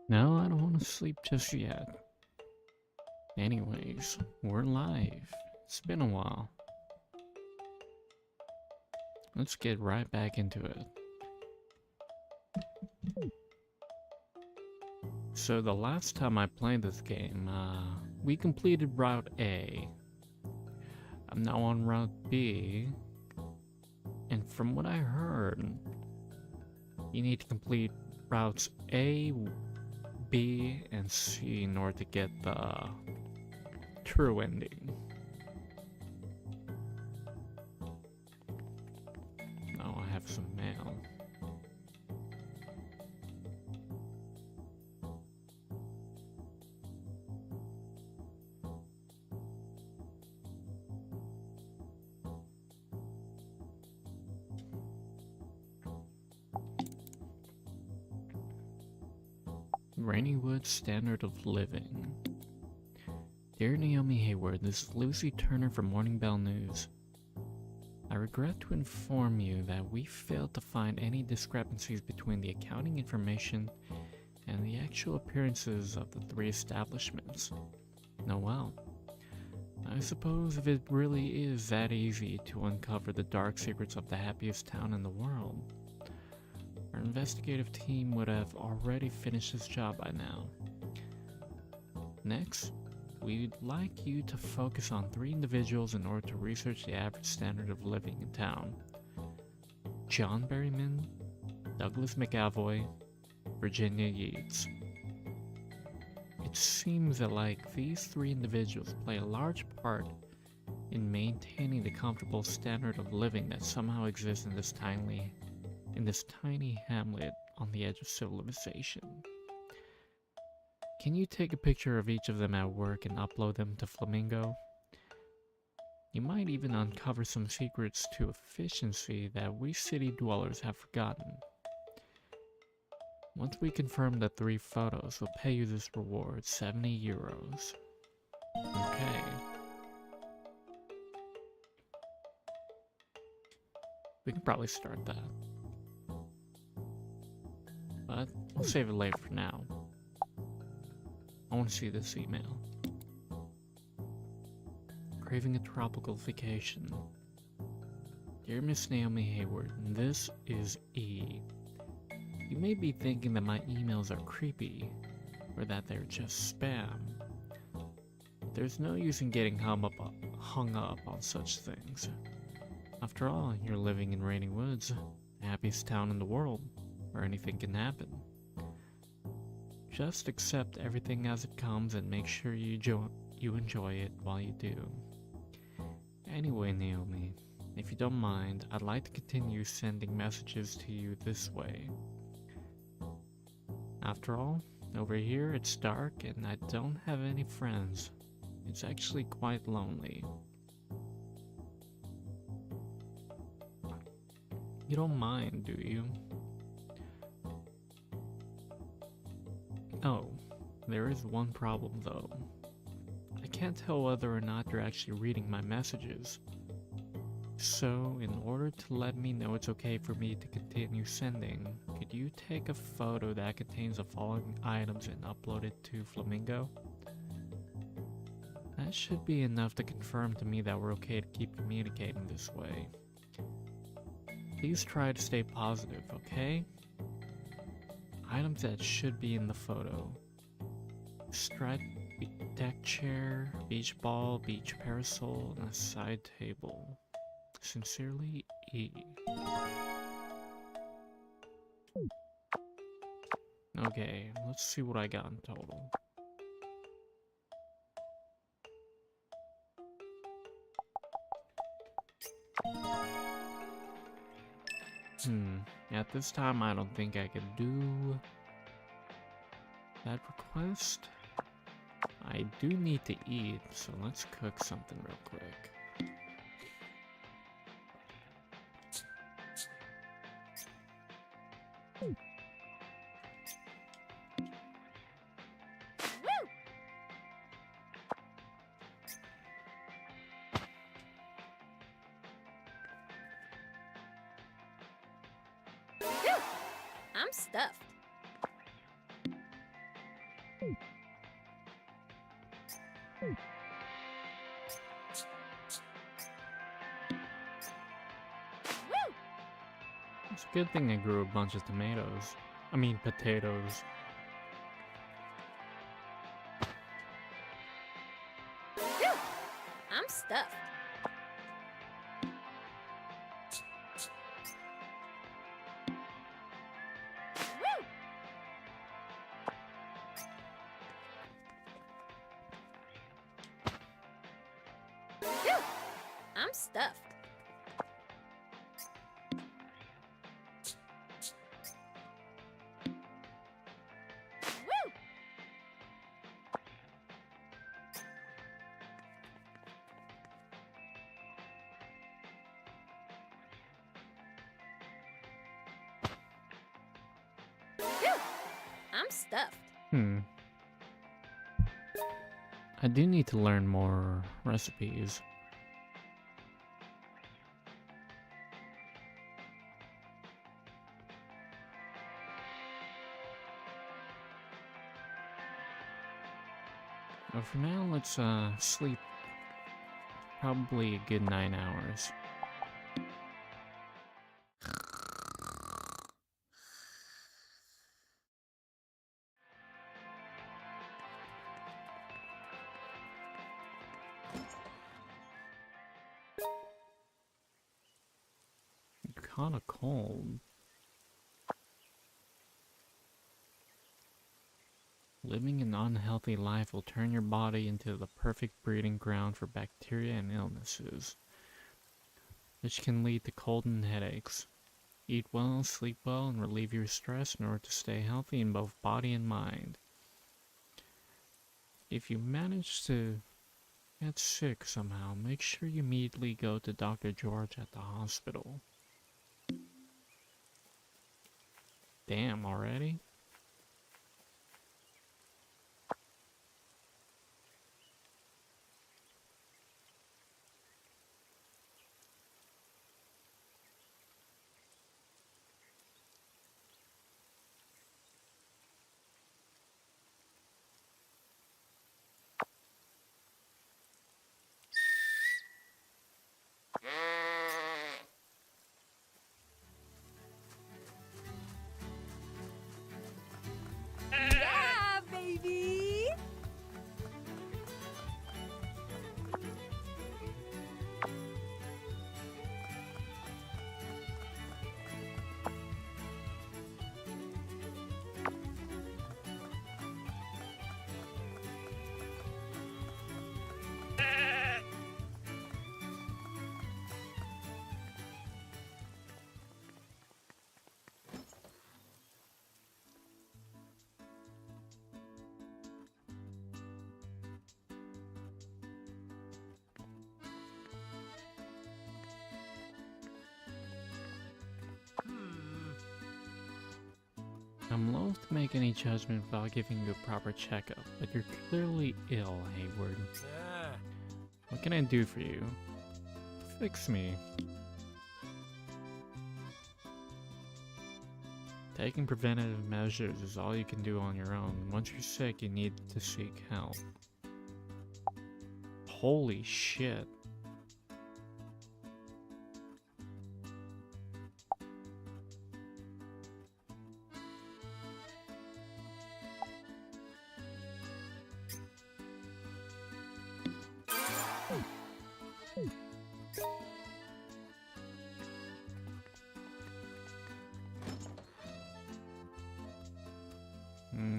No, I don't want to sleep just yet. Anyways, we're live. It's been a while. Let's get right back into it. So the last time I played this game, we completed Route A. I'm now on Route B. And from what I heard, you need to complete routes A, B, and C in order to get the true ending. Now I have some mail. Rainy Woods Standard of Living. Dear Naomi Hayward, this is Lucy Turner from Morning Bell News. I regret to inform you that we failed to find any discrepancies between the accounting information and the actual appearances of the three establishments. Oh well. I suppose if it really is that easy to uncover the dark secrets of the happiest town in the world, our investigative team would have already finished this job by now. Next, we'd like you to focus on three individuals in order to research the average standard of living in town. John Berryman, Douglas McAvoy, Virginia Yeats. It seems that these three individuals play a large part in maintaining the comfortable standard of living that somehow exists in this tiny hamlet on the edge of civilization. Can you take a picture of each of them at work and upload them to Flamingo? You might even uncover some secrets to efficiency that we city dwellers have forgotten. Once we confirm the three photos, we'll pay you this reward, 70 euros. Okay. We can probably start that. But we'll save it later for now. I want to see this email. Craving a tropical vacation. Dear Miss Naomi Hayward, this is E. You may be thinking that my emails are creepy, or that they're just spam. There's no use in getting hung up on such things. After all, you're living in Rainy Woods, the happiest town in the world, where anything can happen. Just accept everything as it comes and make sure you enjoy it while you do. Anyway, Naomi, if you don't mind, I'd like to continue sending messages to you this way. After all, over here it's dark and I don't have any friends. It's actually quite lonely. You don't mind, do you? Oh, there is one problem though. I can't tell whether or not you're actually reading my messages. So, in order to let me know it's okay for me to continue sending, could you take a photo that contains the following items and upload it to Flamingo? That should be enough to confirm to me that we're okay to keep communicating this way. Please try to stay positive, okay? Items that should be in the photo. Striped deck chair, beach ball, beach parasol, and a side table. Sincerely, E. Okay, let's see what I got in total. At this time I don't think I can do that request. I do need to eat, so let's cook something real quick. I'm stuffed. It's a good thing I grew a bunch of tomatoes. I mean, potatoes. I'm stuffed. I'm stuffed. I'm stuffed. I do need to learn more recipes. But for now, let's sleep probably a good 9 hours. Kinda cold. Living an unhealthy life will turn your body into the perfect breeding ground for bacteria and illnesses, which can lead to cold and headaches. Eat well, sleep well, and relieve your stress in order to stay healthy in both body and mind. If you manage to get sick somehow, make sure you immediately go to Dr. George at the hospital. Damn, already? Yeah, baby! I'm loath to make any judgment without giving you a proper checkup, but you're clearly ill, Hayward. What can I do for you? Fix me. Taking preventative measures is all you can do on your own. Once you're sick, you need to seek help. Holy shit.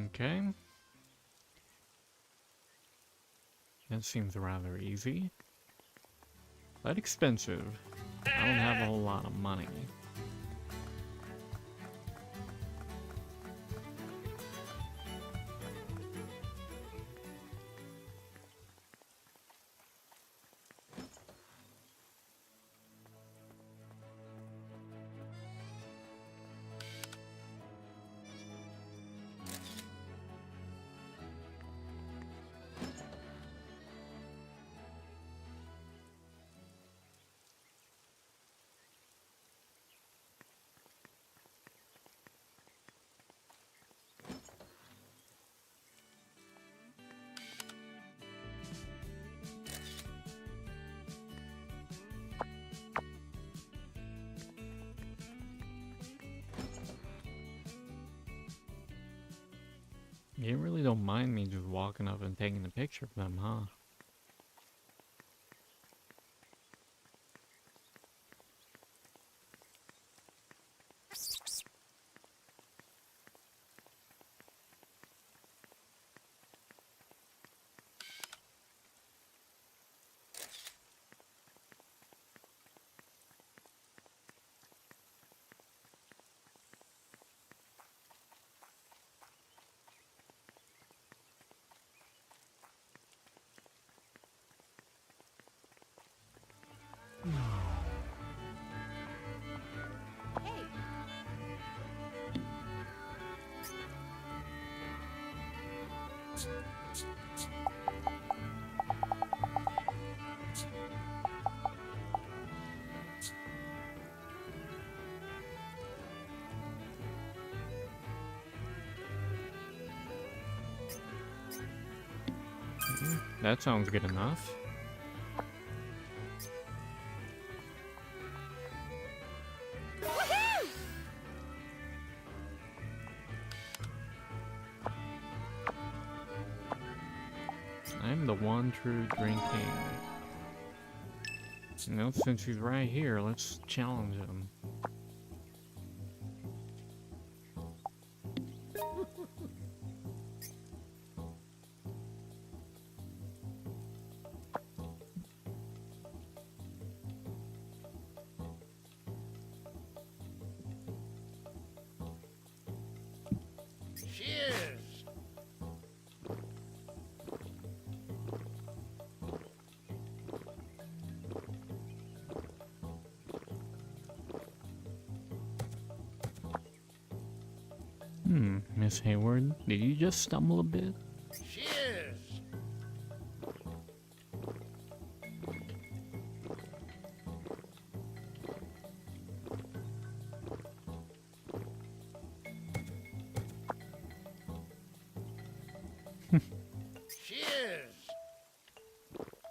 Okay. That seems rather easy. But expensive. I don't have a whole lot of money. You really don't mind me just walking up and taking a picture of them, huh? Hey. That sounds good enough. Woohoo! I'm the one true Drink King. You know, since he's right here, let's challenge him. Cheers! Miss Hayward, did you just stumble a bit? Cheers! Cheers!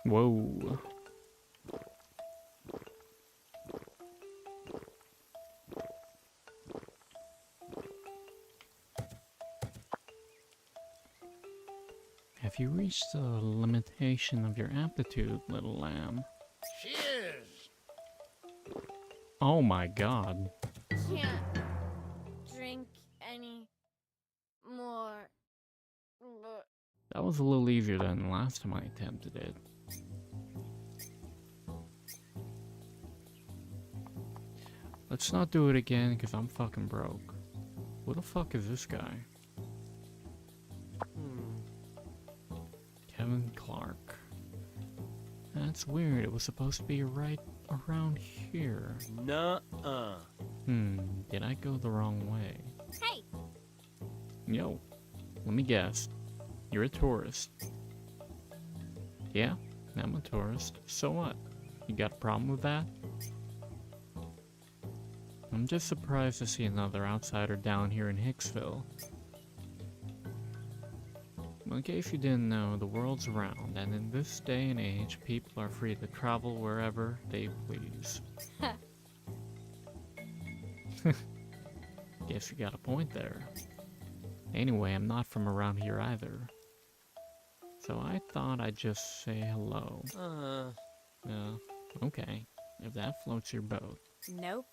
Whoa. Have you reached the limitation of your aptitude, little lamb? Cheers! Oh my god. Can't drink any more. But That was a little easier than the last time I attempted it. Let's not do it again, because I'm fucking broke. Who the fuck is this guy? Kevin Clark. That's weird, it was supposed to be right around here. Nuh-uh. Did I go the wrong way? hey, Yo, let me guess. You're a tourist. Yeah, I'm a tourist. So what? You got a problem with that? I'm just surprised to see another outsider down here in Hicksville. Well, in case you didn't know, the world's round, and in this day and age, people are free to travel wherever they please. Guess you got a point there. Anyway, I'm not from around here either. So I thought I'd just say hello. Okay, if that floats your boat. nope.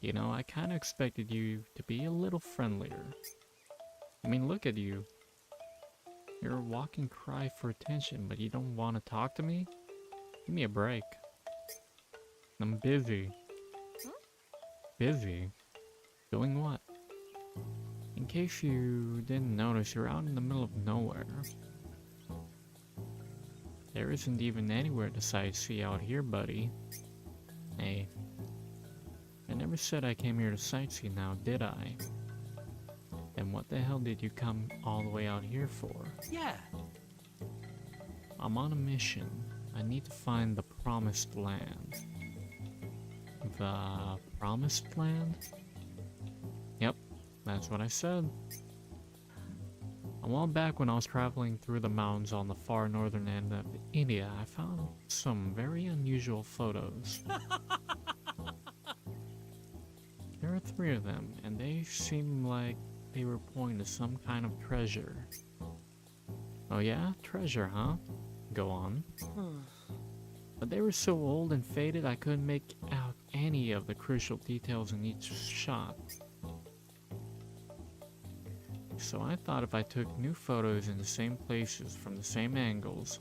You know, I kinda expected you to be a little friendlier. I mean, look at you. You're a walking cry for attention, but you don't want to talk to me? Give me a break. I'm busy. Busy? Doing what? In case you didn't notice, you're out in the middle of nowhere. There isn't even anywhere to sightsee out here, buddy. Hey, I never said I came here to sightsee now, did I? Then what the hell did you come all the way out here for? Yeah. I'm on a mission. I need to find the Promised Land. The Promised Land? Yep, that's what I said. A while back when I was traveling through the mountains on the far northern end of India, I found some very unusual photos. There are 3 of them, and they seem like they were pointing to some kind of treasure. Oh yeah? Treasure, huh? Go on. But they were so old and faded I couldn't make out any of the crucial details in each shot. So I thought if I took new photos in the same places from the same angles,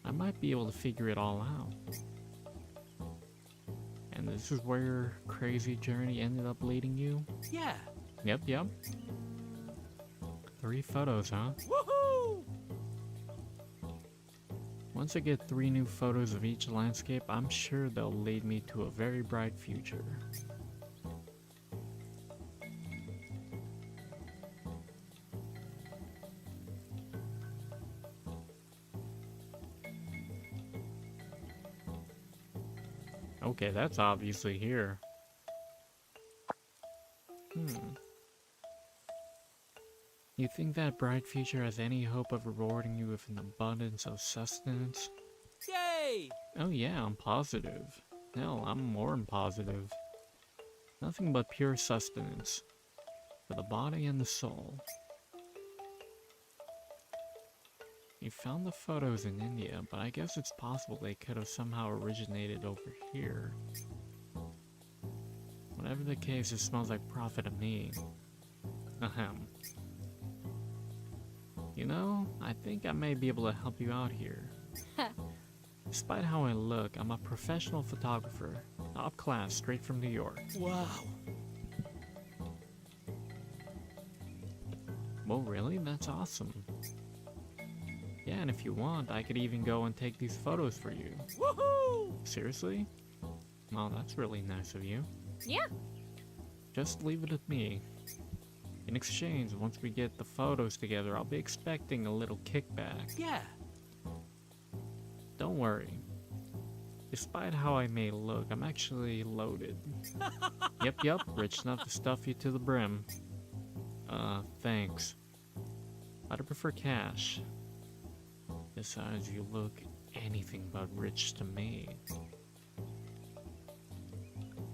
I might be able to figure it all out. And this is where your crazy journey ended up leading you? Yeah. Yep. 3 photos, huh? Woohoo! Once I get 3 new photos of each landscape, I'm sure they'll lead me to a very bright future. Okay, that's obviously here. You think that bright future has any hope of rewarding you with an abundance of sustenance? Yay! Oh yeah, I'm positive. Hell, I'm more than positive. Nothing but pure sustenance. For the body and the soul. You found the photos in India, but I guess it's possible they could have somehow originated over here. Whatever the case, it smells like profit to me. Ahem. You know, I think I may be able to help you out here. Despite how I look, I'm a professional photographer. Top class, straight from New York. Wow. Well, really? That's awesome. Yeah, and if you want, I could even go and take these photos for you. Woohoo! Seriously? Well, that's really nice of you. Yeah. Just leave it with me. In exchange, once we get the photos together, I'll be expecting a little kickback. Yeah. Don't worry. Despite how I may look, I'm actually loaded. Yep, rich enough to stuff you to the brim. Thanks. I'd prefer cash. Besides, you look anything but rich to me.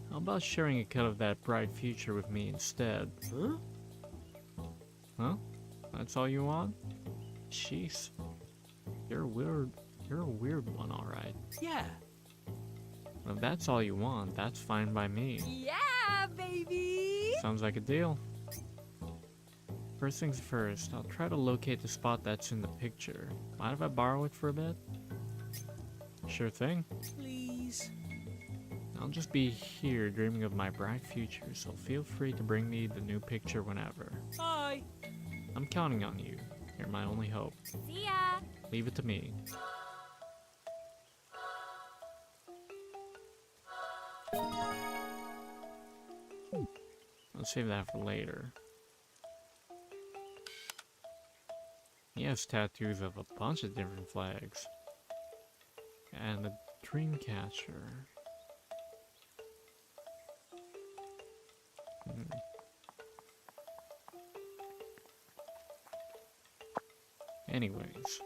How about sharing a cut of that bright future with me instead? Huh? Huh? That's all you want? Jeez. You're a weird one, alright. Yeah. Well, if that's all you want, that's fine by me. Yeah, baby! Sounds like a deal. First things first, I'll try to locate the spot that's in the picture. Mind if I borrow it for a bit? Sure thing. Please. I'll just be here dreaming of my bright future, so feel free to bring me the new picture whenever. Bye. I'm counting on you. You're my only hope. See ya! Leave it to me. I'll save that for later. He has tattoos of a bunch of different flags. And the dream catcher. Anyways.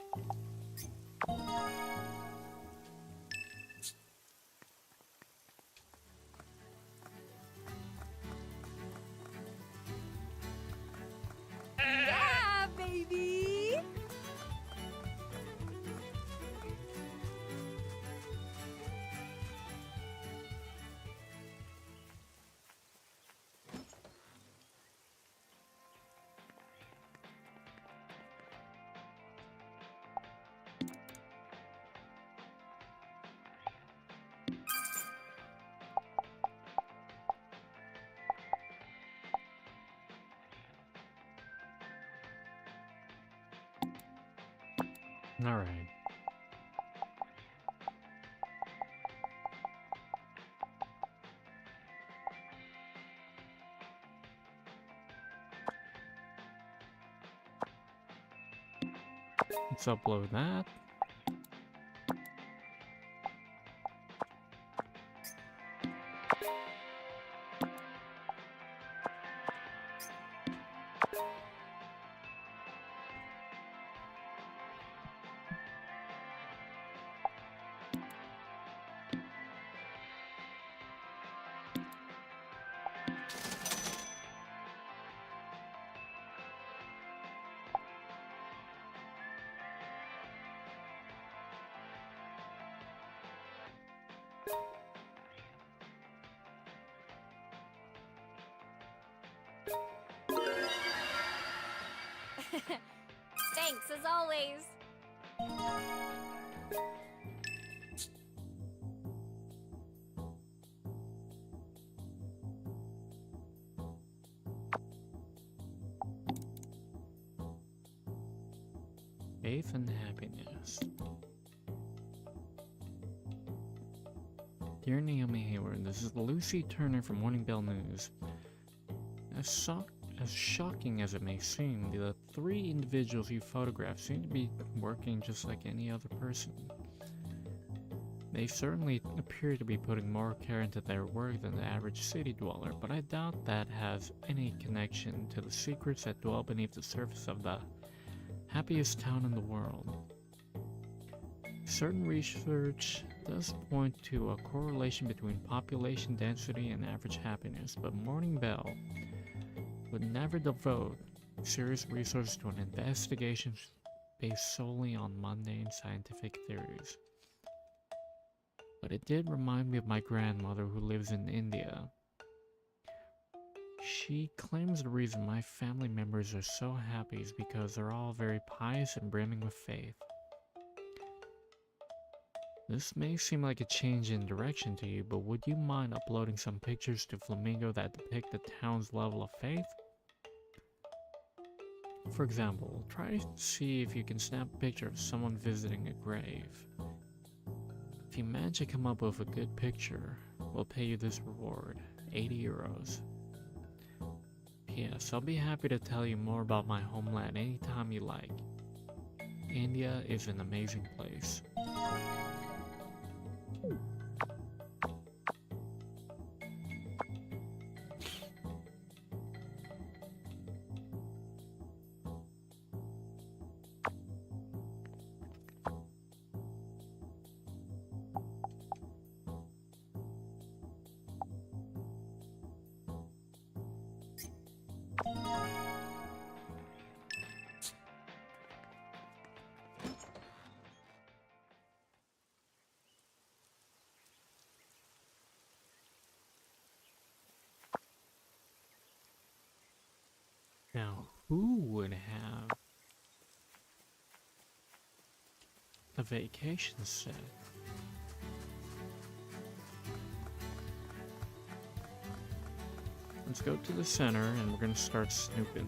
Yeah, baby! Alright. Let's upload that. Thanks, as always. Faith and happiness. Dear Naomi Hayward, this is Lucy Turner from Morning Bell News. As shocking as it may seem, the three individuals you photographed seem to be working just like any other person. They certainly appear to be putting more care into their work than the average city dweller, but I doubt that has any connection to the secrets that dwell beneath the surface of the happiest town in the world. Certain research does point to a correlation between population density and average happiness, but Morning Bell would never devote serious resources to an investigation based solely on mundane scientific theories. But it did remind me of my grandmother who lives in India. She claims the reason my family members are so happy is because they're all very pious and brimming with faith. This may seem like a change in direction to you, but would you mind uploading some pictures to Flamingo that depict the town's level of faith? For example, try to see if you can snap a picture of someone visiting a grave. If you manage to come up with a good picture, we'll pay you this reward, 80 euros. P.S. I'll be happy to tell you more about my homeland anytime you like. India is an amazing place. Now, who would have a vacation set? Let's go to the center and we're gonna start snooping.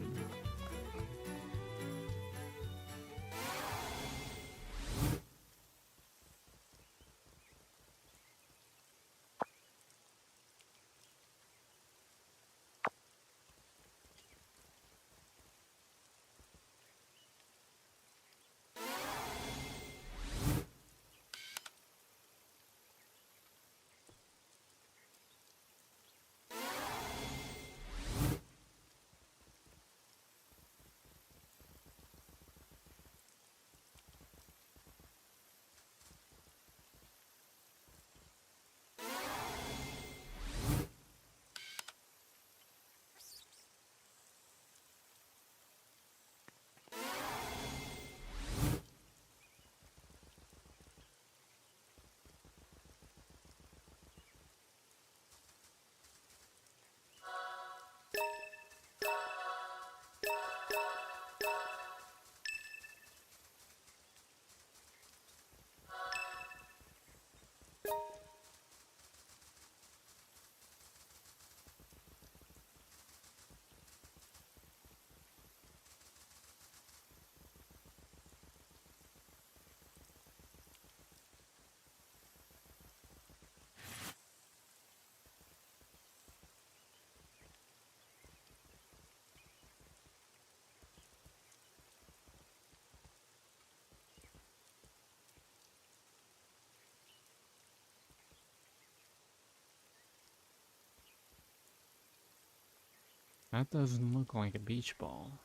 That doesn't look like a beach ball.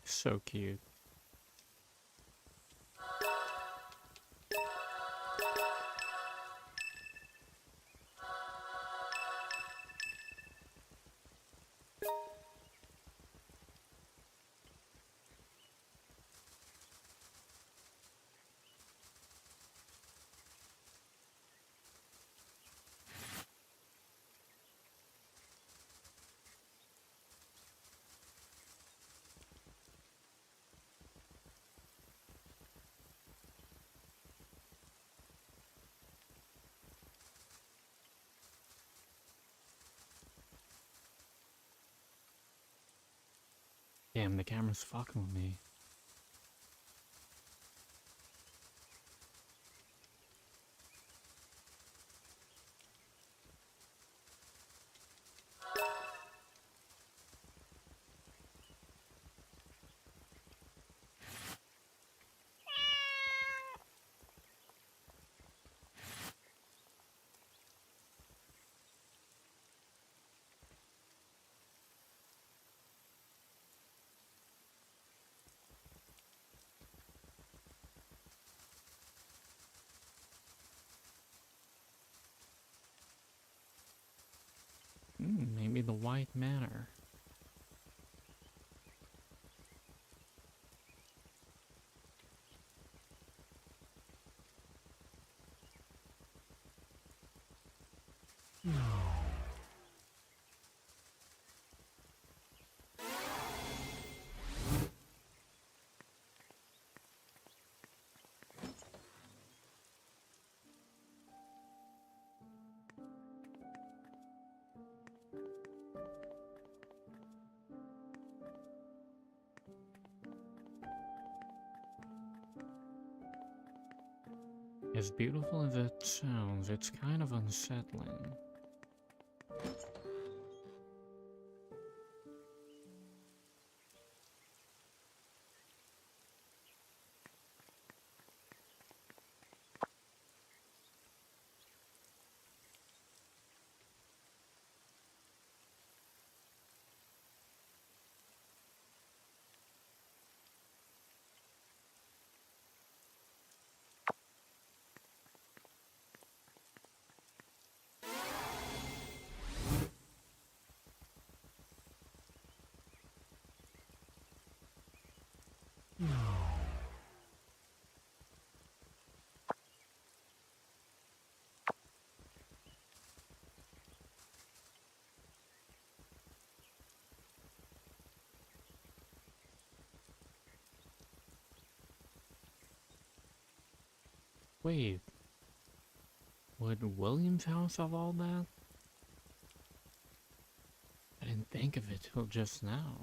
So cute. Damn, the camera's fucking with me. Maybe the White Manor. As beautiful as it sounds, it's kind of unsettling. Wait, would William's house have all that? I didn't think of it till just now.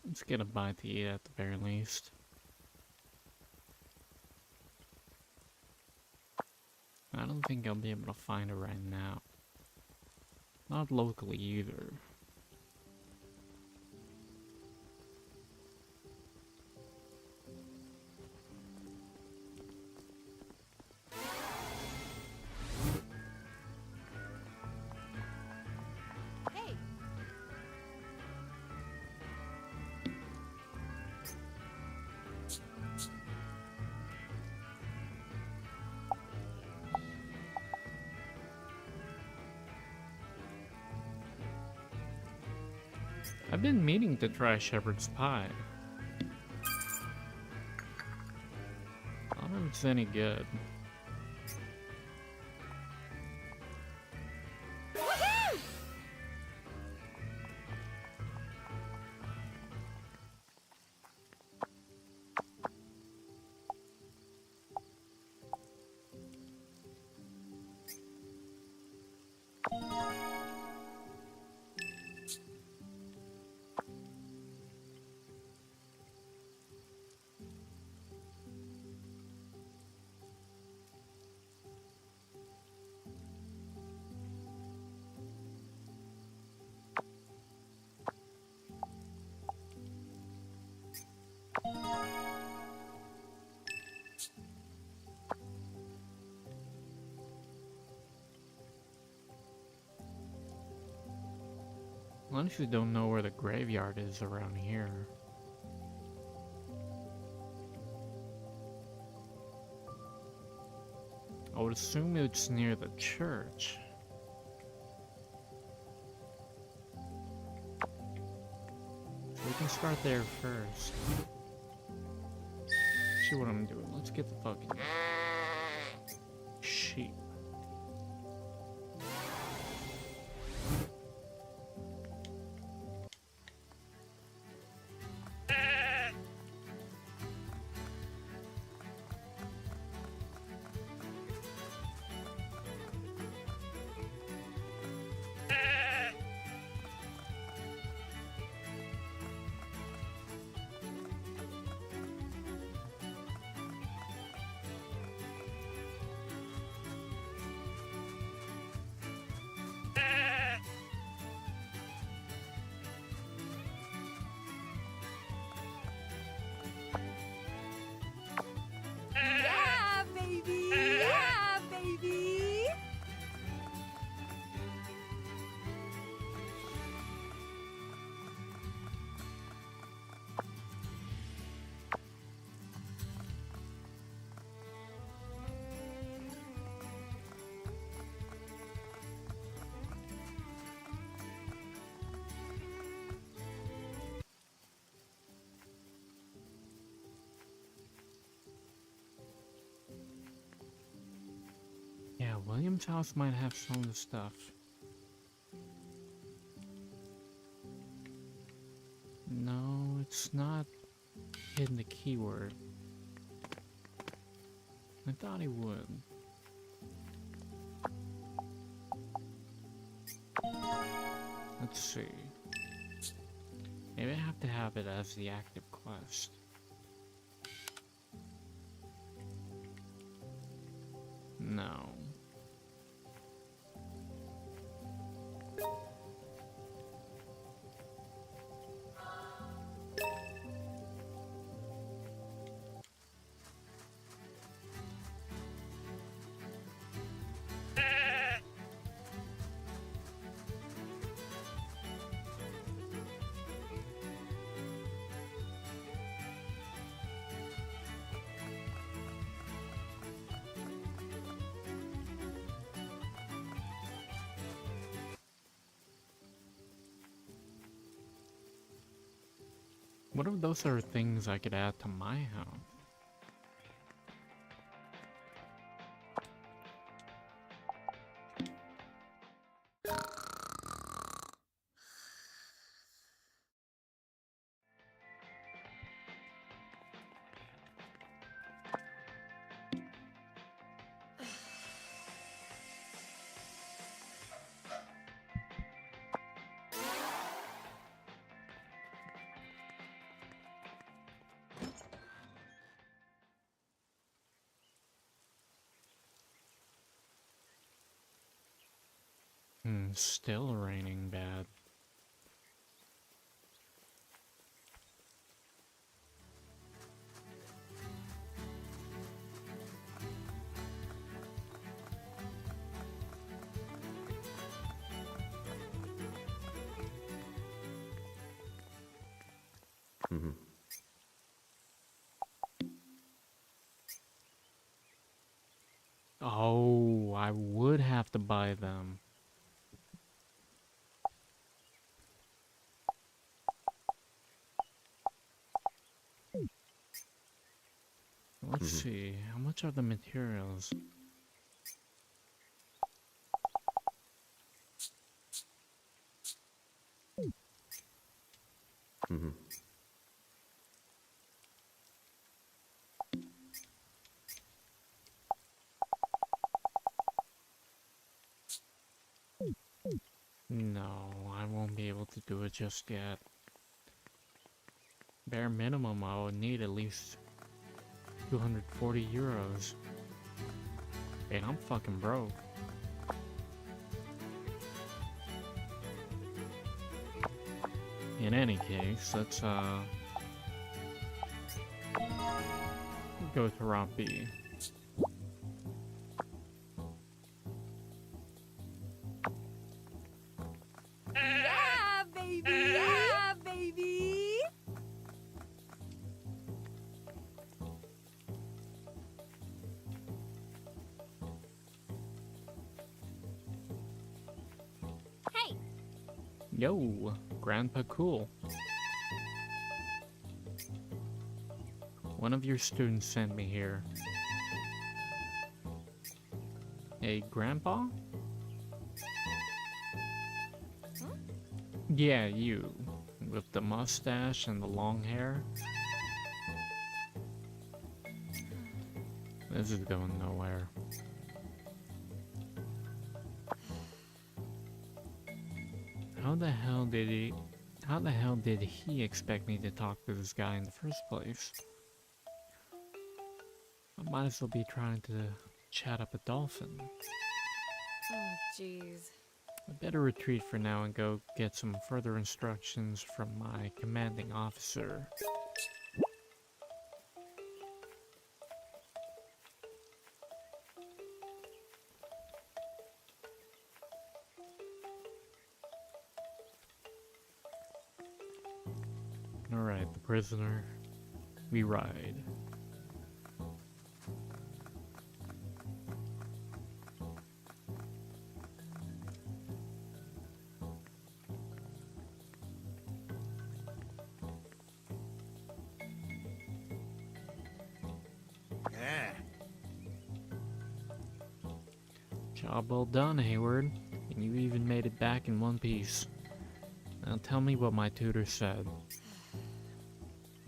Let's get a bite to eat at the very least. I don't think I'll be able to find it right now. Not locally either. Hey, I've been meaning to try shepherd's pie. I don't know if it's any good. honestly don't know where the graveyard is around here. I would assume it's near the church. So we can start there first. See what I'm doing. Let's get the fucking sheep. Yeah, baby. Yeah, baby. Yeah, William's house might have some of the stuff. No, it's not hidden the keyword. I thought he would. Let's see. Maybe I have to have it as the active quest. No. What if those are things I could add to my house? Still raining bad. Oh, I would have to buy them. Let's see, how much are the materials? No, I won't be able to do it just yet. Bare minimum, I would need at least 240 euros. And I'm fucking broke. In any case, let's go to Route B. Yeah, baby. Yo, Grandpa Cool. One of your students sent me here. Hey, Grandpa? Yeah, you. With the mustache and the long hair. This is going nowhere. How the hell did he expect me to talk to this guy in the first place? I might as well be trying to chat up a dolphin. Oh, jeez. I better retreat for now and go get some further instructions from my commanding officer. Alright, the prisoner. We ride. Ah. Job well done, Hayward. And you even made it back in one piece. Now tell me what my tutor said.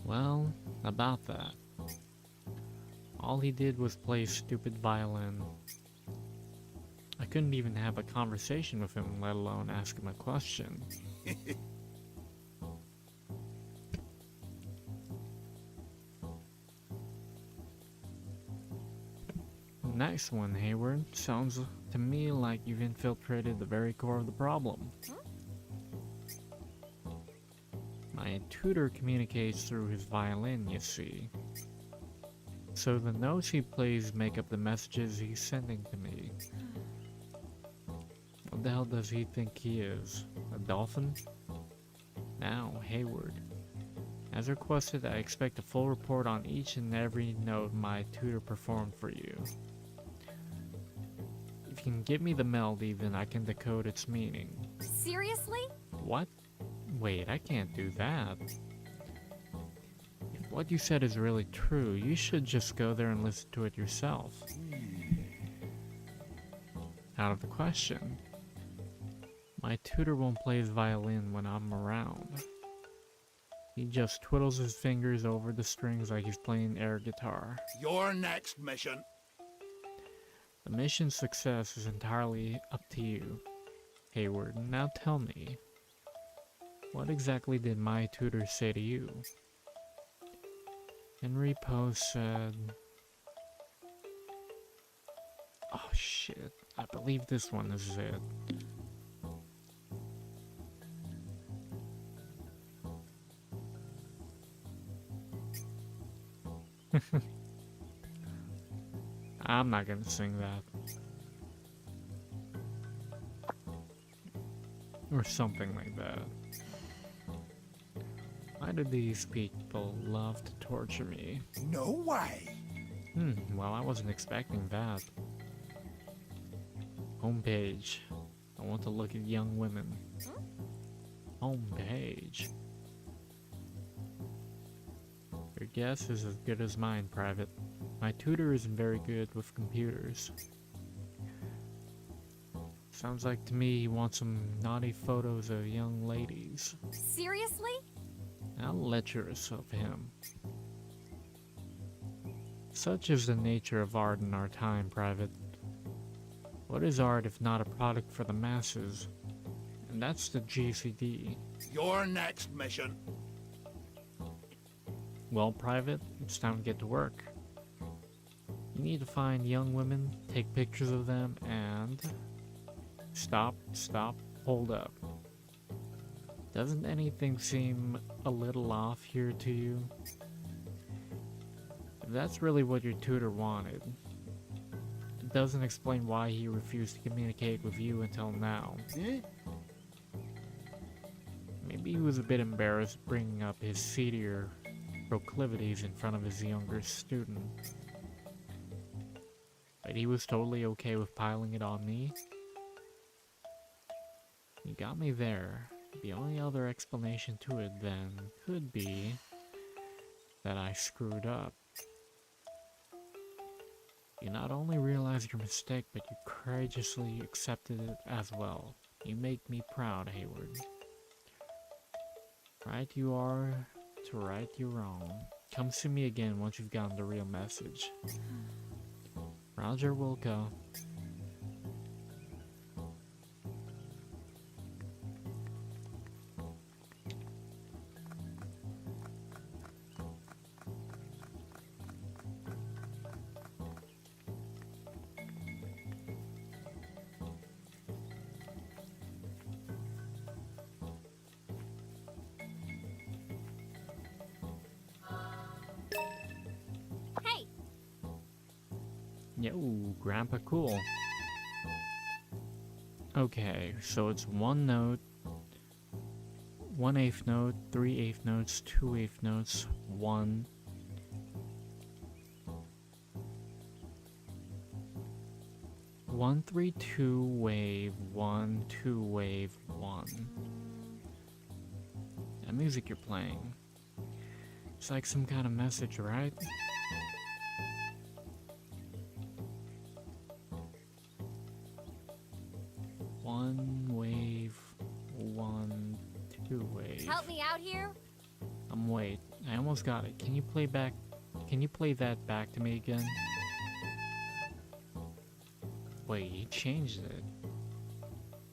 Well, about that. All he did was play stupid violin. I couldn't even have a conversation with him, let alone ask him a question. Nice one, Hayward. Sounds to me like you've infiltrated the very core of the problem. My tutor communicates through his violin, you see. So the notes he plays make up the messages he's sending to me. What the hell does he think he is? A dolphin? Now, Hayward. As requested, I expect a full report on each and every note my tutor performed for you. If you can give me the melody, then I can decode its meaning. Seriously? What? Wait, I can't do that. If what you said is really true, you should just go there and listen to it yourself. Out of the question. My tutor won't play his violin when I'm around. He just twiddles his fingers over the strings like he's playing air guitar. Your next mission. The mission's success is entirely up to you, Hayward. Now tell me, what exactly did my tutor say to you? Henry Poe said... Oh shit, I believe this one is it. I'm not gonna sing that. Or something like that. Why do these people love to torture me? No way. Well, I wasn't expecting that. Homepage. I want to look at young women. Homepage. Your guess is as good as mine, Private. My tutor isn't very good with computers. Sounds like to me he wants some naughty photos of young ladies. Seriously? I'll lecherous of him. Such is the nature of art in our time, Private. What is art if not a product for the masses? And that's the GCD. Your next mission. Well, Private, it's time to get to work. You need to find young women, take pictures of them, and... Stop, hold up. Doesn't anything seem a little off here to you? If that's really what your tutor wanted, it doesn't explain why he refused to communicate with you until now. Maybe he was a bit embarrassed bringing up his seedier proclivities in front of his younger student. But he was totally okay with piling it on me. You got me there. The only other explanation to it then could be that I screwed up. You not only realized your mistake, but you courageously accepted it as well. You make me proud, Hayward. Right you are to right you wrong. Come see me again once you've gotten the real message. Roger Wilco. Hey, Yo, Grandpa Cool. Okay, so it's one note, 1/8 note, 3/8 notes, 2/8 notes, 1. One, 3, 2 wave, 1, 2 wave, 1. That music you're playing. It's like some kind of message, right? One wave, 1, 2 wave. help me out here. Wait, I almost got it. Can you play that back to me again? Wait, he changed it.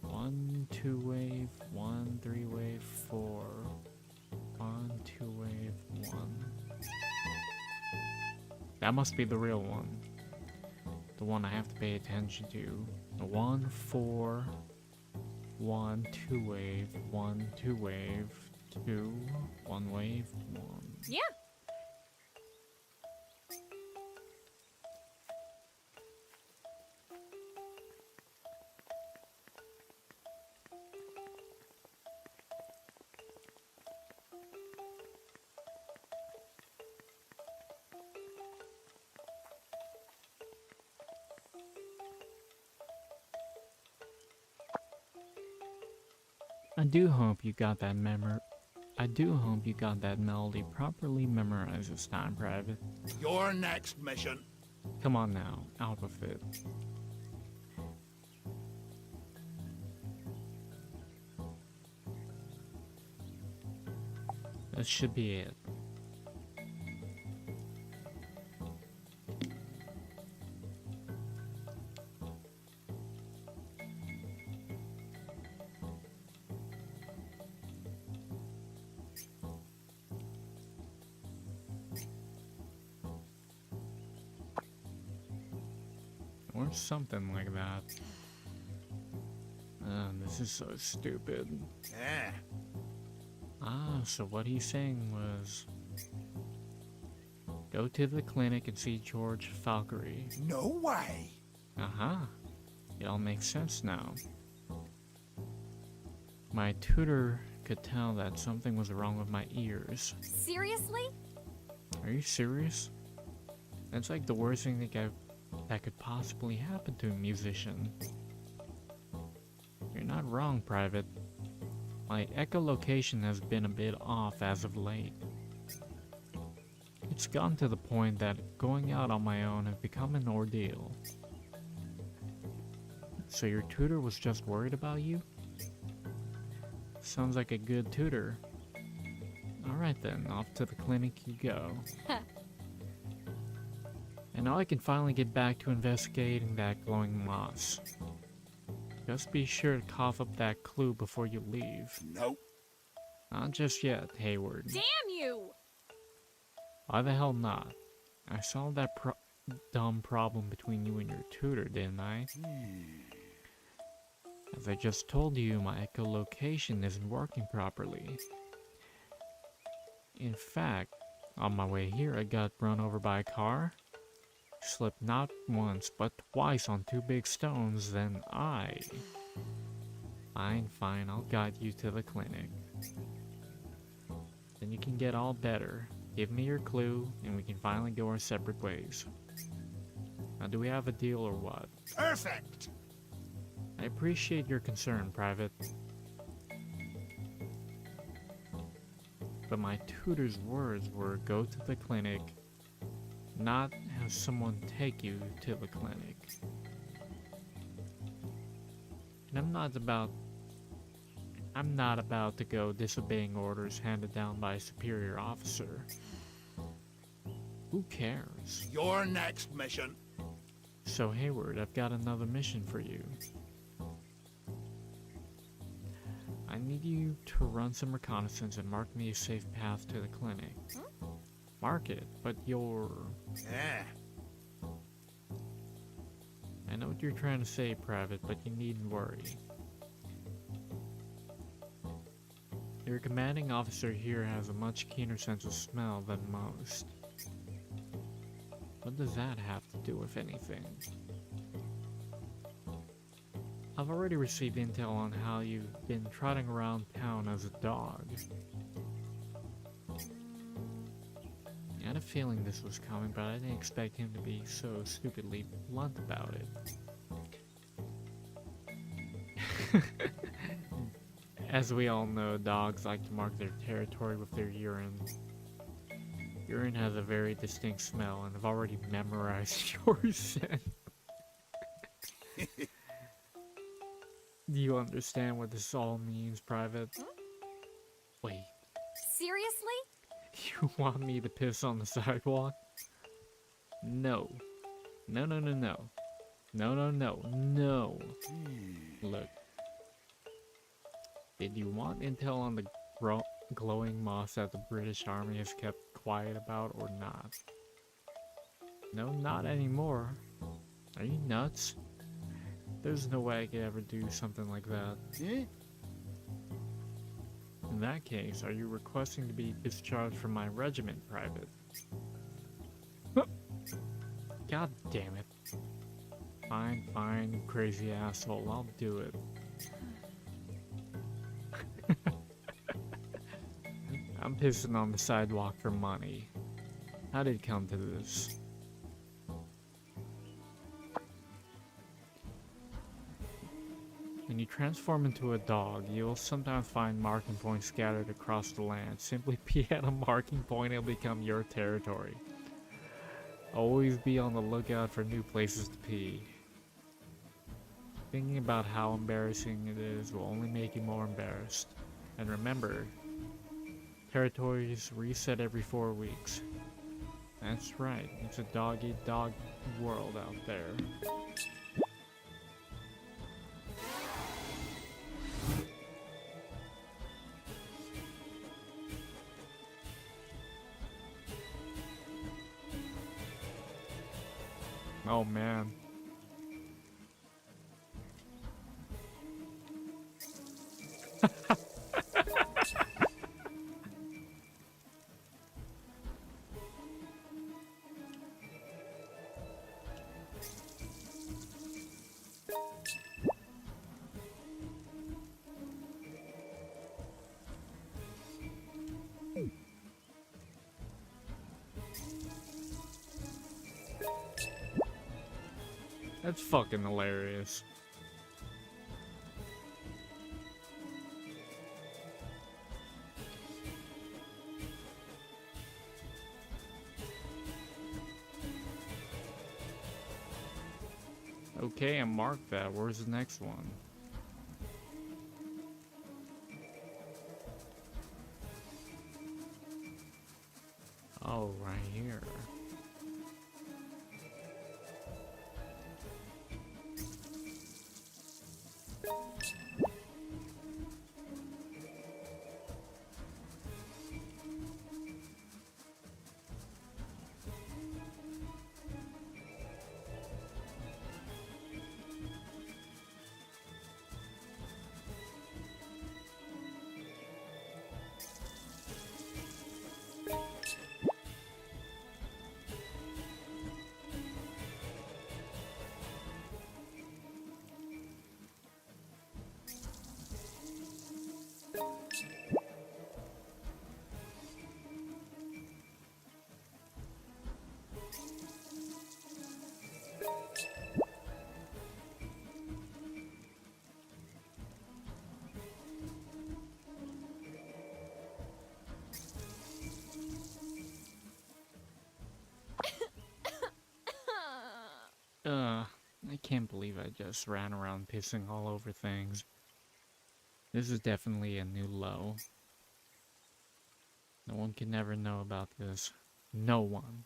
1, 2 wave, 1, 3 wave, 4. 1, 2 wave, 1. That must be the real one. The one I have to pay attention to. 1, 4, 1, 2 wave, 1, 2 wave, 2, 1 wave, 1. Yeah. I do hope you got that melody properly memorized this time, Private. Your next mission. Come on now, out with it. This should be it. Or something like that. This is so stupid. Yeah. Ah, so what he's saying was... Go to the clinic and see George Falkery. No way. Uh-huh. It all makes sense now. My tutor could tell that something was wrong with my ears. Seriously? Are you serious? That's like the worst thing that could possibly happen to a musician. You're not wrong, Private. My echolocation has been a bit off as of late. It's gotten to the point that going out on my own has become an ordeal. So your tutor was just worried about you? Sounds like a good tutor. Alright then, off to the clinic you go. And now I can finally get back to investigating that glowing moss. Just be sure to cough up that clue before you leave. Nope. Not just yet, Hayward. Damn you! Why the hell not? I solved that dumb problem between you and your tutor, didn't I? As I just told you, my echolocation isn't working properly. In fact, on my way here I got run over by a car. Slipped not once, but twice on 2 big stones, then Fine, I'll guide you to the clinic. Then you can get all better. Give me your clue, and we can finally go our separate ways. Now, do we have a deal or what? Perfect. I appreciate your concern, Private. But my tutor's words were go to the clinic, not have someone take you to the clinic. And I'm not about to go disobeying orders handed down by a superior officer. Who cares? Your next mission. So Hayward, I've got another mission for you. I need you to run some reconnaissance and mark me a safe path to the clinic. Mark it, but you're... Yeah. I know what you're trying to say, Private, but you needn't worry. Your commanding officer here has a much keener sense of smell than most. What does that have to do with anything? I've already received intel on how you've been trotting around town as a dog. I had a feeling this was coming, but I didn't expect him to be so stupidly blunt about it. As we all know, dogs like to mark their territory with their urine. Urine has a very distinct smell, and I've already memorized your scent. Do you understand what this all means, Private? Wait, Seriously? you want me to piss on the sidewalk? No. No, no, no, no. No, no, no, no. Look. Did you want intel on the glowing moss that the British Army has kept quiet about or not? No, not anymore. Are you nuts? There's no way I could ever do something like that. Yeah? In that case, are you requesting to be discharged from my regiment, Private? God damn it. Fine, fine, you crazy asshole, I'll do it. I'm pissing on the sidewalk for money. How did it come to this? When you transform into a dog, you'll sometimes find marking points scattered across the land. Simply be at a marking point, it'll become your territory. Always be on the lookout for new places to pee. Thinking about how embarrassing it is will only make you more embarrassed. And remember, territories reset every 4 weeks. That's right, it's a dog-eat-dog world out there. Oh man. That's fucking hilarious. Okay, I marked that. Where's the next one? Oh, right here. I can't believe I just ran around pissing all over things. This is definitely a new low. No one can ever know about this. No one.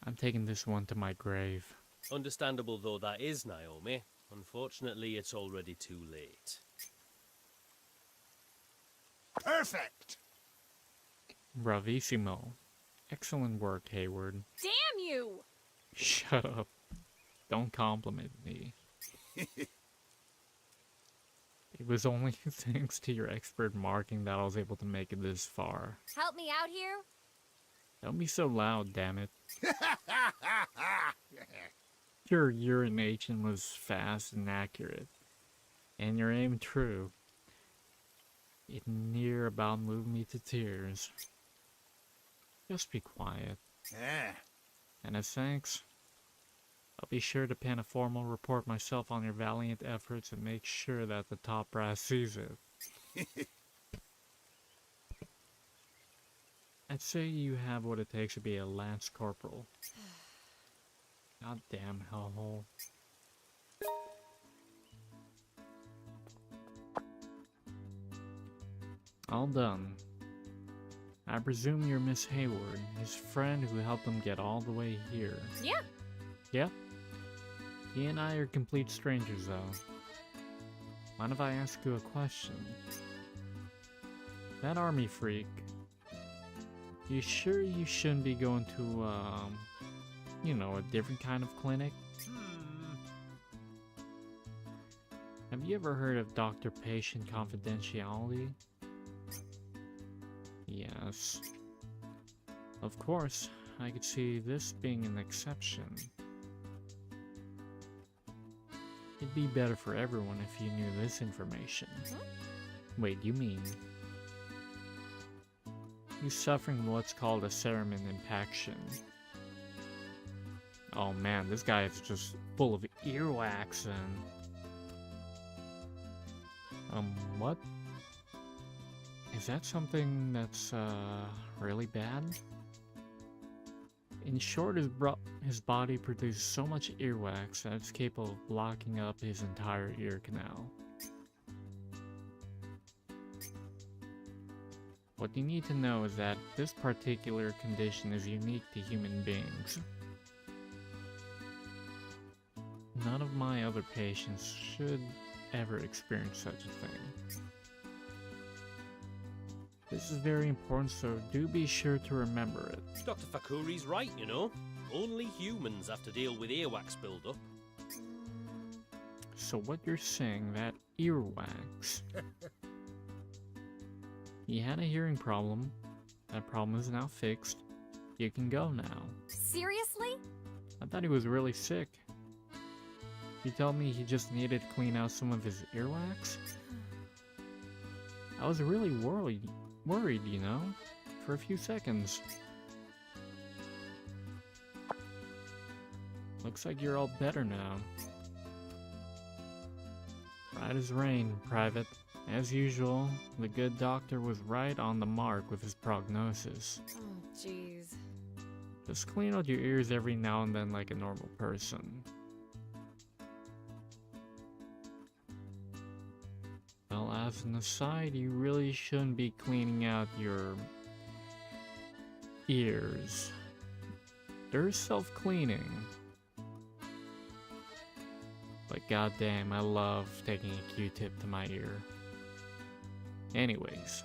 I'm taking this one to my grave. Understandable though that is, Naomi. Unfortunately, it's already too late. Perfect! Bravissimo. Excellent work, Hayward. Damn you! Shut up. Don't compliment me. It was only thanks to your expert marking that I was able to make it this far. Help me out here? Don't be so loud, damn it. Your urination was fast and accurate, and your aim true. It near about moved me to tears. Just be quiet. Yeah. And as thanks, I'll be sure to pen a formal report myself on your valiant efforts and make sure that the top brass sees it. I'd say you have what it takes to be a Lance Corporal. Goddamn hellhole. All done. I presume you're Miss Hayward, his friend who helped him get all the way here. Yeah. Yep. He and I are complete strangers, though. Mind if I ask you a question? That army freak, you sure you shouldn't be going to, you know, a different kind of clinic? Have you ever heard of doctor-patient confidentiality? Yes. Of course, I could see this being an exception. It'd be better for everyone if you knew this information. Wait, you mean? He's suffering what's called a cerumen impaction. Oh man, this guy is just full of earwax and... what? Is that something that's, really bad? In short, his body produces so much earwax that it's capable of blocking up his entire ear canal. What you need to know is that this particular condition is unique to human beings. None of my other patients should ever experience such a thing. This is very important, so do be sure to remember it. Dr. Fakuri's right, you know. Only humans have to deal with earwax buildup. So what you're saying, that earwax... He had a hearing problem. That problem is now fixed. You can go now. Seriously? I thought he was really sick. You told me he just needed to clean out some of his earwax? I was really worried, you know, for a few seconds. Looks like you're all better now. Right as rain, Private. As usual, the good doctor was right on the mark with his prognosis. Oh, jeez. Just clean out your ears every now and then like a normal person. Well, as an aside, you really shouldn't be cleaning out your ears. They're self-cleaning. But goddamn, I love taking a Q-tip to my ear. Anyways.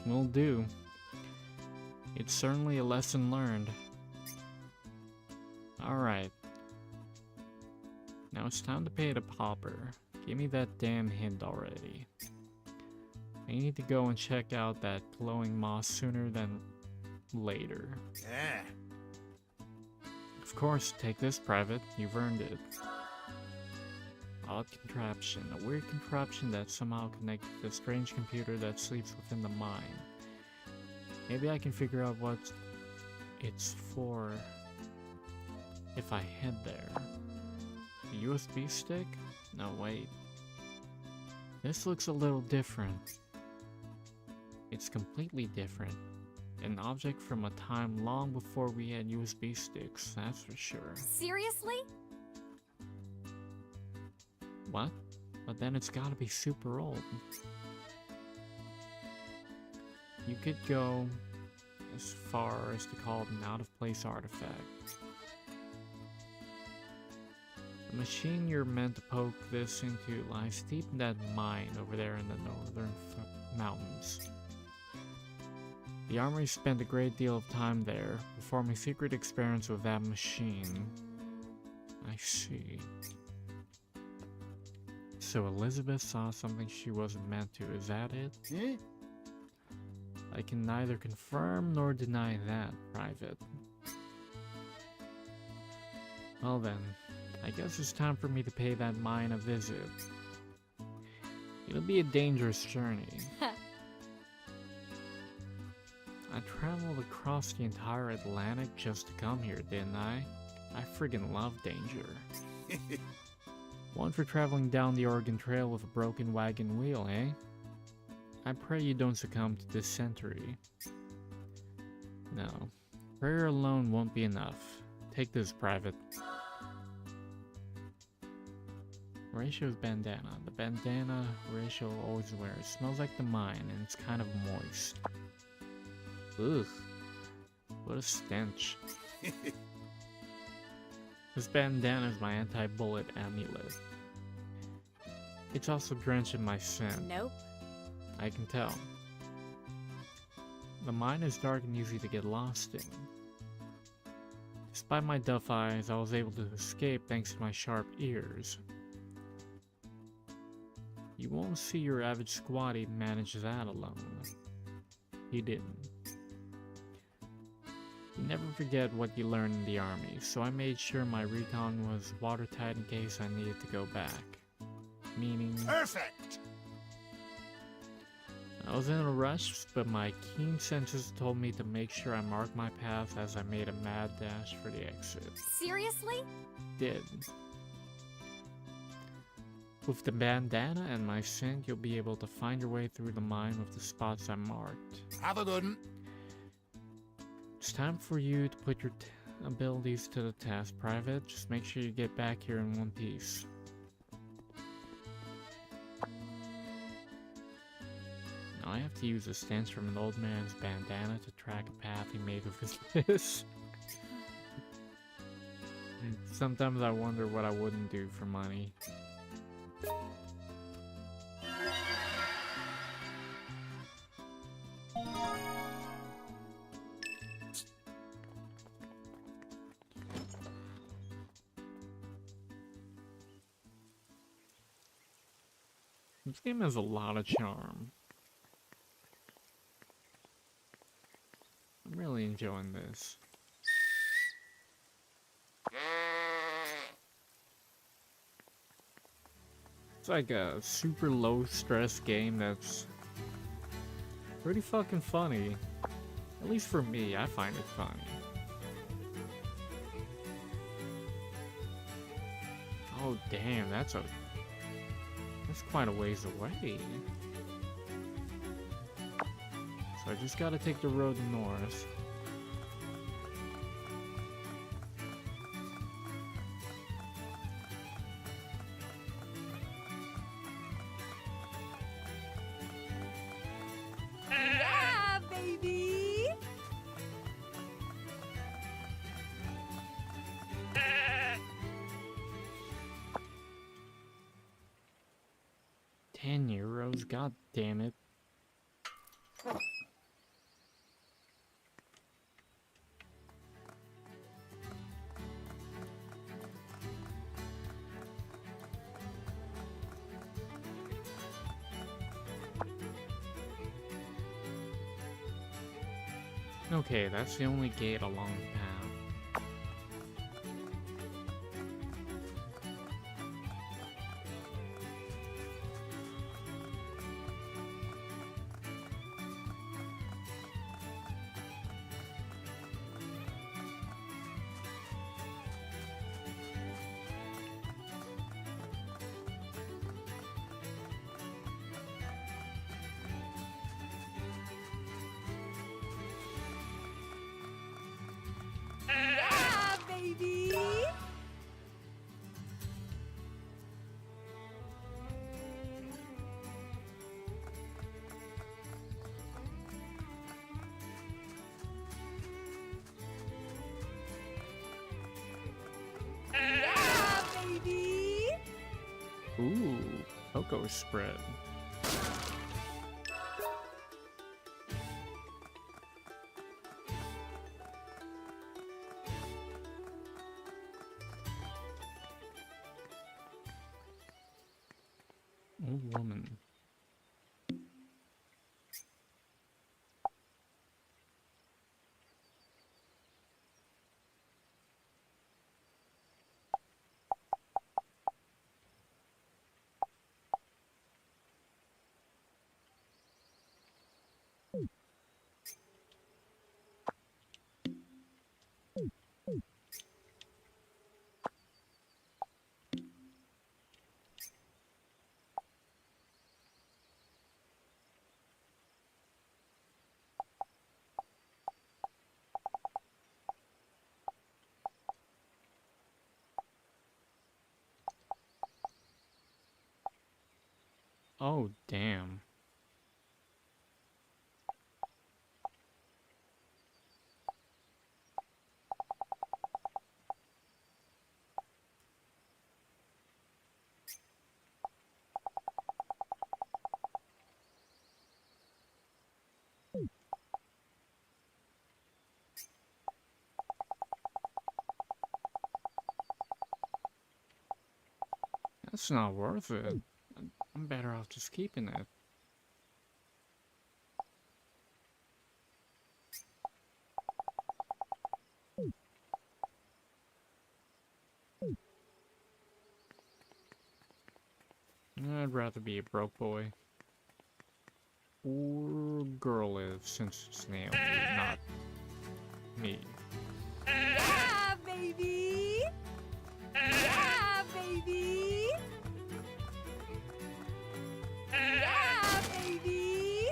Will do. It's certainly a lesson learned. Alright. Now it's time to pay the pauper. Give me that damn hint already. I need to go and check out that glowing moss sooner than later. Yeah. Of course, take this, Private. You've earned it. Odd contraption. A weird contraption that's somehow connected to a strange computer that sleeps within the mind. Maybe I can figure out what it's for if I head there. A USB stick? No, wait. This looks a little different. It's completely different. An object from a time long before we had USB sticks, that's for sure. Seriously? What? But then it's gotta be super old. You could go as far as to call it an out-of-place artifact. The machine you're meant to poke this into lies deep in that mine over there in the northern mountains. The armory spent a great deal of time there, performing secret experiments with that machine. I see. So Elizabeth saw something she wasn't meant to, is that it? Eh? I can neither confirm nor deny that, Private. Well then, I guess it's time for me to pay that mine a visit. It'll be a dangerous journey. I traveled across the entire Atlantic just to come here, didn't I? I friggin' love danger. One for traveling down the Oregon Trail with a broken wagon wheel, eh? I pray you don't succumb to dysentery. No, prayer alone won't be enough. Take this, Private. Horatio's bandana. The bandana Horatio always wears smells like the mine and it's kind of moist. Ugh, what a stench. This bandana is my anti-bullet amulet. It's also drenched in my scent. Nope. I can tell. The mine is dark and easy to get lost in. Despite my duff eyes, I was able to escape thanks to my sharp ears. You won't see your average squatty manage that alone. He didn't. You never forget what you learn in the army, so I made sure my recon was watertight in case I needed to go back. Meaning... Perfect! I was in a rush, but my keen senses told me to make sure I marked my path as I made a mad dash for the exit. Seriously? Did. With the bandana and my scent, you'll be able to find your way through the mine with the spots I marked. Have a good one. It's time for you to put your abilities to the test, Private. Just make sure you get back here in one piece. Now I have to use a stench from an old man's bandana to track a path he made with his fist. Sometimes I wonder what I wouldn't do for money. This game has a lot of charm. I'm really enjoying this. It's like a super low stress game that's pretty fucking funny. At least for me, I find it funny. Oh damn, that's quite a ways away. So I just gotta take the road north. Yeah, baby! €10, god damn it. Okay, that's the only gate along the path. taco spread. Old woman. Oh, damn. That's not worth it. I'm better off just keeping it. I'd rather be a broke boy. Or girl is, since it's Naomi, not me. Yeah, baby! Yeah, baby! Yeah, baby!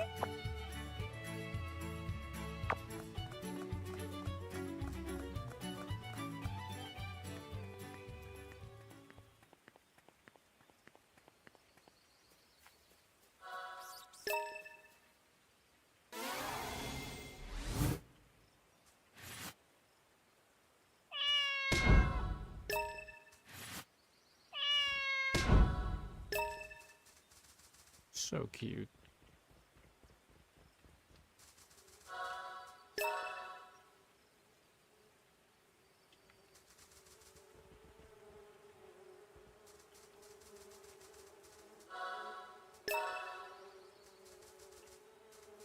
So cute.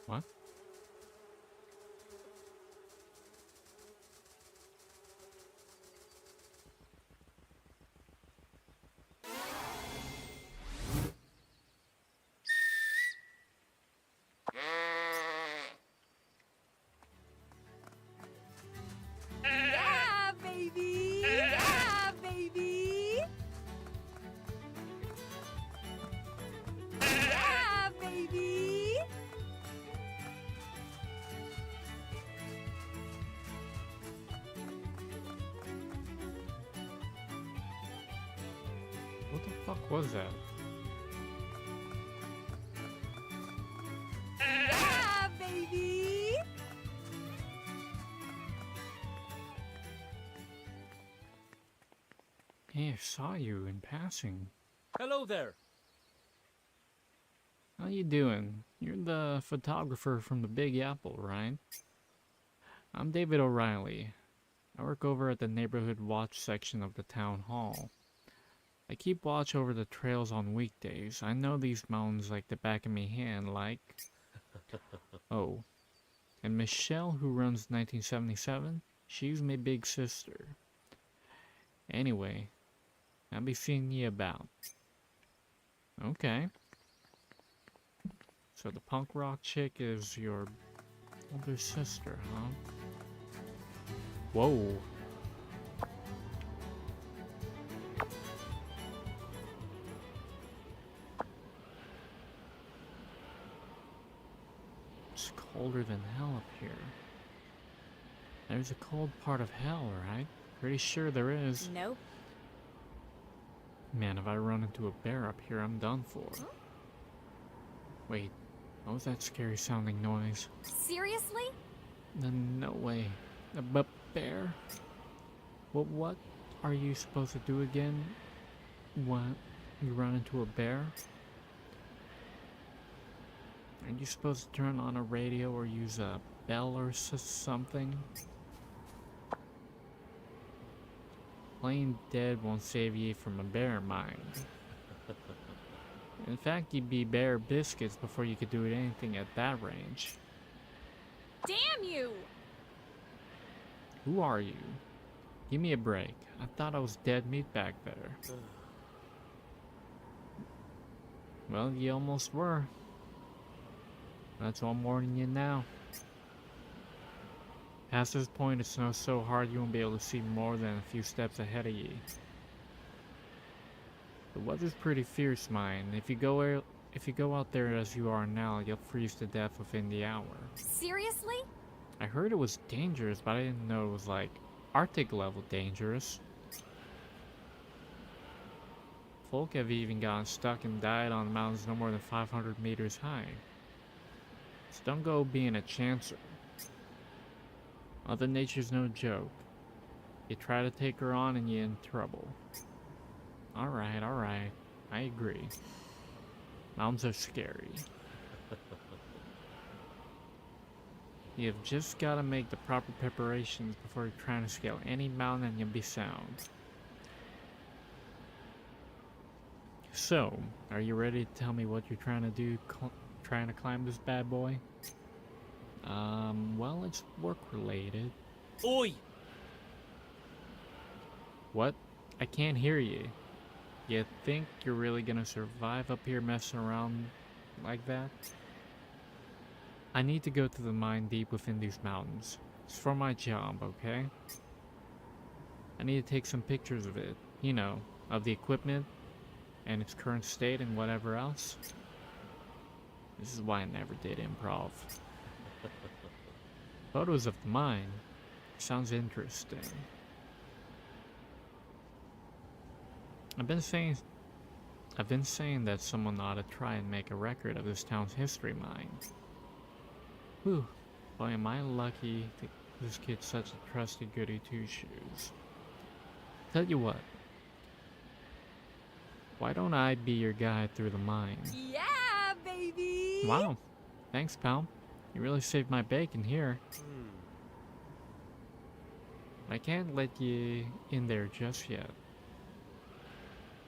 What? Yeah, baby! Yeah, baby! Yeah, baby! What the fuck was that? Yeah, baby! Hey, I saw you in passing. Hello there. How you doing? You're the photographer from the Big Apple, right? I'm David O'Reilly. I work over at the neighborhood watch section of the town hall. I keep watch over the trails on weekdays. I know these mountains like the back of me hand, like... Oh. And Michelle, who runs 1977, she's my big sister. Anyway, I'll be seeing you about. Okay. So the punk rock chick is your older sister, huh? Whoa. It's colder than hell up here. There's a cold part of hell, right? Pretty sure there is. Nope. Man, if I run into a bear up here, I'm done for. Wait, what was that scary sounding noise? Seriously? No way. A bear? What are you supposed to do again? What? You run into a bear? Aren't you supposed to turn on a radio or use a bell or something? Playing dead won't save ye from a bear mind. In fact, you'd be bare biscuits before you could do anything at that range. Damn you! Who are you? Give me a break. I thought I was dead meat back there. Well, you almost were. That's why I'm warning you now. Past this point, it snows so hard you won't be able to see more than a few steps ahead of you. The weather's pretty fierce, mine. If you go out there as you are now, you'll freeze to death within the hour. Seriously? I heard it was dangerous, but I didn't know it was like Arctic level dangerous. Folk have even gotten stuck and died on mountains no more than 500 meters high. So don't go being a chancer. Mother Nature's no joke. You try to take her on and you're in trouble. Alright, I agree. Mountains are scary. You've just gotta make the proper preparations before you're trying to scale any mountain and you'll be sound. So, are you ready to tell me what you're trying to do, trying to climb this bad boy? Well, it's work related. Oi! What? I can't hear you. You think you're really gonna survive up here messing around like that? I need to go to the mine deep within these mountains. It's for my job, okay? I need to take some pictures of it, you know, of the equipment and its current state and whatever else. This is why I never did improv. Photos of the mine. Sounds interesting. I've been saying that someone ought to try and make a record of this town's history mine. Whew, boy am I lucky that this kid's such a trusty goody two-shoes. Tell you what, why don't I be your guide through the mine? Yeah, baby! Wow, thanks pal. You really saved my bacon here. I can't let you in there just yet.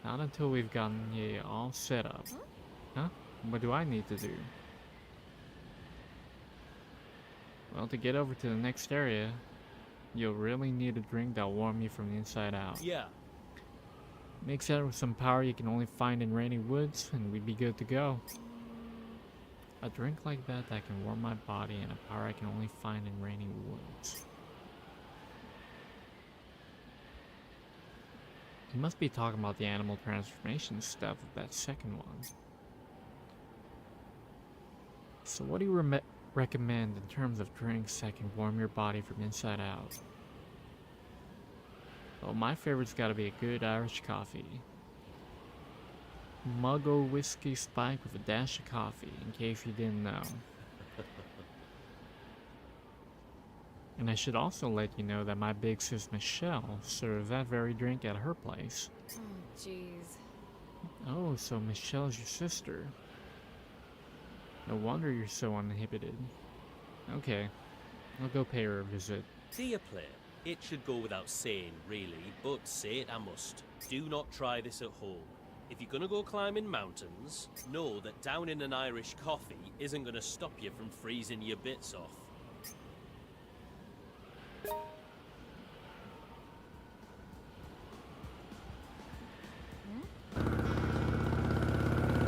Not until we've gotten you all set up. Huh? What do I need to do? Well, to get over to the next area, you'll really need a drink that'll warm you from the inside out. Yeah. Mix that with some power you can only find in rainy woods, and we'd be good to go. A drink like that can warm my body, and a power I can only find in rainy woods. You must be talking about the animal transformation stuff of that second one. So what do you recommend in terms of drinks that can warm your body from inside out? Well, my favorite's gotta be a good Irish coffee. Muggo whiskey spike with a dash of coffee, in case you didn't know. And I should also let you know that my big sis Michelle serves that very drink at her place. Oh, jeez. Oh, so Michelle's your sister. No wonder you're so uninhibited. Okay, I'll go pay her a visit. Dear player, it should go without saying, really, but say it I must. Do not try this at home. If you're gonna go climbing mountains, know that downing an Irish coffee isn't gonna stop you from freezing your bits off.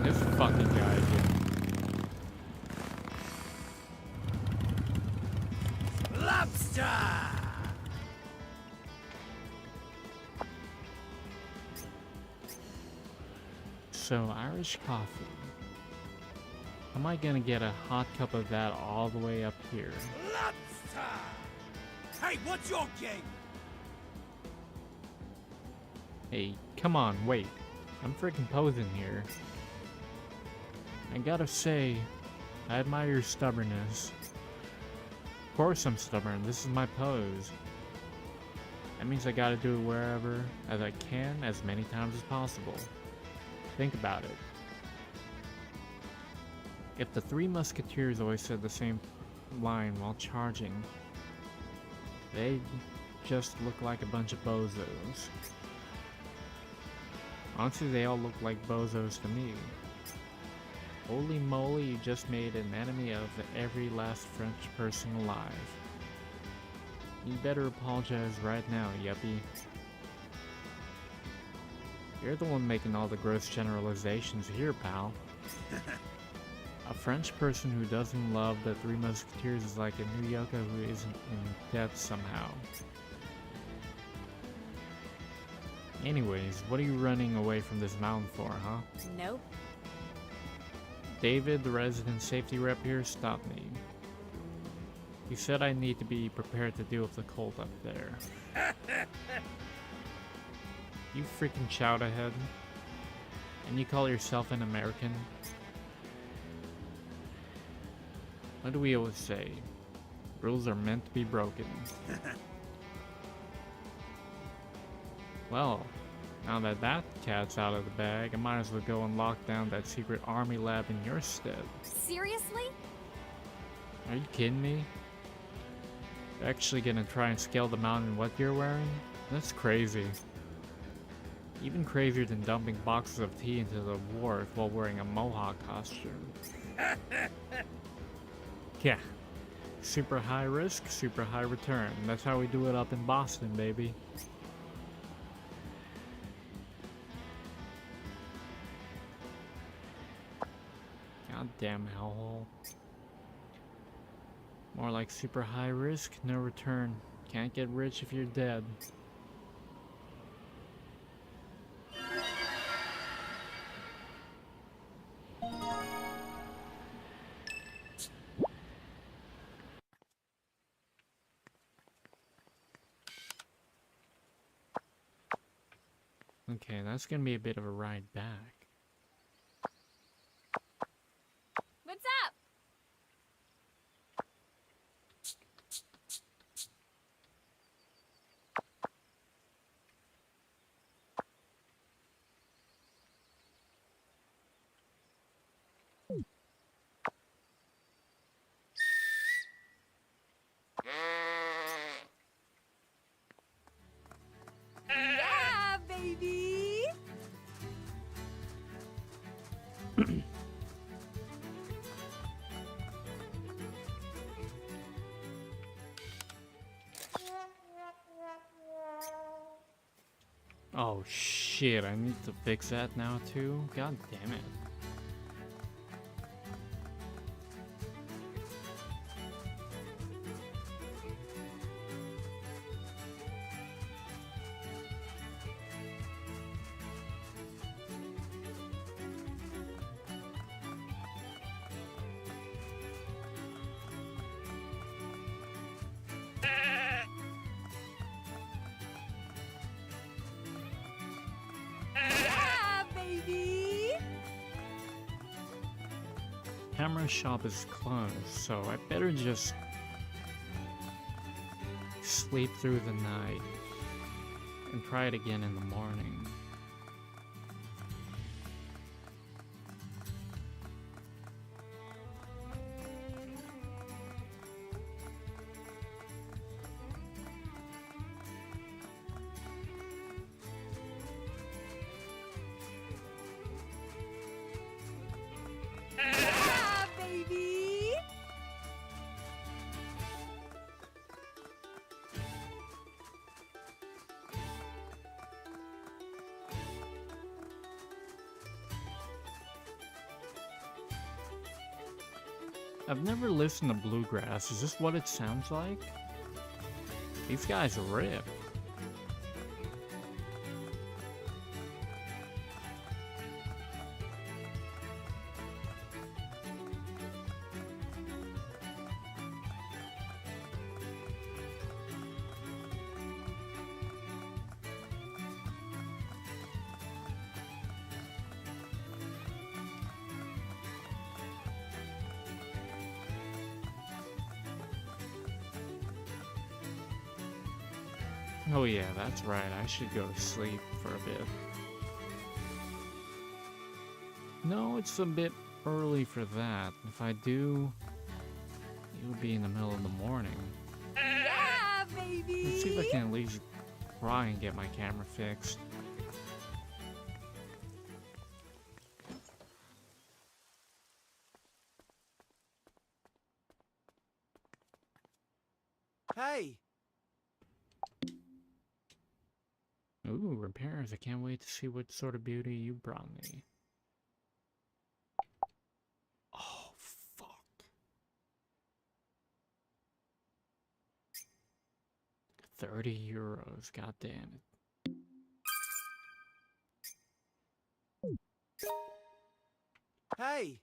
This fucking guy again. Lobster! So, Irish coffee. Am I gonna get a hot cup of that all the way up here? Lobster! Hey, what's your game? Hey, come on, wait. I'm freaking posing here. I gotta say, I admire your stubbornness. Of course I'm stubborn, this is my pose. That means I gotta do it wherever as I can, as many times as possible. Think about it. If the Three Musketeers always said the same line while charging, they just look like a bunch of bozos. Honestly, they all look like bozos to me. Holy moly, you just made an enemy of every last French person alive. You better apologize right now, yuppie. You're the one making all the gross generalizations here, pal. A French person who doesn't love the Three Musketeers is like a New Yorker who isn't in debt somehow. Anyways, what are you running away from this mountain for, huh? Nope. David, the resident safety rep here, stopped me. He said I need to be prepared to deal with the cold up there. You freaking chowder head. And you call yourself an American? What do we always say? Rules are meant to be broken. Well, now that that cat's out of the bag, I might as well go and lock down that secret army lab in your stead. Seriously? Are you kidding me? You're actually gonna try and scale the mountain in what you're wearing? That's crazy. Even crazier than dumping boxes of tea into the wharf while wearing a mohawk costume. Yeah. Super high risk, super high return. That's how we do it up in Boston, baby. Goddamn hellhole. More like super high risk, no return. Can't get rich if you're dead. Okay, that's gonna be a bit of a ride back. What's up? Yeah, baby! Oh shit, I need to fix that now too? God damn it. Yeah, baby! Camera shop is closed, so I better just sleep through the night and try it again in the morning. Yeah, baby! I've never listened to bluegrass. Is this what it sounds like? These guys rip. Oh yeah, that's right. I should go to sleep for a bit. No, it's a bit early for that. If I do, it would be in the middle of the morning. Yeah, baby. Let's see if I can at least try and get my camera fixed. Hey! Ooh, repairs. I can't wait to see what sort of beauty you brought me. Oh, fuck. 30 euros, god damn it. Hey!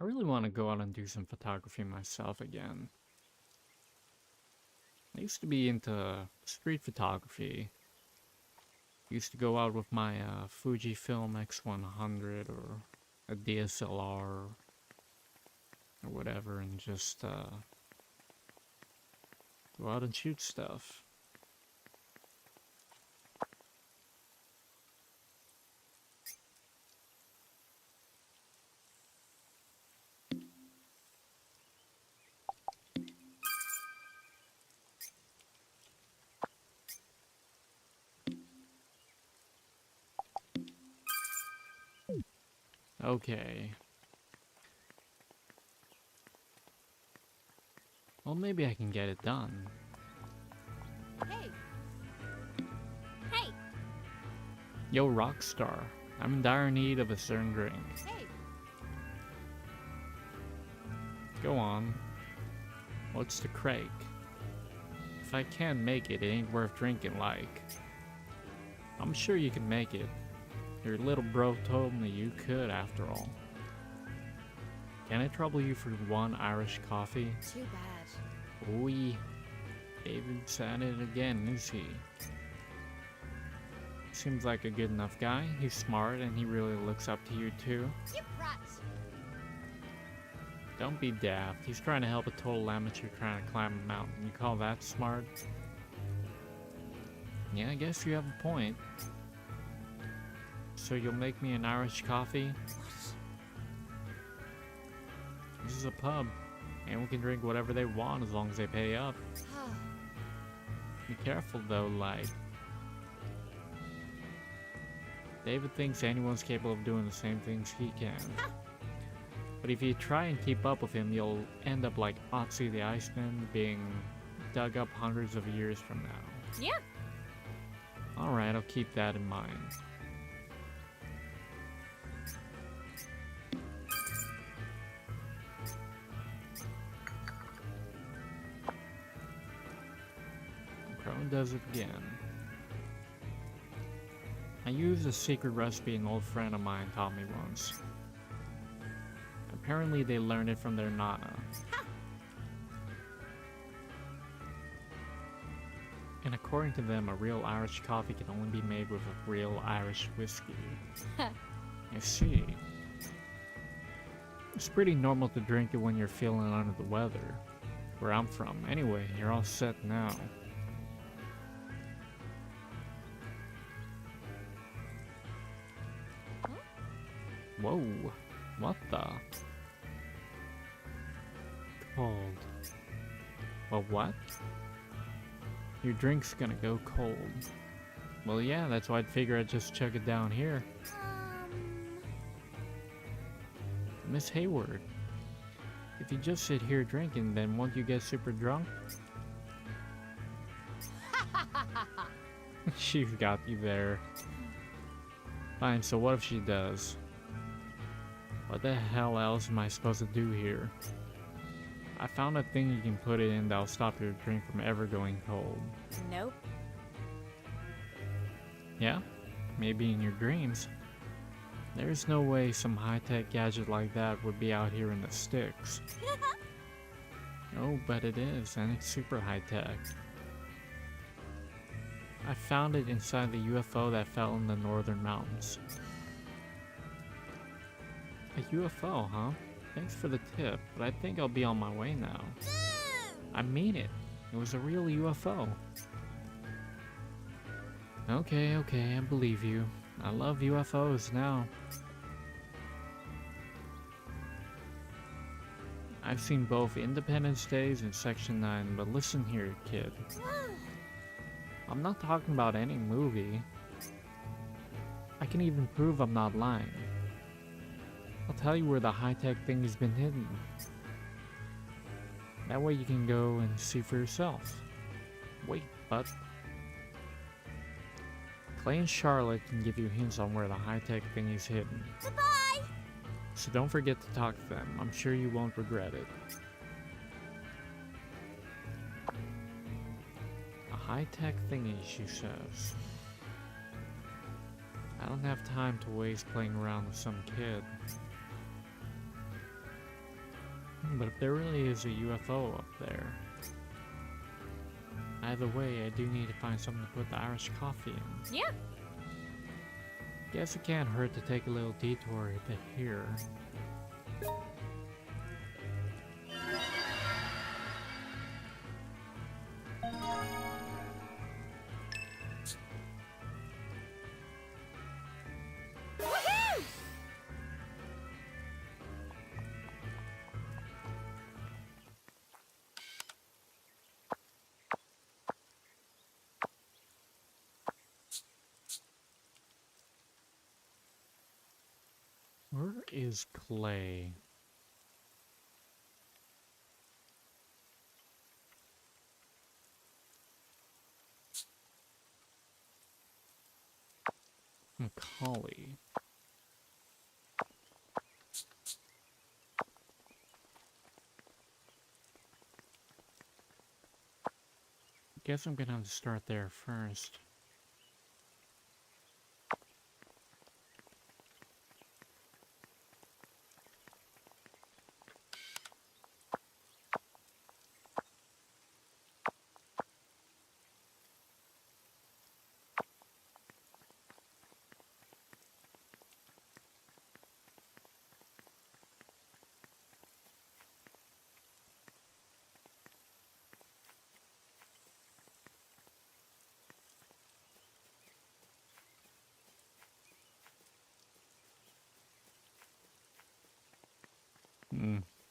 I really want to go out and do some photography myself again. I used to be into street photography. Used to go out with my Fujifilm X100 or a DSLR or whatever and just go out and shoot stuff. Okay. Well, maybe I can get it done. Hey. Hey. Yo, Rockstar. I'm in dire need of a certain drink. Hey. Go on. What's the crake? If I can't make it, it ain't worth drinking like. I'm sure you can make it. Your little bro told me you could after all. Can I trouble you for one Irish coffee? Too bad. Oi. David's at it again, is he? Seems like a good enough guy. He's smart and he really looks up to you too. You brat. Don't be daft. He's trying to help a total amateur trying to climb a mountain. You call that smart? Yeah, I guess you have a point. So you'll make me an Irish coffee? This is a pub. Anyone can drink whatever they want as long as they pay up. Be careful though, like... David thinks anyone's capable of doing the same things he can. But if you try and keep up with him, you'll end up like Otzi the Iceman, being dug up hundreds of years from now. Yeah. Alright, I'll keep that in mind. Crone does it again. I used a secret recipe an old friend of mine taught me once. Apparently they learned it from their nana. And according to them, a real Irish coffee can only be made with a real Irish whiskey. I see. It's pretty normal to drink it when you're feeling under the weather. Where I'm from. Anyway, you're all set now. Whoa, what the? Cold. Well, what? Your drink's gonna go cold. Well, yeah, that's why I'd figure I'd just chug it down here. Miss Hayward, if you just sit here drinking, then won't you get super drunk? She's got you there. Fine, so what if she does? What the hell else am I supposed to do here? I found a thing you can put it in that'll stop your drink from ever going cold. Nope. Yeah? Maybe in your dreams. There's no way some high-tech gadget like that would be out here in the sticks. Oh, but it is, and it's super high-tech. I found it inside the UFO that fell in the northern mountains. A UFO, huh? Thanks for the tip, but I think I'll be on my way now. I mean it. It was a real UFO. Okay, I believe you. I love UFOs now. I've seen both Independence Days and Section 9, but listen here, kid. I'm not talking about any movie. I can even prove I'm not lying. I'll tell you where the high-tech thing has been hidden. That way you can go and see for yourself. Wait, but... Clay and Charlotte can give you hints on where the high-tech thing is hidden. Goodbye! So don't forget to talk to them. I'm sure you won't regret it. A high-tech thingy, she says. I don't have time to waste playing around with some kid. But if there really is a UFO up there... Either way, I do need to find something to put the Irish coffee in. Yeah. Guess it can't hurt to take a little detour to here. Woohoo! Where is Clay? Macaulay. Guess I'm gonna have to start there first.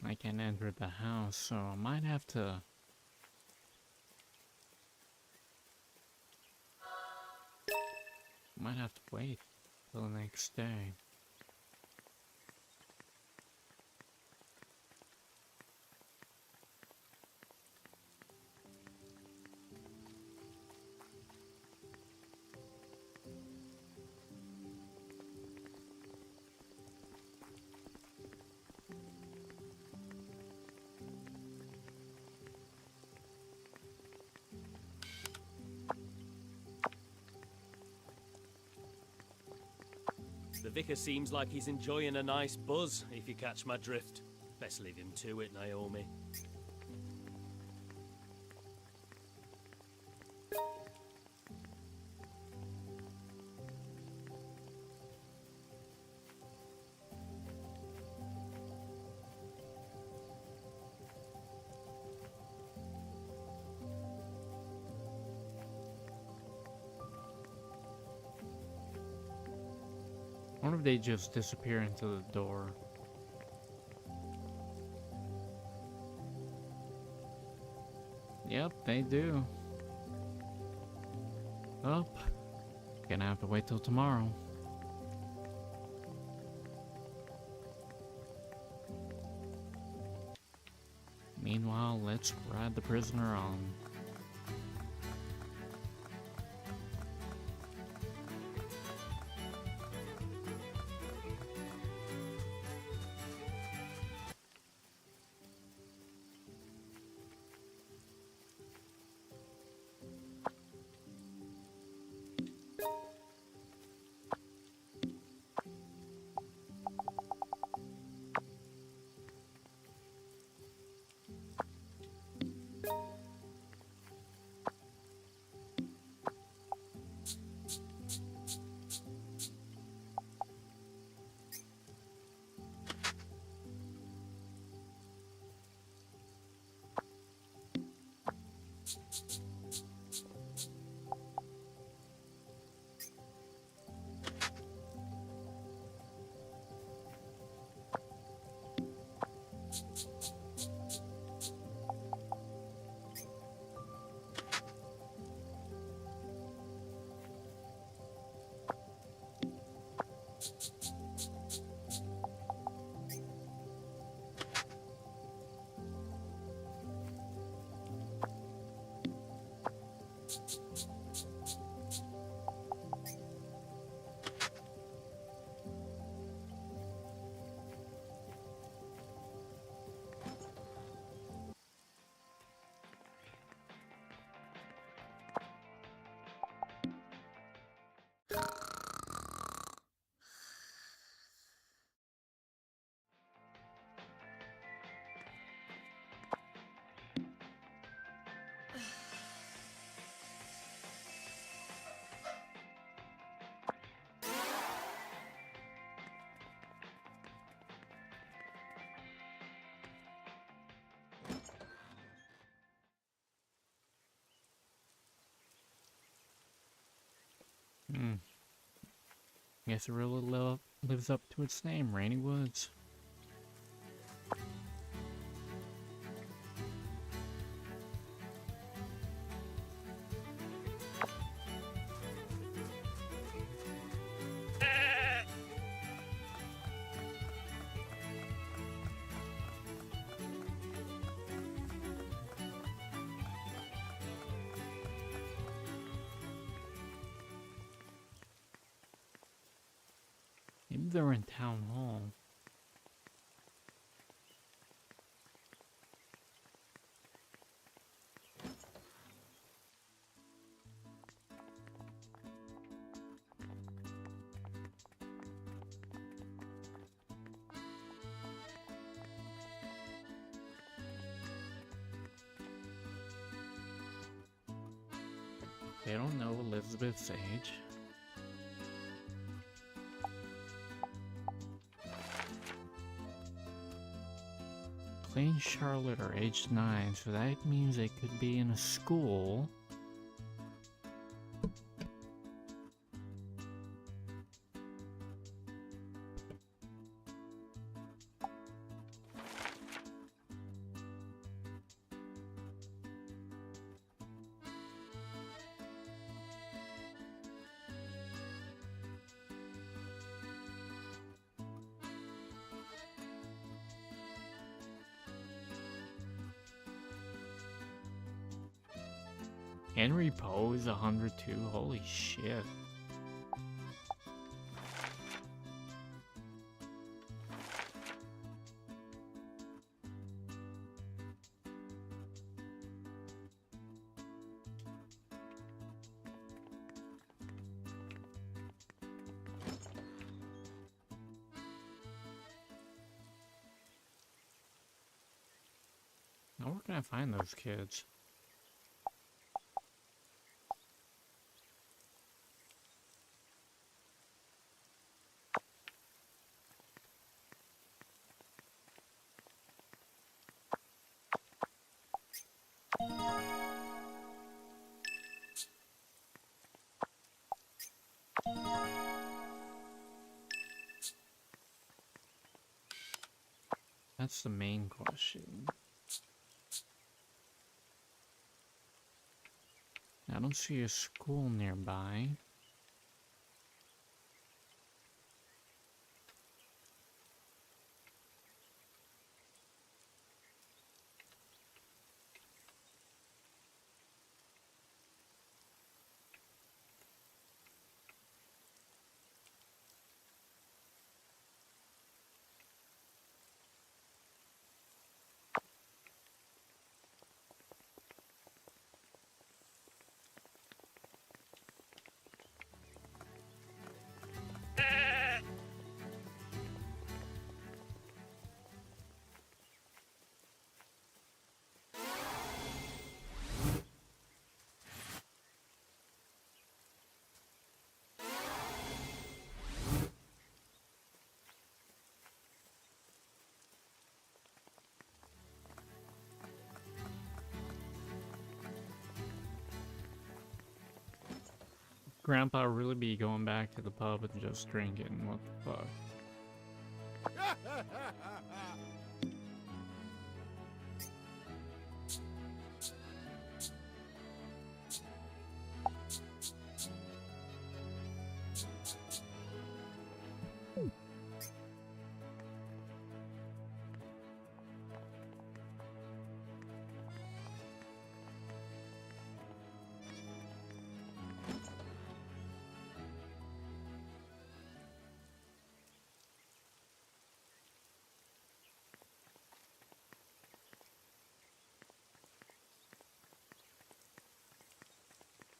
I can't enter the house, so I might have to... wait till the next day. The vicar seems like he's enjoying a nice buzz, if you catch my drift. Best leave him to it, Naomi. I wonder if they just disappear into the door. Yep, they do. Oh, gonna have to wait till tomorrow. Meanwhile, let's ride the prisoner on. Guess it really lives up to its name, Rainy Woods. Maybe they're in town hall. They don't know Elizabeth's age. Clay and Charlotte are age 9, so that means they could be in a school. Henry Poe is 102. Holy shit. Now where can I find those kids? That's the main question. I don't see a school nearby. Grandpa really be going back to the pub and just drinking? What the fuck?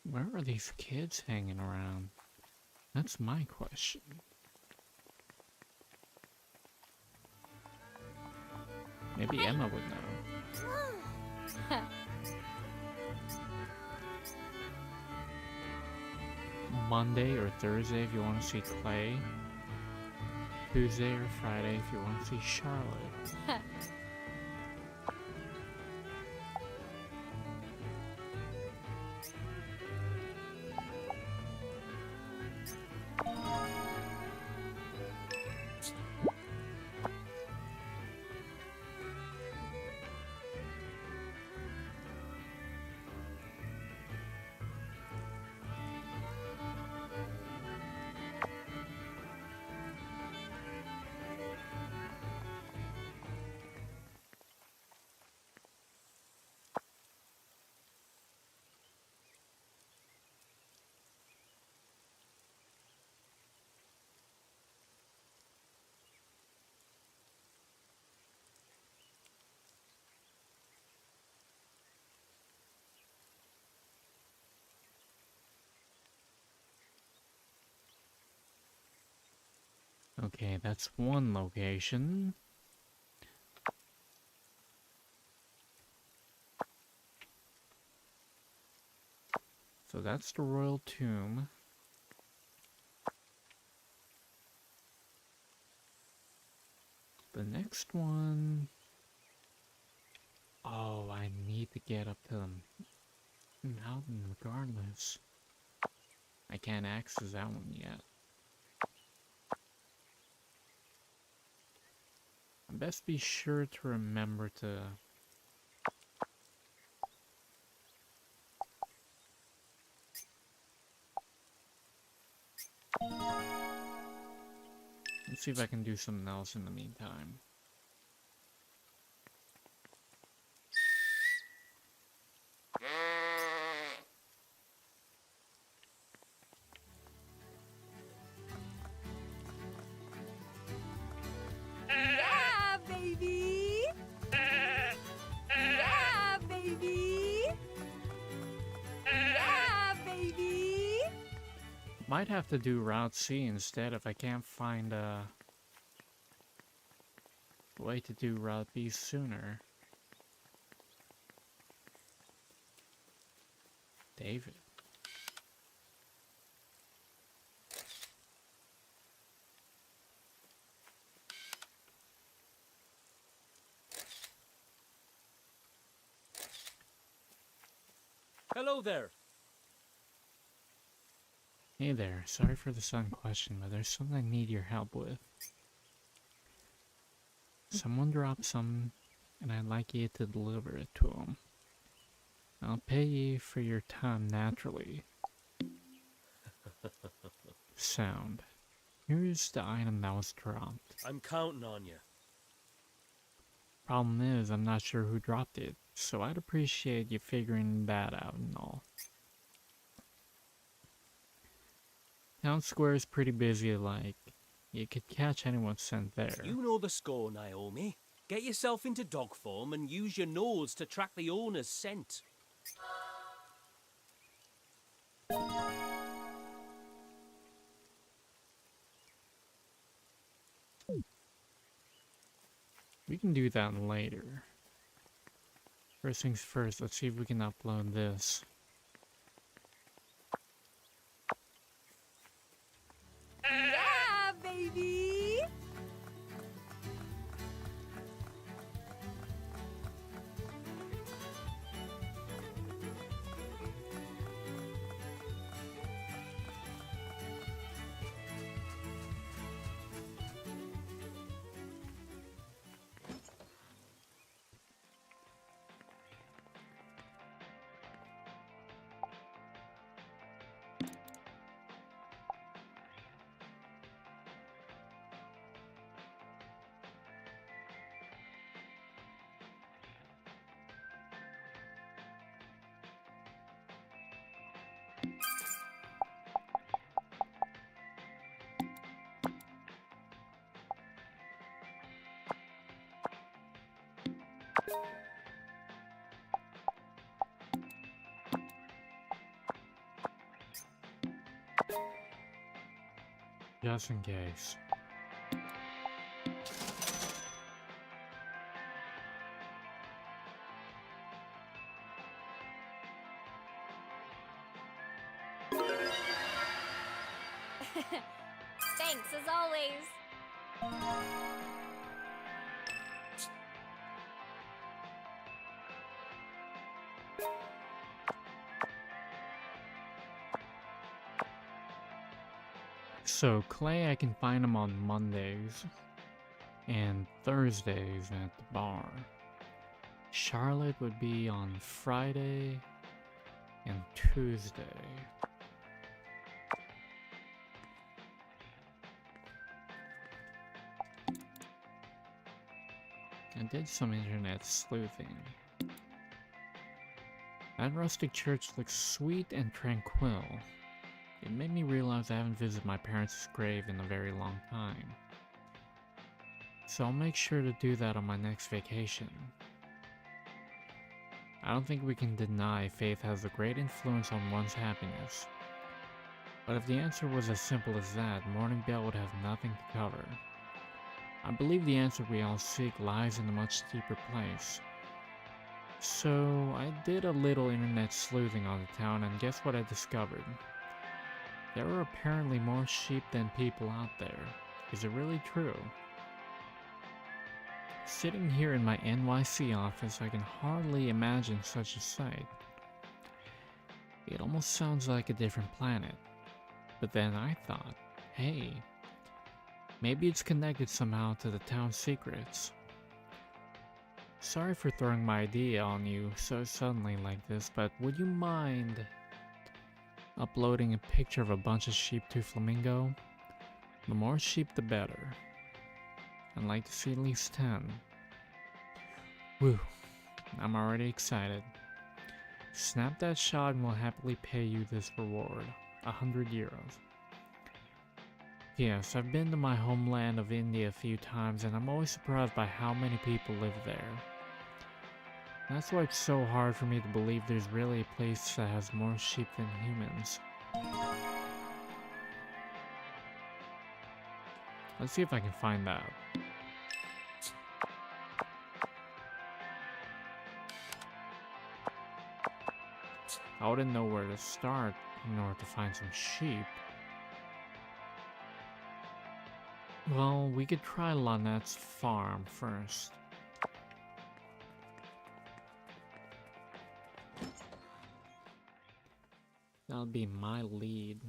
Where are these kids hanging around? That's my question. Maybe Emma would know. Monday or Thursday if you want to see Clay. Tuesday or Friday if you want to see Charlotte. Okay, that's one location. So that's the royal tomb. The next one... Oh, I need to get up to the mountain regardless. I can't access that one yet. I best be sure to remember to... Let's see if I can do something else in the meantime. Yeah, baby! Yeah, baby! Yeah, baby! Might have to do Route C instead if I can't find a way to do Route B sooner. David. Hello there. Hey there, sorry for the sudden question, but there's something I need your help with. Someone dropped some, and I'd like you to deliver it to them. I'll pay you for your time naturally. Sound. Here's the item that was dropped. I'm counting on you. Problem is, I'm not sure who dropped it, so I'd appreciate you figuring that out and all. Town square is pretty busy, like, you could catch anyone sent there. You know the score, Naomi. Get yourself into dog form and use your nose to track the owner's scent. We can do that later. First things first, let's see if we can upload this. Yeah, baby! Just in case. Thanks as always. So, Clay, I can find him on Mondays and Thursdays at the bar. Charlotte would be on Friday and Tuesday. I did some internet sleuthing. That rustic church looks sweet and tranquil. It made me realize I haven't visited my parents' grave in a very long time. So I'll make sure to do that on my next vacation. I don't think we can deny faith has a great influence on one's happiness. But if the answer was as simple as that, Morning Bell would have nothing to cover. I believe the answer we all seek lies in a much deeper place. So I did a little internet sleuthing on the town, and guess what I discovered? There are apparently more sheep than people out there. Is it really true? Sitting here in my NYC office, I can hardly imagine such a sight. It almost sounds like a different planet. But then I thought, hey, maybe it's connected somehow to the town's secrets. Sorry for throwing my idea on you so suddenly like this, but would you mind uploading a picture of a bunch of sheep to Flamingo? The more sheep, the better. I'd like to see at least 10. Woo, I'm already excited. Snap that shot and we'll happily pay you this reward, 100 euros. Yes, I've been to my homeland of India a few times and I'm always surprised by how many people live there. That's why it's so hard for me to believe there's really a place that has more sheep than humans. Let's see if I can find out. I wouldn't know where to start in order to find some sheep. Well, we could try Lynette's farm first. That'll be my lead.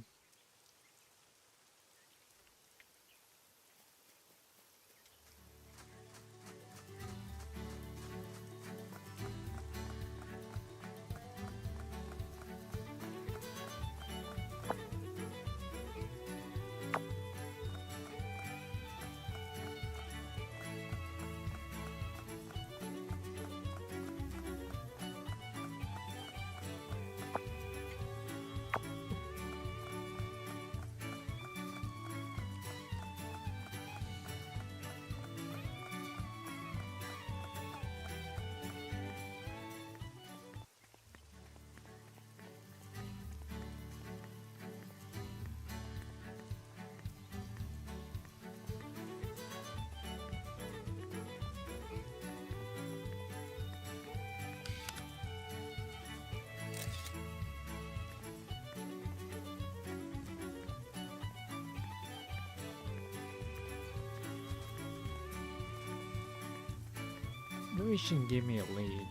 Maybe you shouldn't give me a lead.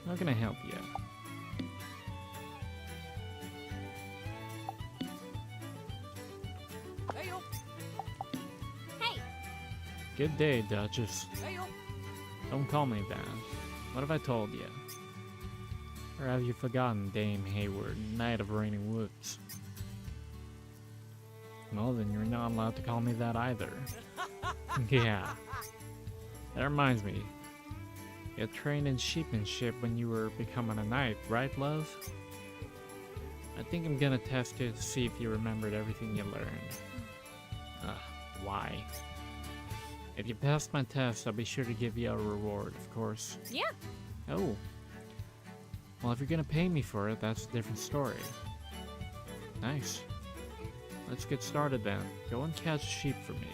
How can I help you? Hey! Good day, Duchess. Don't call me that. What have I told you? Or have you forgotten Dame Hayward, Knight of Raining Woods? Well, then you're not allowed to call me that either. Yeah. That reminds me. You trained in sheepmanship when you were becoming a knight, right, love? I think I'm gonna test you to see if you remembered everything you learned. Why? If you pass my test, I'll be sure to give you a reward, of course. Yeah. Oh. Well, if you're gonna pay me for it, that's a different story. Nice. Let's get started then. Go and catch a sheep for me.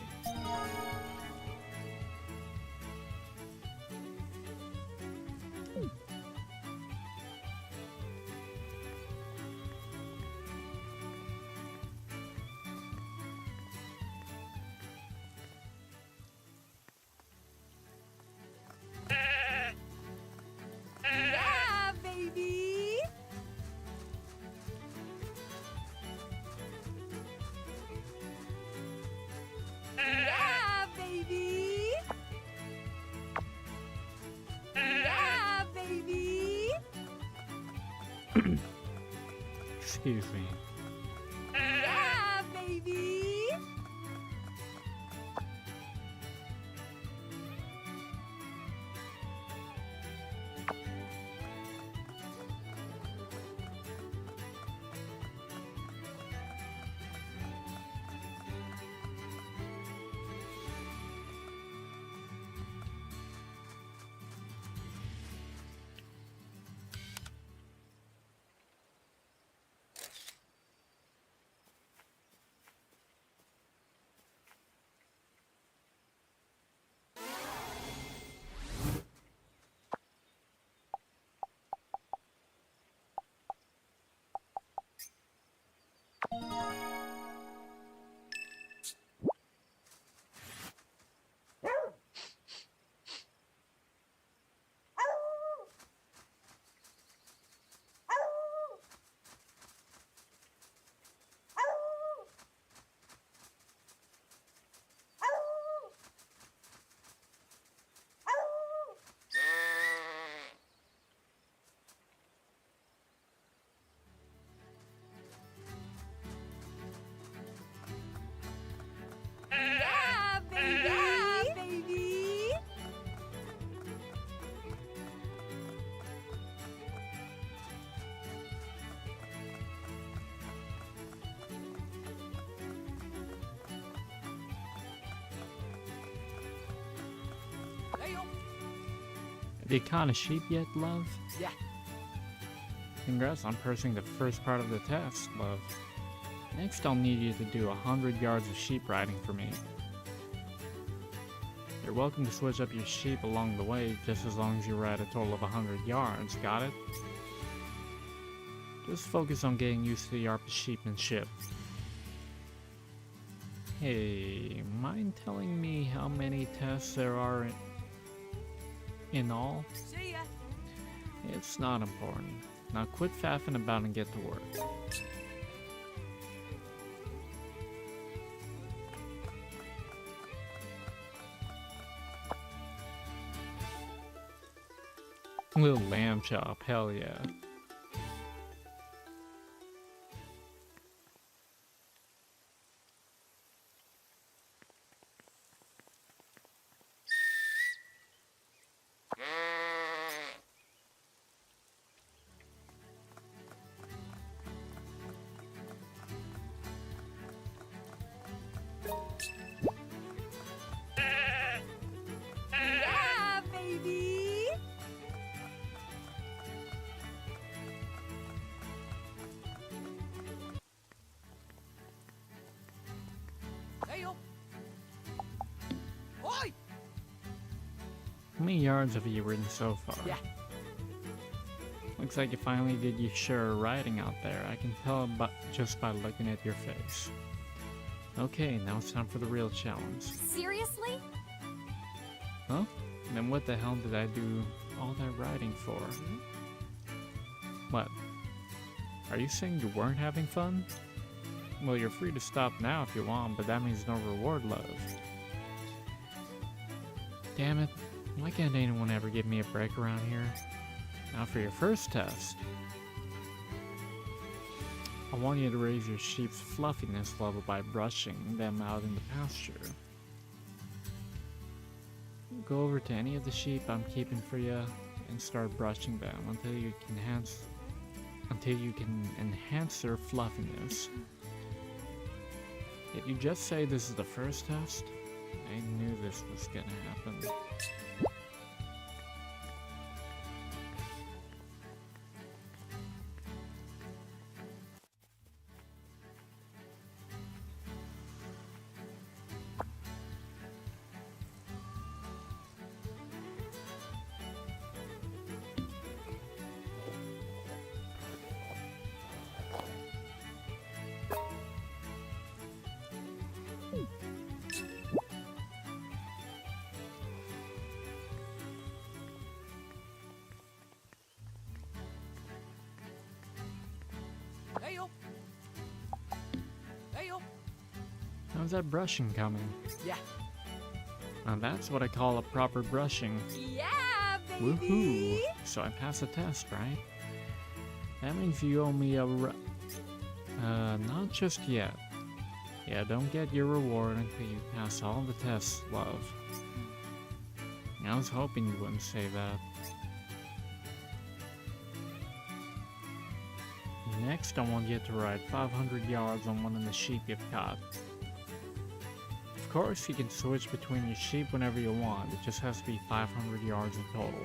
Yeah, baby. Yeah, baby. Yeah, baby. Excuse me. Yeah, baby. Yeah, baby. Yeah, baby. Have you caught a sheep yet, love? Yeah. Congrats on passing the first part of the test, love. Next, I'll need you to do 100 yards of sheep riding for me. You're welcome to switch up your sheep along the way, just as long as you ride a total of 100 yards, got it? Just focus on getting used to the art of sheepmanship. Hey, mind telling me how many tests there are in all? See ya. It's not important. Now quit faffing about and get to work. Little lamb chop, hell yeah. Yeah, baby. Hey up. Oi! How many yards have you ridden so far? Yeah. Looks like you finally did your share of riding out there. I can tell just by looking at your face. Okay, now it's time for the real challenge. Seriously? Huh? Then what the hell did I do all that riding for? What? Are you saying you weren't having fun? Well, you're free to stop now if you want, but that means no reward, love. Damn it. Why can't anyone ever give me a break around here? Now for your first test. I want you to raise your sheep's fluffiness level by brushing them out in the pasture. Go over to any of the sheep I'm keeping for you and start brushing them until you can enhance their fluffiness. If you just say this is the first test, I knew this was gonna happen. Hey-o. Hey-o. How's that brushing coming? Yeah. Now that's what I call a proper brushing. Yeah, Woohoo! baby. So I passed the test, right? That means you owe me a not just yet. Yeah, don't get your reward until you pass all the tests, love. I was hoping you wouldn't say that. Next, I want you to ride 500 yards on one of the sheep you've caught. Of course, you can switch between your sheep whenever you want, it just has to be 500 yards in total.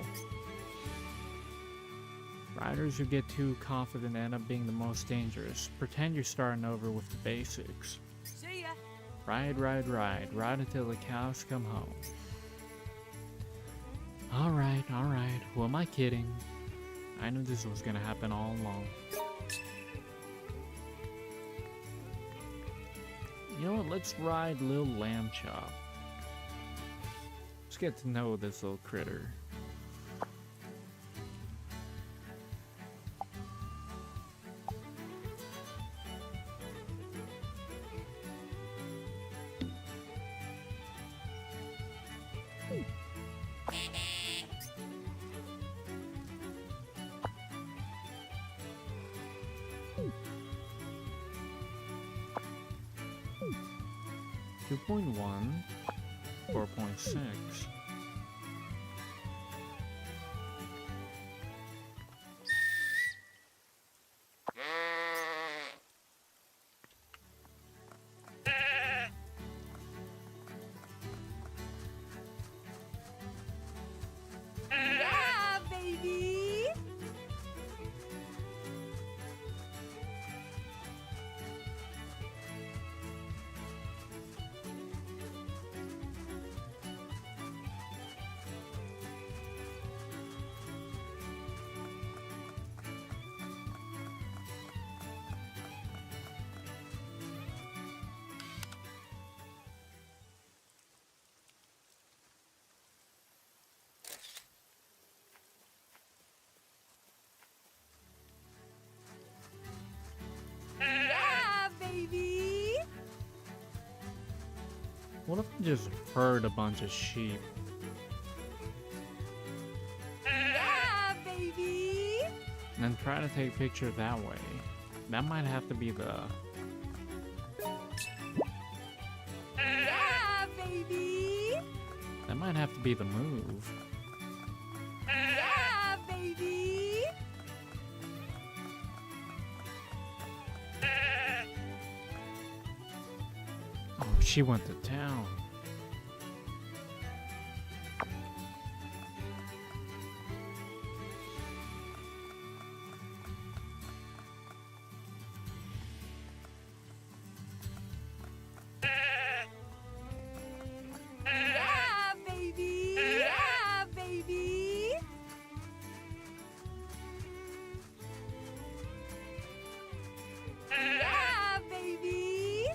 Riders who get too confident end up being the most dangerous. Pretend you're starting over with the basics. See ya. Ride, ride, ride. Ride until the cows come home. Alright, alright. Who am I kidding? I knew this was gonna happen all along. You know what? Let's ride Lil Lamb Chop. Let's get to know this little critter. Two 2.1, 4.6. Yeah, baby. Yeah, baby. What if I just herd a bunch of sheep? Yeah, baby. And then try to take pictures that way? That might have to be the... Yeah, baby. That might have to be the move. Yeah, baby. Oh, she went to town. Yeah, baby. Yeah, baby. Yeah, baby.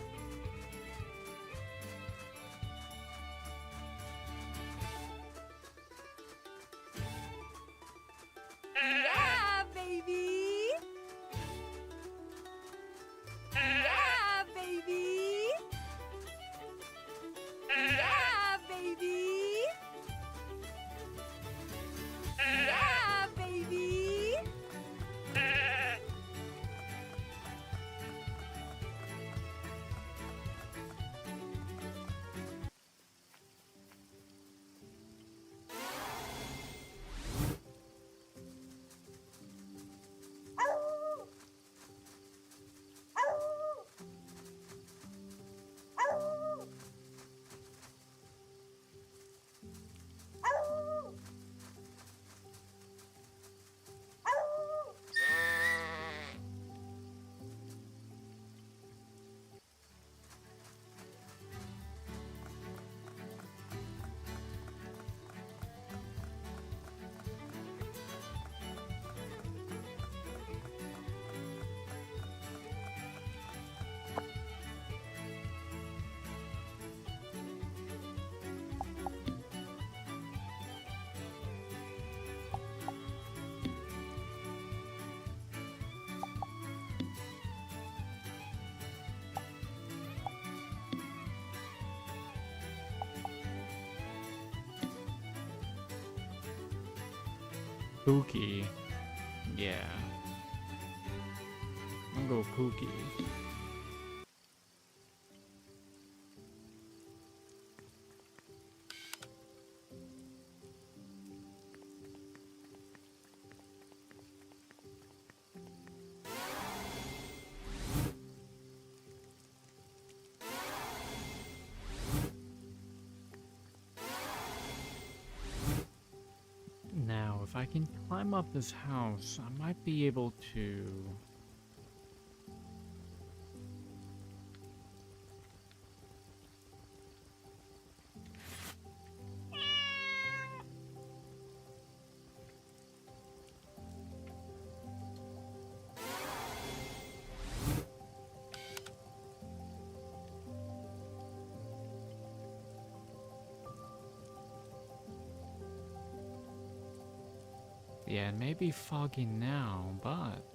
Pookie. Yeah. I'll go Pookie. Now, if I can climb up this house, I might be able to... Yeah, it may be foggy now, but...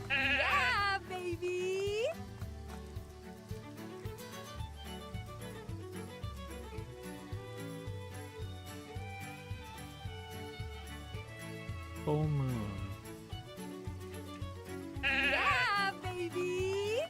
Yeah, baby. Full moon. Yeah, baby.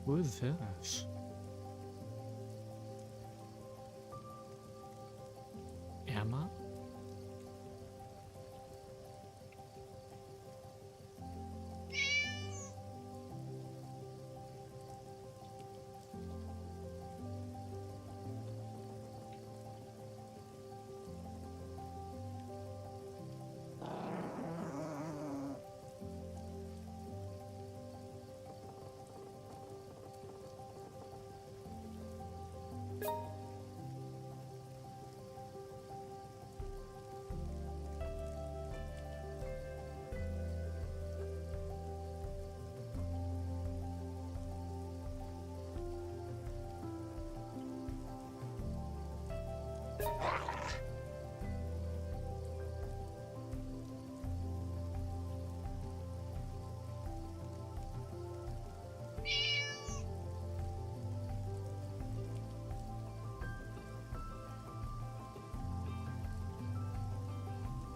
Who is this? Emma?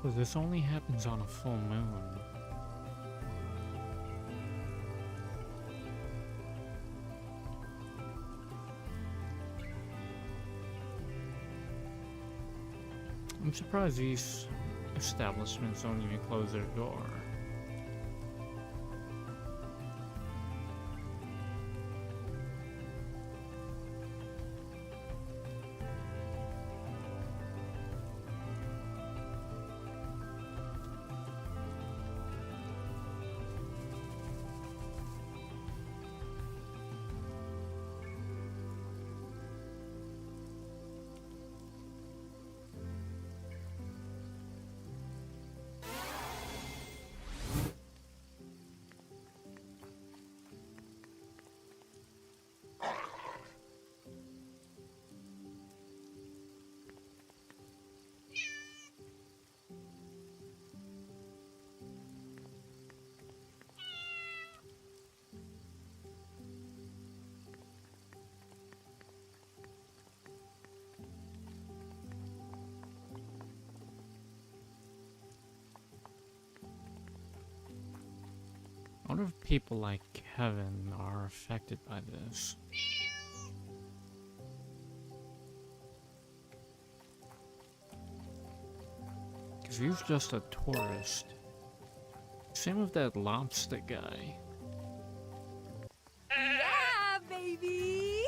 Well, this only happens on a full moon. I'm surprised these establishments don't even close their door. wonder if people like Kevin are affected by this. Because he's just a tourist. Same with that lobster guy. Yeah, baby!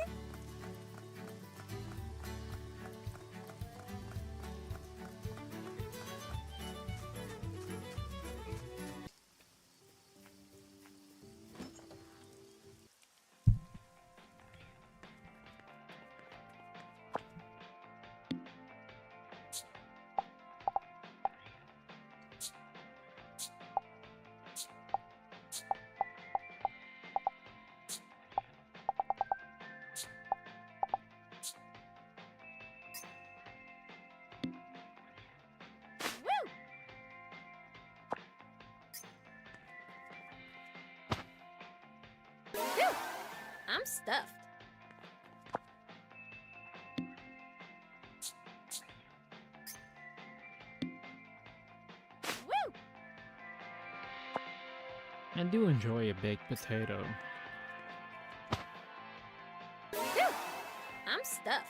Woo! Phew! I'm stuffed. Woo! I do enjoy a baked potato. Phew! I'm stuffed.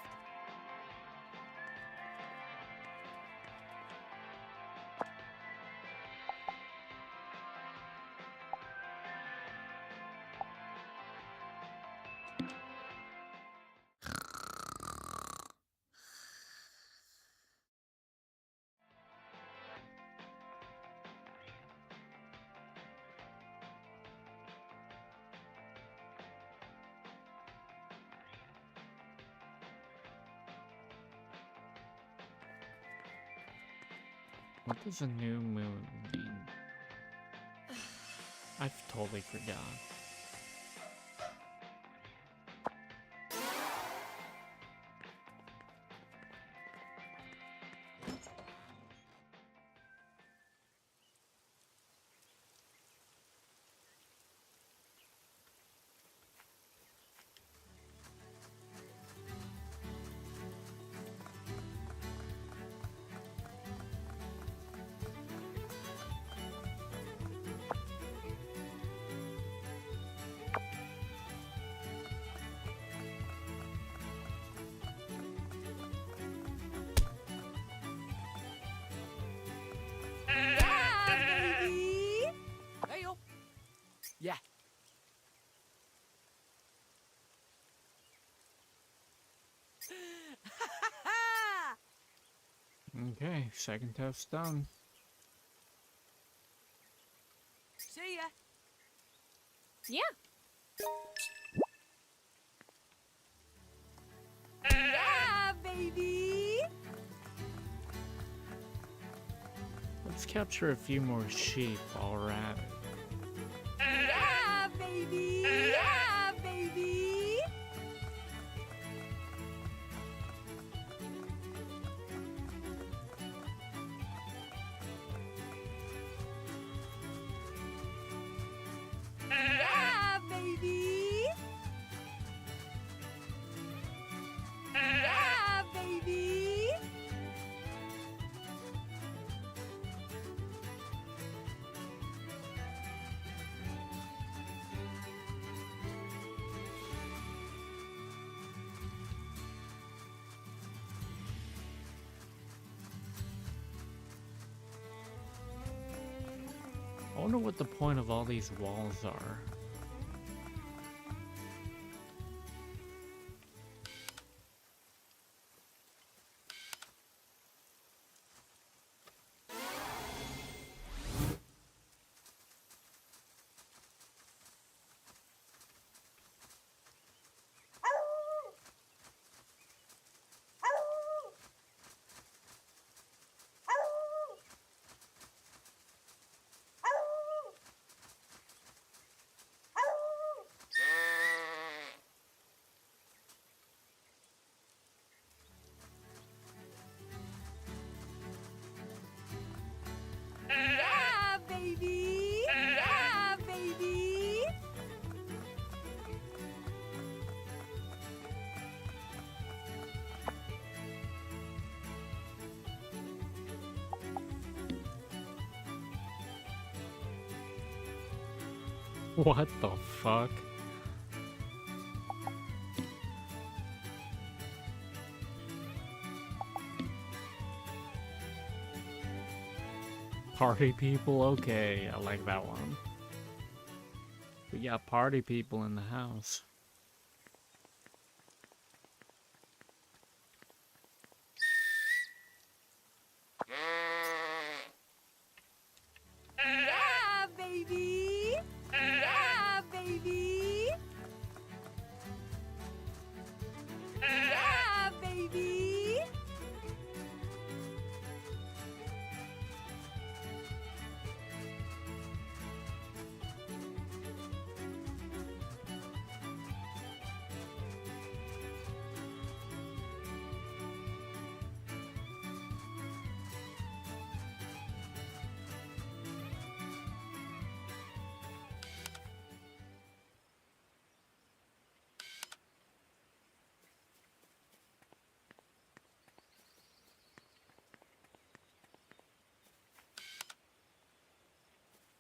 What does a new moon mean? I've totally forgot. Yeah, baby! Hey, yo. Yeah. Okay, second test done. See ya. Yeah. Yeah, baby! Let's capture a few more sheep while we're at it. Yeah, baby! Yeah, baby! Yeah, baby! Yeah, baby! I wonder what the point of all these walls are. What the fuck? Party people? Okay, I like that one. We got party people in the house. Yeah, baby. Yeah, baby. Yeah, baby.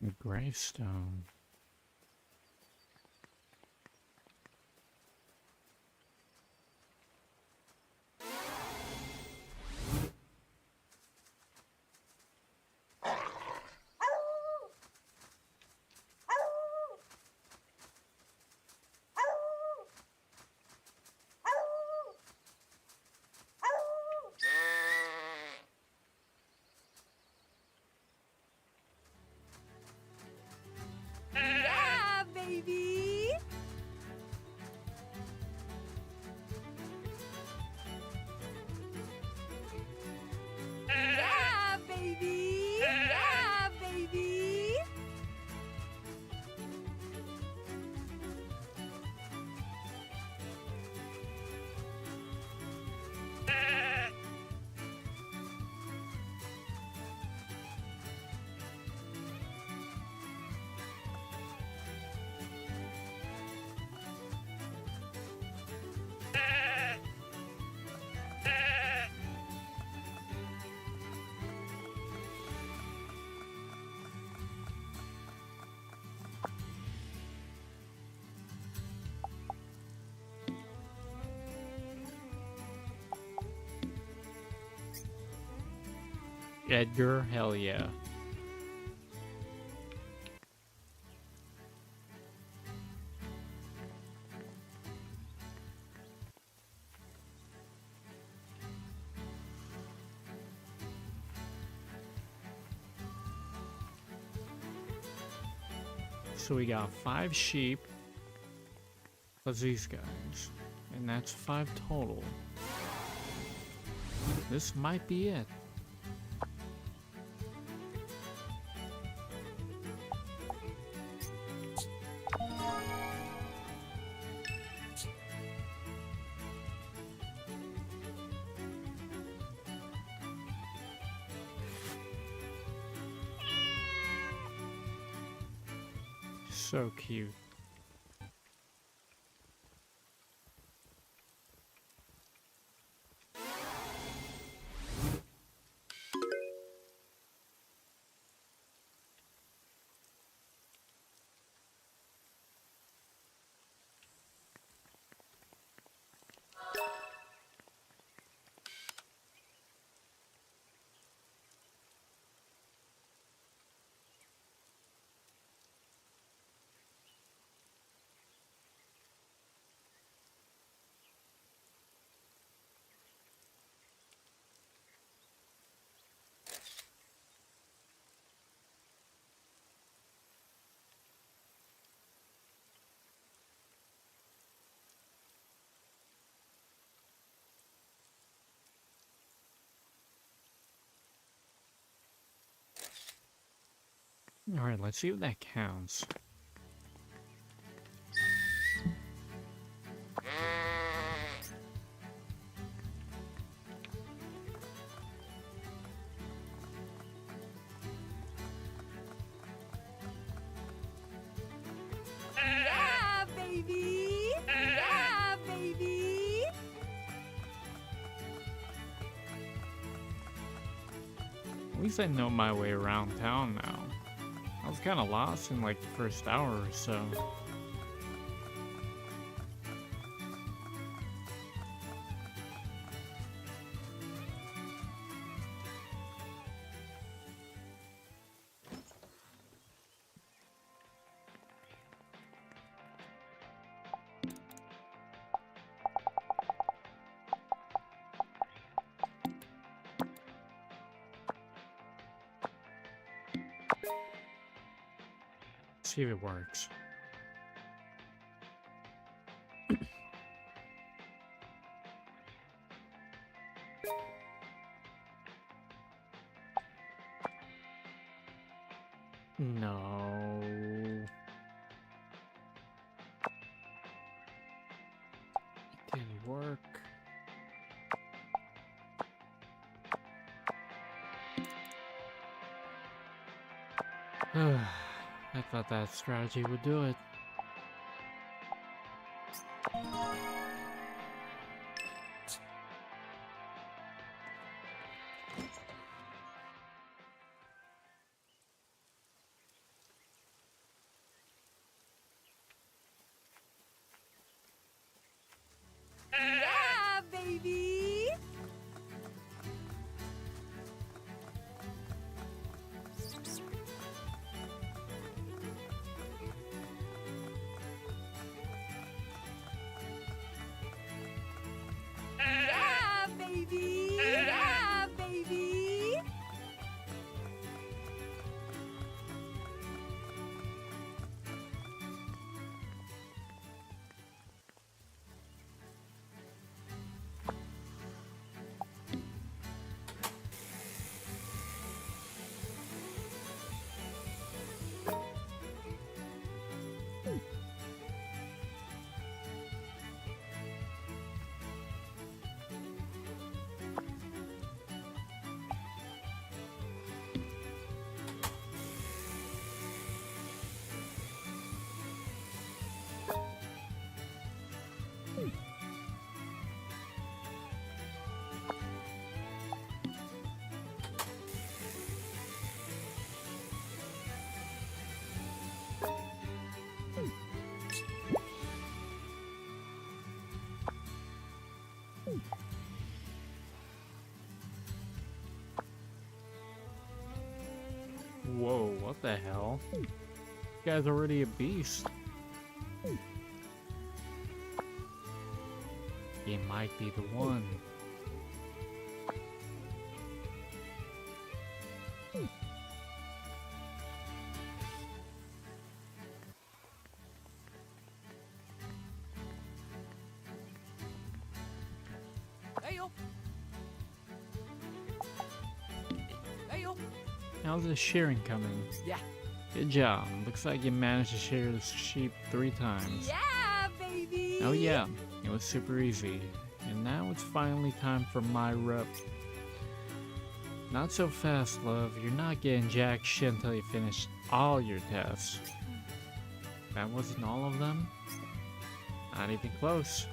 A gravestone. Yeah, baby. Yeah, baby. Yeah, baby. Edgar, hell yeah. So we got 5 sheep plus these guys, and that's 5 total. This might be it. So cute. Alright, let's see if that counts. Yeah, baby. Yeah, baby. At least I know my way around town now. That was kind of lost in like the first hour or so. See if it works. No. It didn't work. I thought that strategy would do it. Yeah, baby! Yeah, baby! Yeah, baby! Whoa, what the hell? This guy's already a beast. He might be the one. Hey-yo! Hey-yo! How's the shearing coming? Yeah. Good job. Looks like you managed to shear this sheep 3 times. Yeah, baby! Oh yeah, it was super easy. And now it's finally time for my rep. Not so fast, love. You're not getting jack shit until you finish all your tests. That wasn't all of them? Not even close.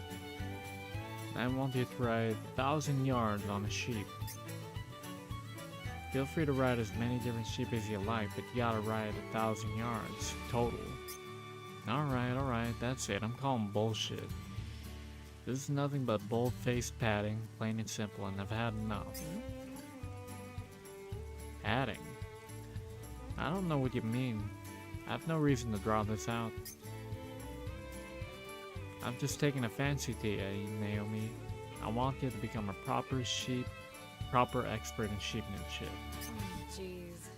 I want you to ride 1,000 yards on a sheep. Feel free to ride as many different sheep as you like, but you gotta ride 1,000 yards total. Alright, that's it. I'm calling bullshit. This is nothing but bold-faced padding, plain and simple, and I've had enough. Padding? I don't know what you mean. I have no reason to draw this out. I've just taken a fancy to you, Naomi. I want you to become a proper expert in sheepmanship. Jeez.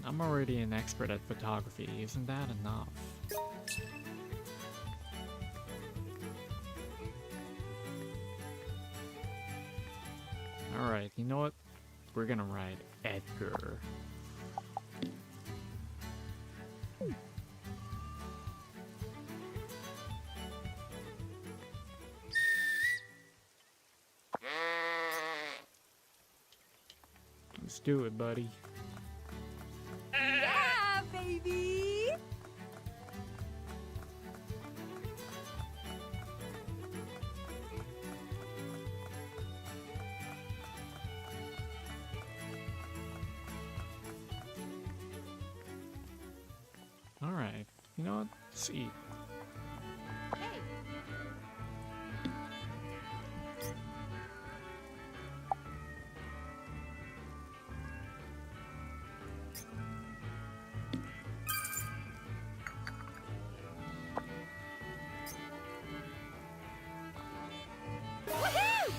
I'm already an expert at photography. Isn't that enough? Alright, you know what? We're gonna ride Edgar. Let's do it, buddy. Yeah, baby! You know what? Let's eat. Hey. Woohoo!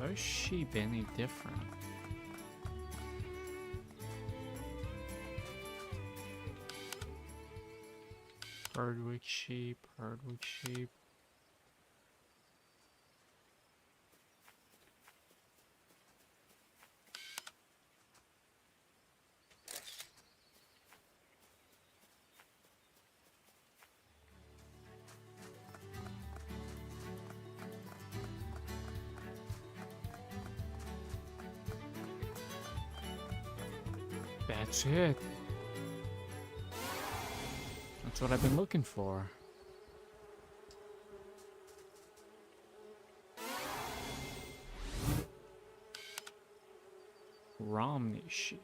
Are those sheep any different? Hardwick sheep, Hardwick sheep. That's it. That's what I've been looking for. Romney sheep.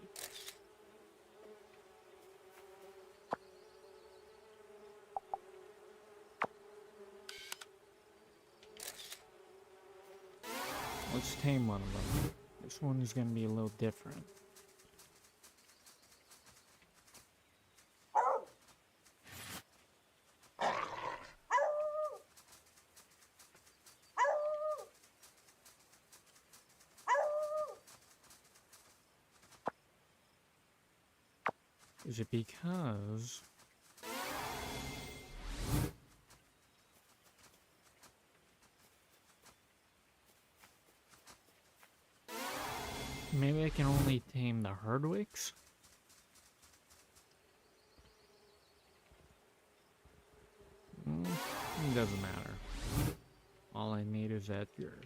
Let's tame one of them. This one is gonna be a little different. Is it because maybe I can only tame the Herdwicks? It doesn't matter. All I need is Edgar.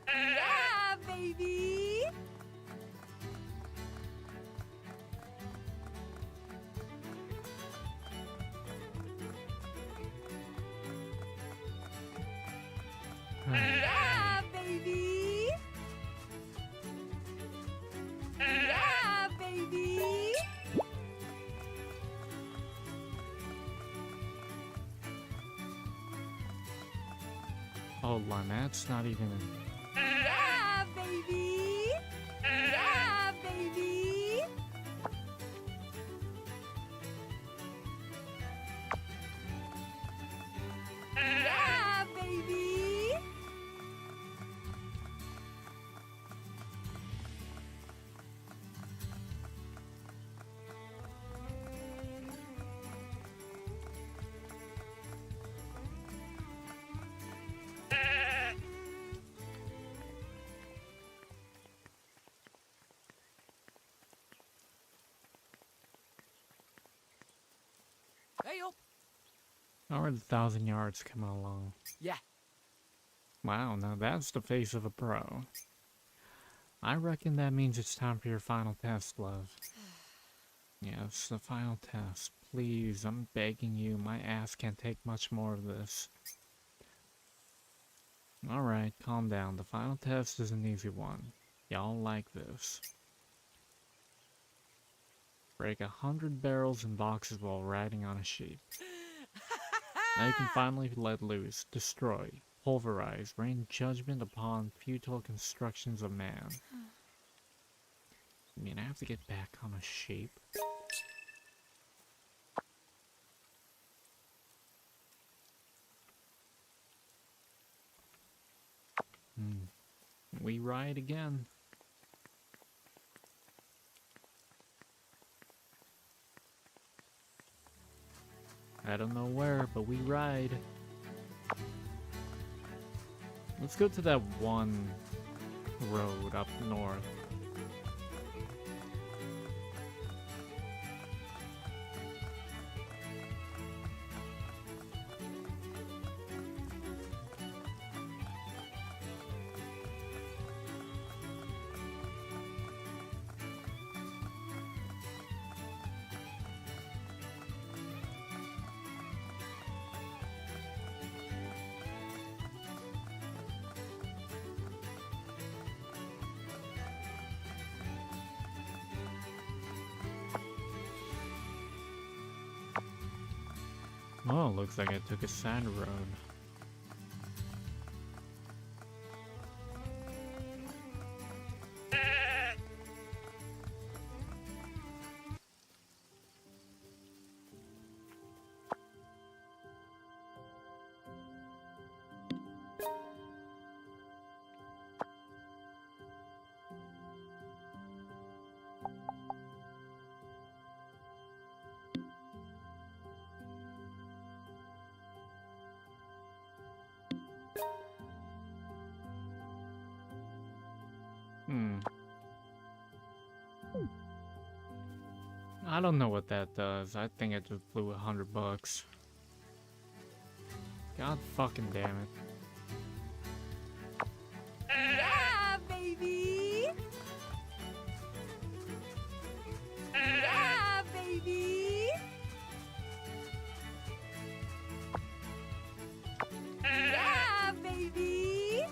Yeah, baby! Yeah, baby! Yeah, baby! Oh, Lynette's not even in. Yeah, baby! Yeah, baby! Yeah, baby! Hey up! How are the 1,000 yards coming along? Yeah. Wow, now that's the face of a pro. I reckon that means it's time for your final test, love. Yes, the final test. Please, I'm begging you. My ass can't take much more of this. Alright, calm down. The final test is an easy one. Y'all like this. Break 100 barrels and boxes while riding on a sheep. Now you can finally let loose, destroy, pulverize, rain judgment upon futile constructions of man. I mean, I have to get back on a sheep. we ride again. I don't know where, but we ride. Let's go to that one road up north. Oh, looks like I took a sand road. I don't know what that does. I think I just blew $100. God fucking damn it. Yeah, baby! Yeah, baby! Yeah, baby!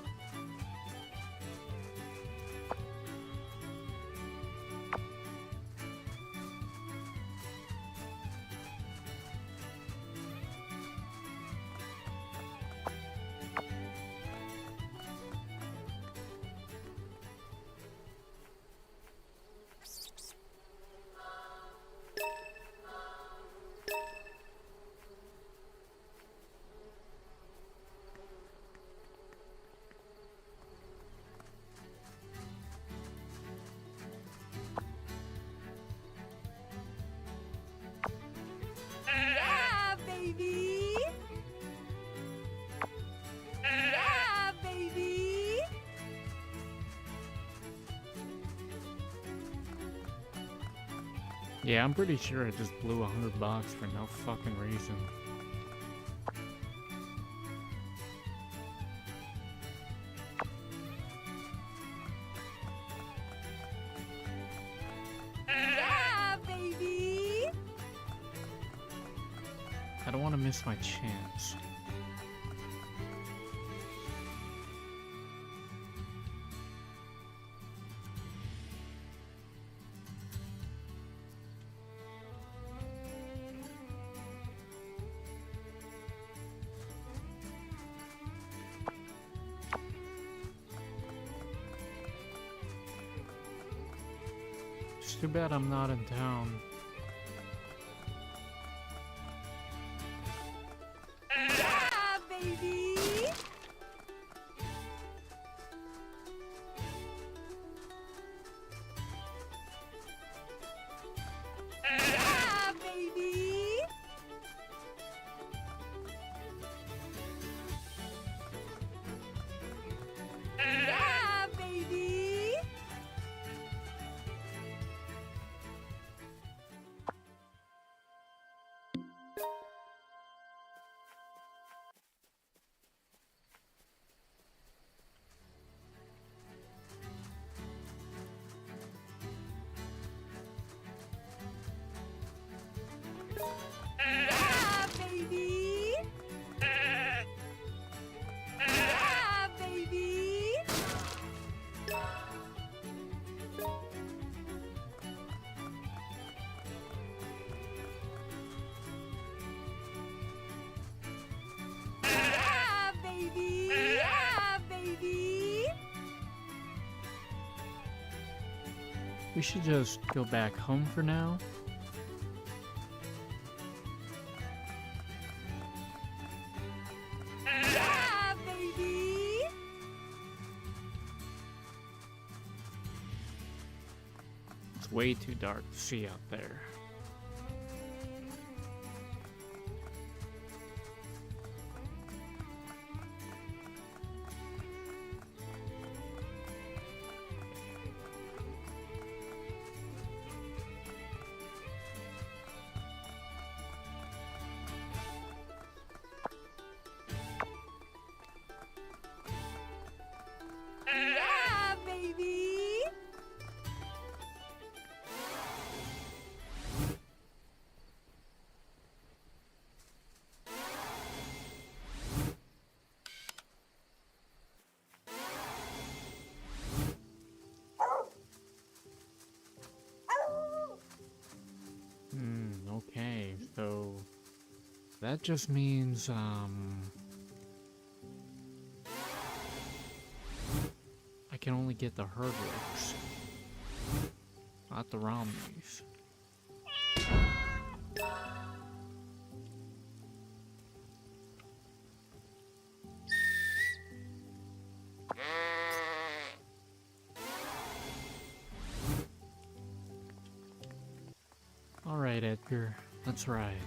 Yeah, baby! Yeah, baby! Yeah, I'm pretty sure I just blew $100 for no fucking reason. Yeah, baby! I don't want to miss my chance. It's too bad I'm not in town. Yeah, baby! Yeah, baby! Yeah, baby! Yeah, baby! Yeah, baby! Yeah, baby! Yeah, baby! We should just go back home for now. Yeah, baby! It's way too dark to see out there. Yeah, baby. Okay, so that just means, I can only get the herdlings, not the Romneys. Alright, Edgar, that's right.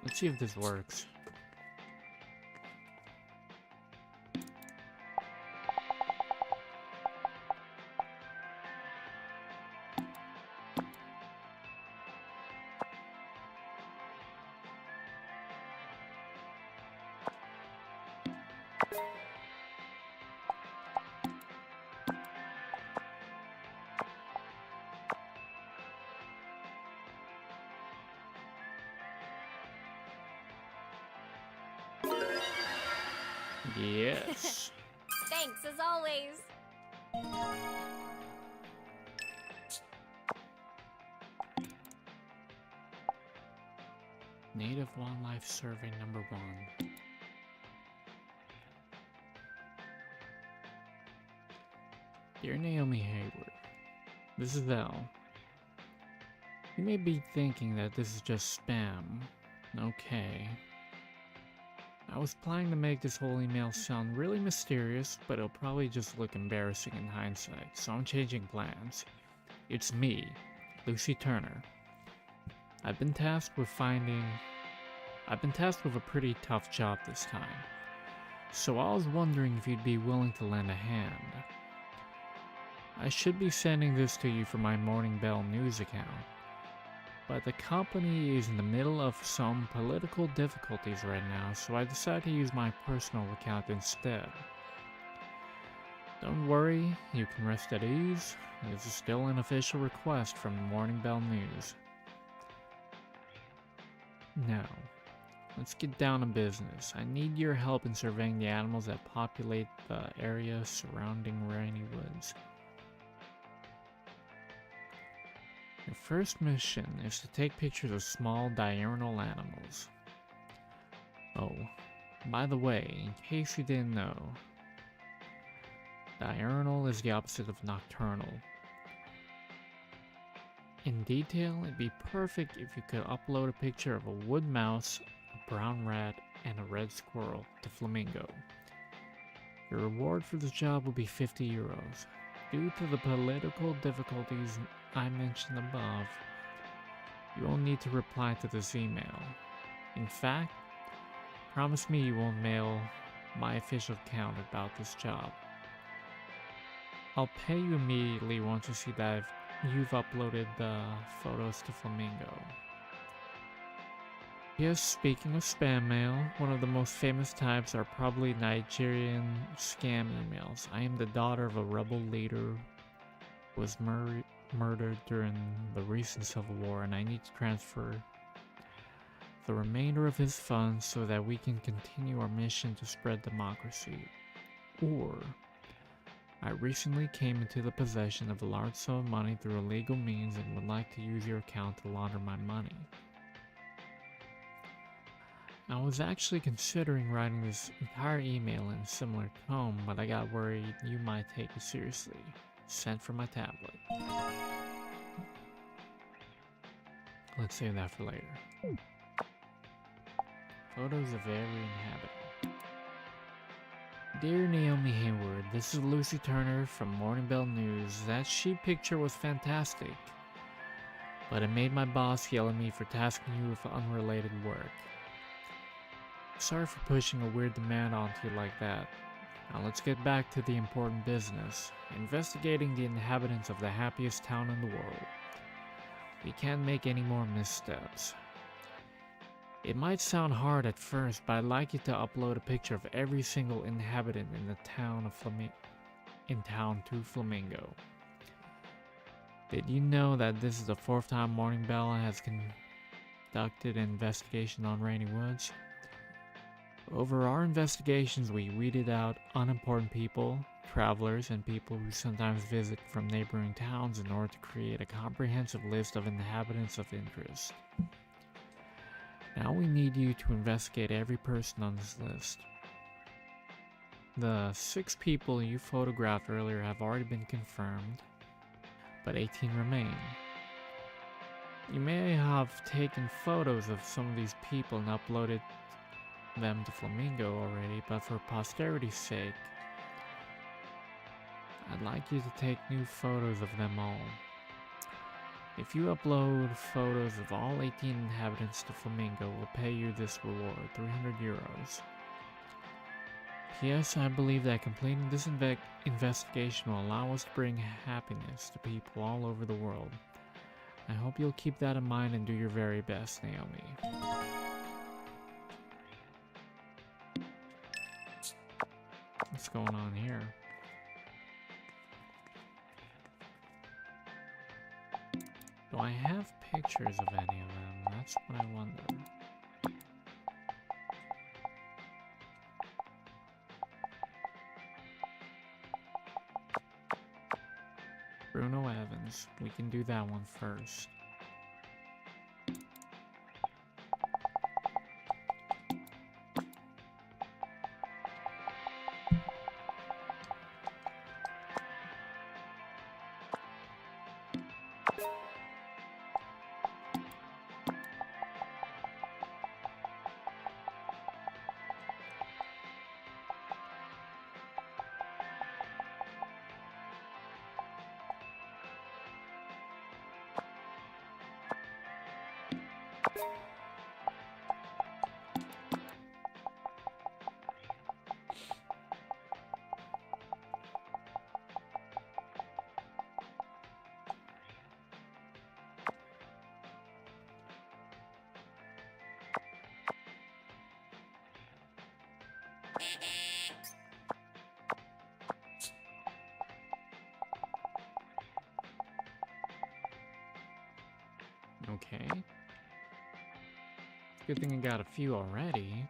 Let's see if this works. Yes. Thanks as always. Native Wildlife Survey number 1. Dear Naomi Hayward, this is Val. You may be thinking that this is just spam. Okay. I was planning to make this whole email sound really mysterious, but it'll probably just look embarrassing in hindsight, so I'm changing plans. It's me, Lucy Turner. I've been tasked with a pretty tough job this time. So I was wondering if you'd be willing to lend a hand. I should be sending this to you from my Morning Bell News account, but the company is in the middle of some political difficulties right now, so I decided to use my personal account instead. Don't worry, you can rest at ease. This is still an official request from the Morning Bell News. Now, let's get down to business. I need your help in surveying the animals that populate the area surrounding Rainy Woods. Your first mission is to take pictures of small diurnal animals. Oh, by the way, in case you didn't know, diurnal is the opposite of nocturnal. In detail, it'd be perfect if you could upload a picture of a wood mouse, a brown rat, and a red squirrel to Flamingo. Your reward for this job will be 50 euros. Due to the political difficulties I mentioned above, you won't need to reply to this email. In fact, promise me you won't mail my official account about this job. I'll pay you immediately once you see that you've uploaded the photos to Flamingo. Yes, speaking of spam mail, one of the most famous types are probably Nigerian scam emails. I am the daughter of a rebel leader who was murdered during the recent Civil War, and I need to transfer the remainder of his funds so that we can continue our mission to spread democracy. Or, I recently came into the possession of a large sum of money through illegal means and would like to use your account to launder my money. I was actually considering writing this entire email in a similar tone, but I got worried you might take it seriously. Sent from my tablet. Let's save that for later. Photos of every inhabitant. Dear Naomi Hayward, this is Lucy Turner from Morning Bell News. That sheep picture was fantastic, but it made my boss yell at me for tasking you with unrelated work. Sorry for pushing a weird demand onto you like that. Now let's get back to the important business, investigating the inhabitants of the happiest town in the world. We can't make any more missteps. It might sound hard at first, but I'd like you to upload a picture of every single inhabitant in the town to Flamingo. Did you know that this is the 4th time Morning Bell has conducted an investigation on Rainy Woods? Over our investigations, we weeded out unimportant people, travelers, and people who sometimes visit from neighboring towns in order to create a comprehensive list of inhabitants of interest. Now we need you to investigate every person on this list. The 6 people you photographed earlier have already been confirmed, but 18 remain. You may have taken photos of some of these people and uploaded them to Flamingo already, but for posterity's sake, I'd like you to take new photos of them all. If you upload photos of all 18 inhabitants to Flamingo, we'll pay you this reward, 300 euros. P.S. I believe that completing this investigation will allow us to bring happiness to people all over the world. I hope you'll keep that in mind and do your very best, Naomi. What's going on here? Do I have pictures of any of them? That's what I wonder. Bruno Evans. We can do that one first. Okay. Good thing I got a few already.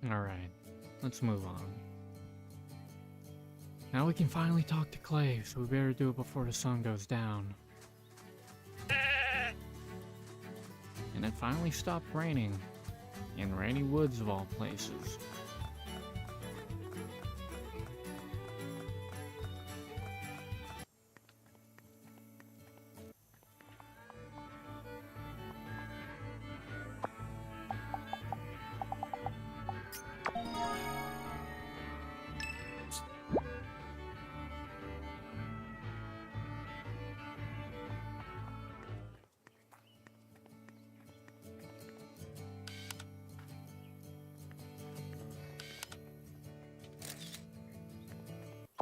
Alright, let's move on. Now we can finally talk to Clay, so we better do it before the sun goes down. And it finally stopped raining. In Rainy Woods of all places.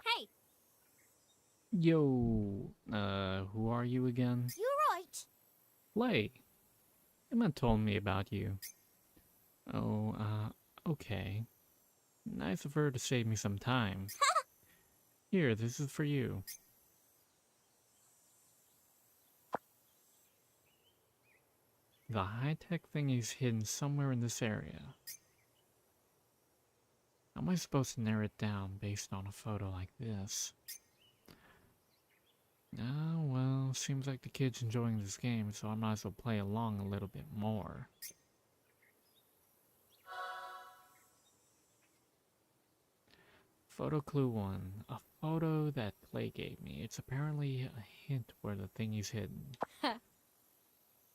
Hey, Yo, who are you again? you're right. Clay. Emma told me about you. Oh, okay. Nice of her to save me some time. Here, this is for you. The high-tech thing is hidden somewhere in this area. How am I supposed to narrow it down based on a photo like this? Ah, well, seems like the kid's enjoying this game, so I might as well play along a little bit more. Photo clue 1. A photo that Clay gave me. It's apparently a hint where the thing is hidden.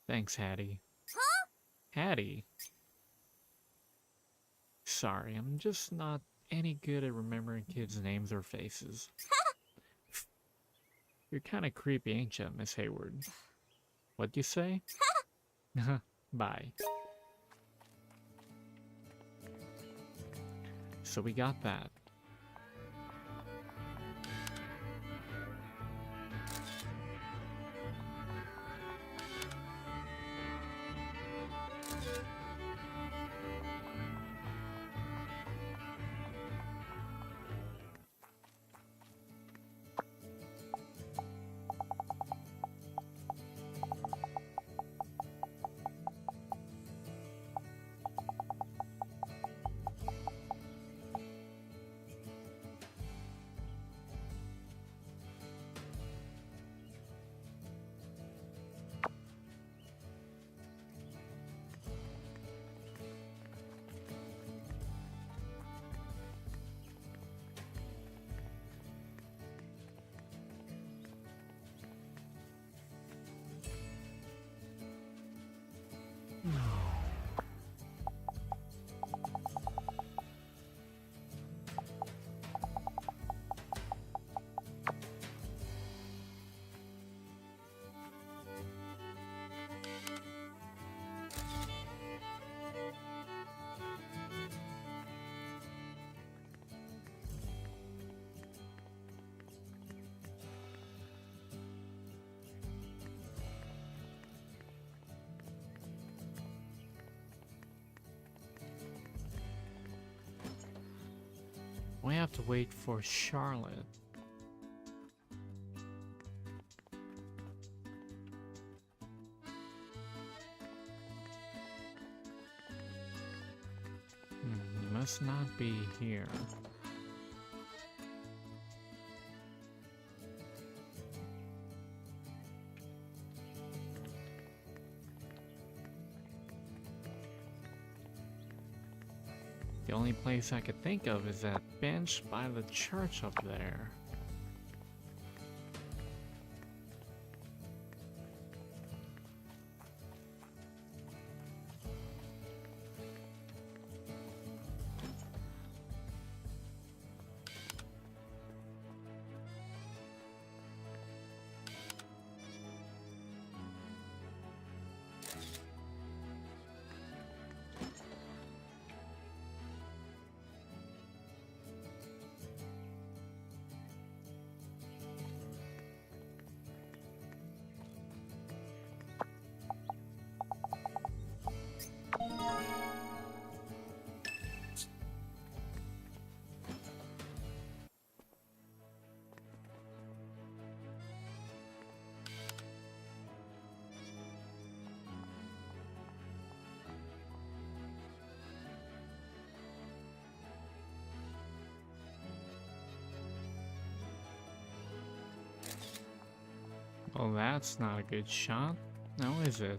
Thanks, Hattie. Huh? Hattie. Sorry, I'm just not any good at remembering kids' names or faces. You're kind of creepy, ain't ya, Miss Hayward? What'd you say? Bye. So we got that. We have to wait for Charlotte. He must not be here. The only place I could think of is that bench by the church up there. Well, that's not a good shot, now is it?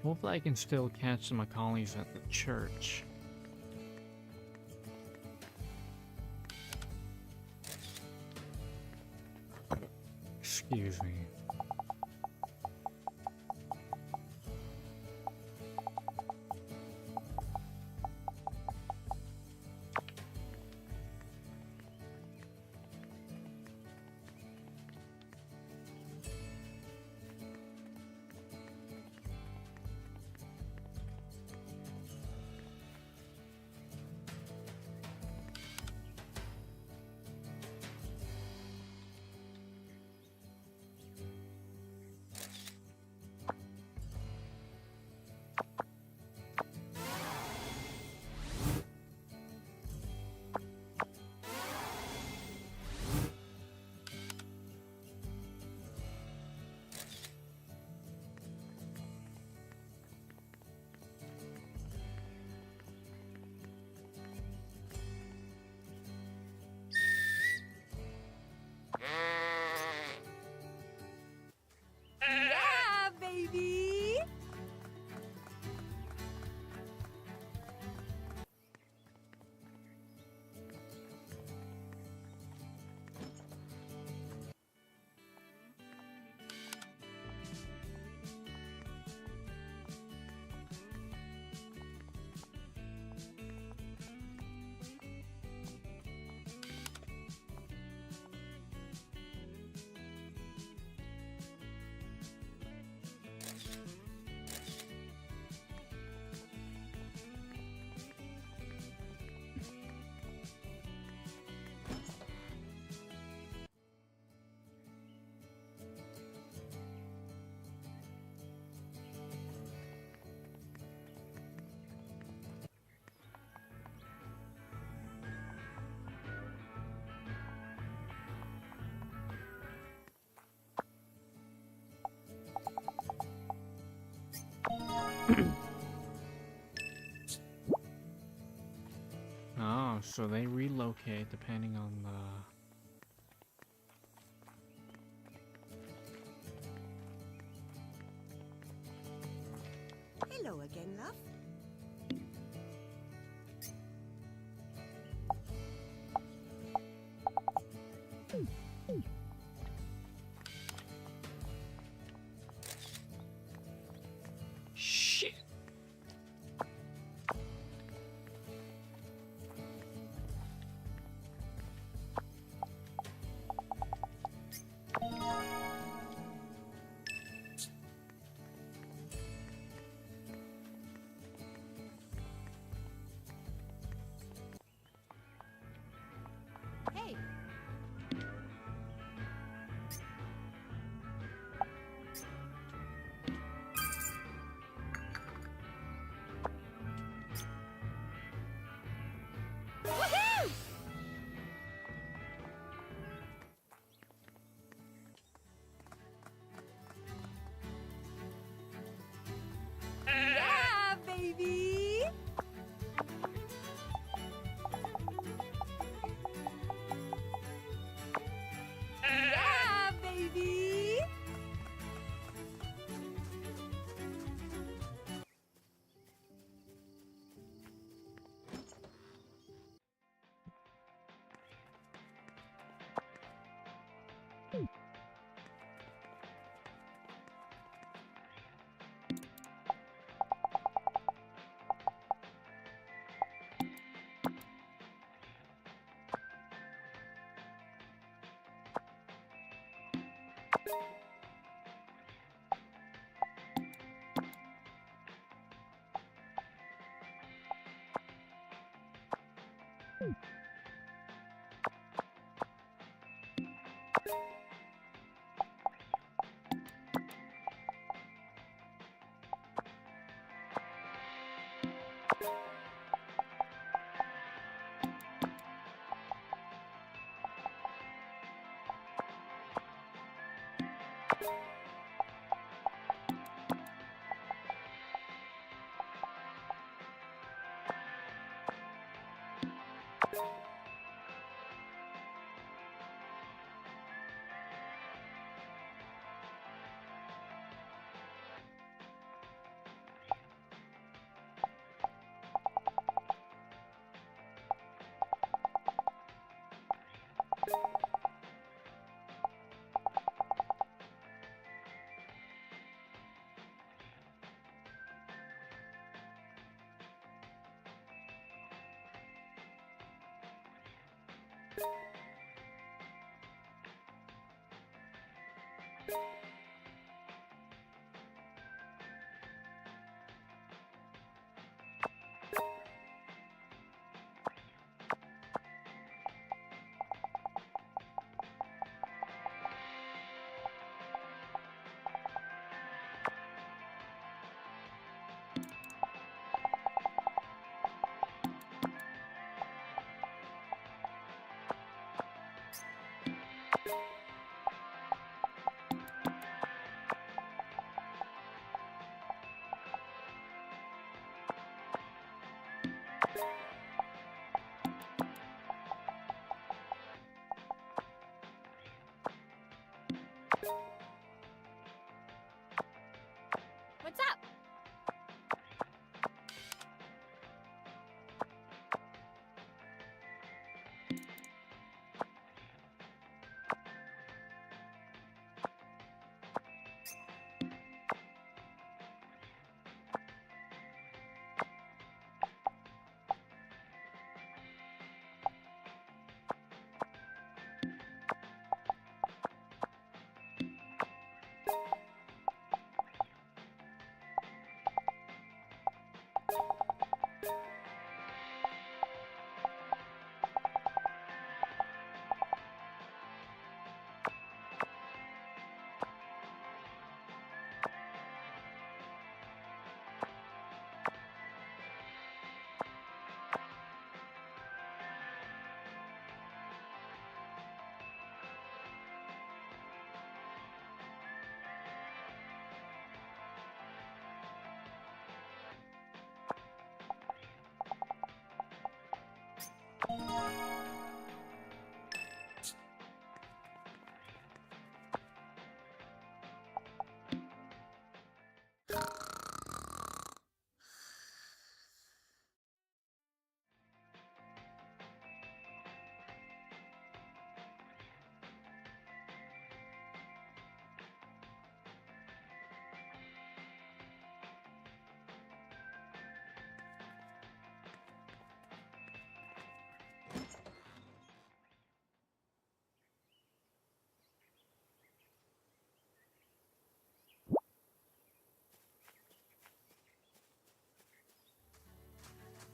Hopefully I can still catch the Macaulays at the church. Excuse me. Oh, so they relocate depending on the... Hello again, love. Shit! Hey. Woohoo! Yeah, baby! Yeah, baby! What's up?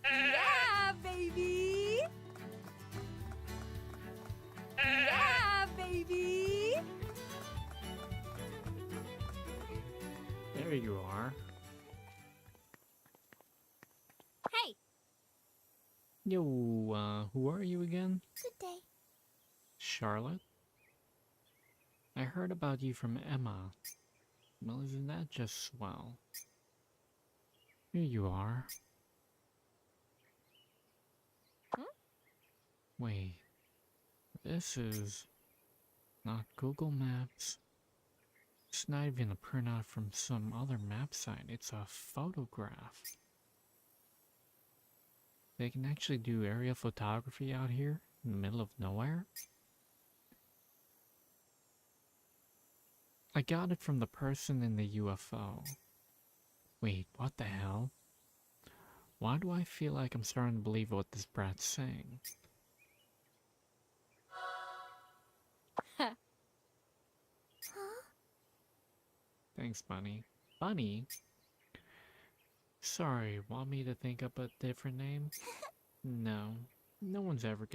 Yeah, baby! Yeah, baby! There you are. Hey, Yo, who are you again? good day. Charlotte? I heard about you from Emma. Well, isn't that just swell? Here you are. Hmm? Wait, this is not Google Maps. It's not even a printout from some other map site. It's a photograph. They can actually do aerial photography out here in the middle of nowhere? I got it from the person in the UFO. Wait, what the hell? Why do I feel like I'm starting to believe what this brat's saying? Huh? Thanks, Bunny. Bunny? Sorry, want me to think up a different name? No. No one's ever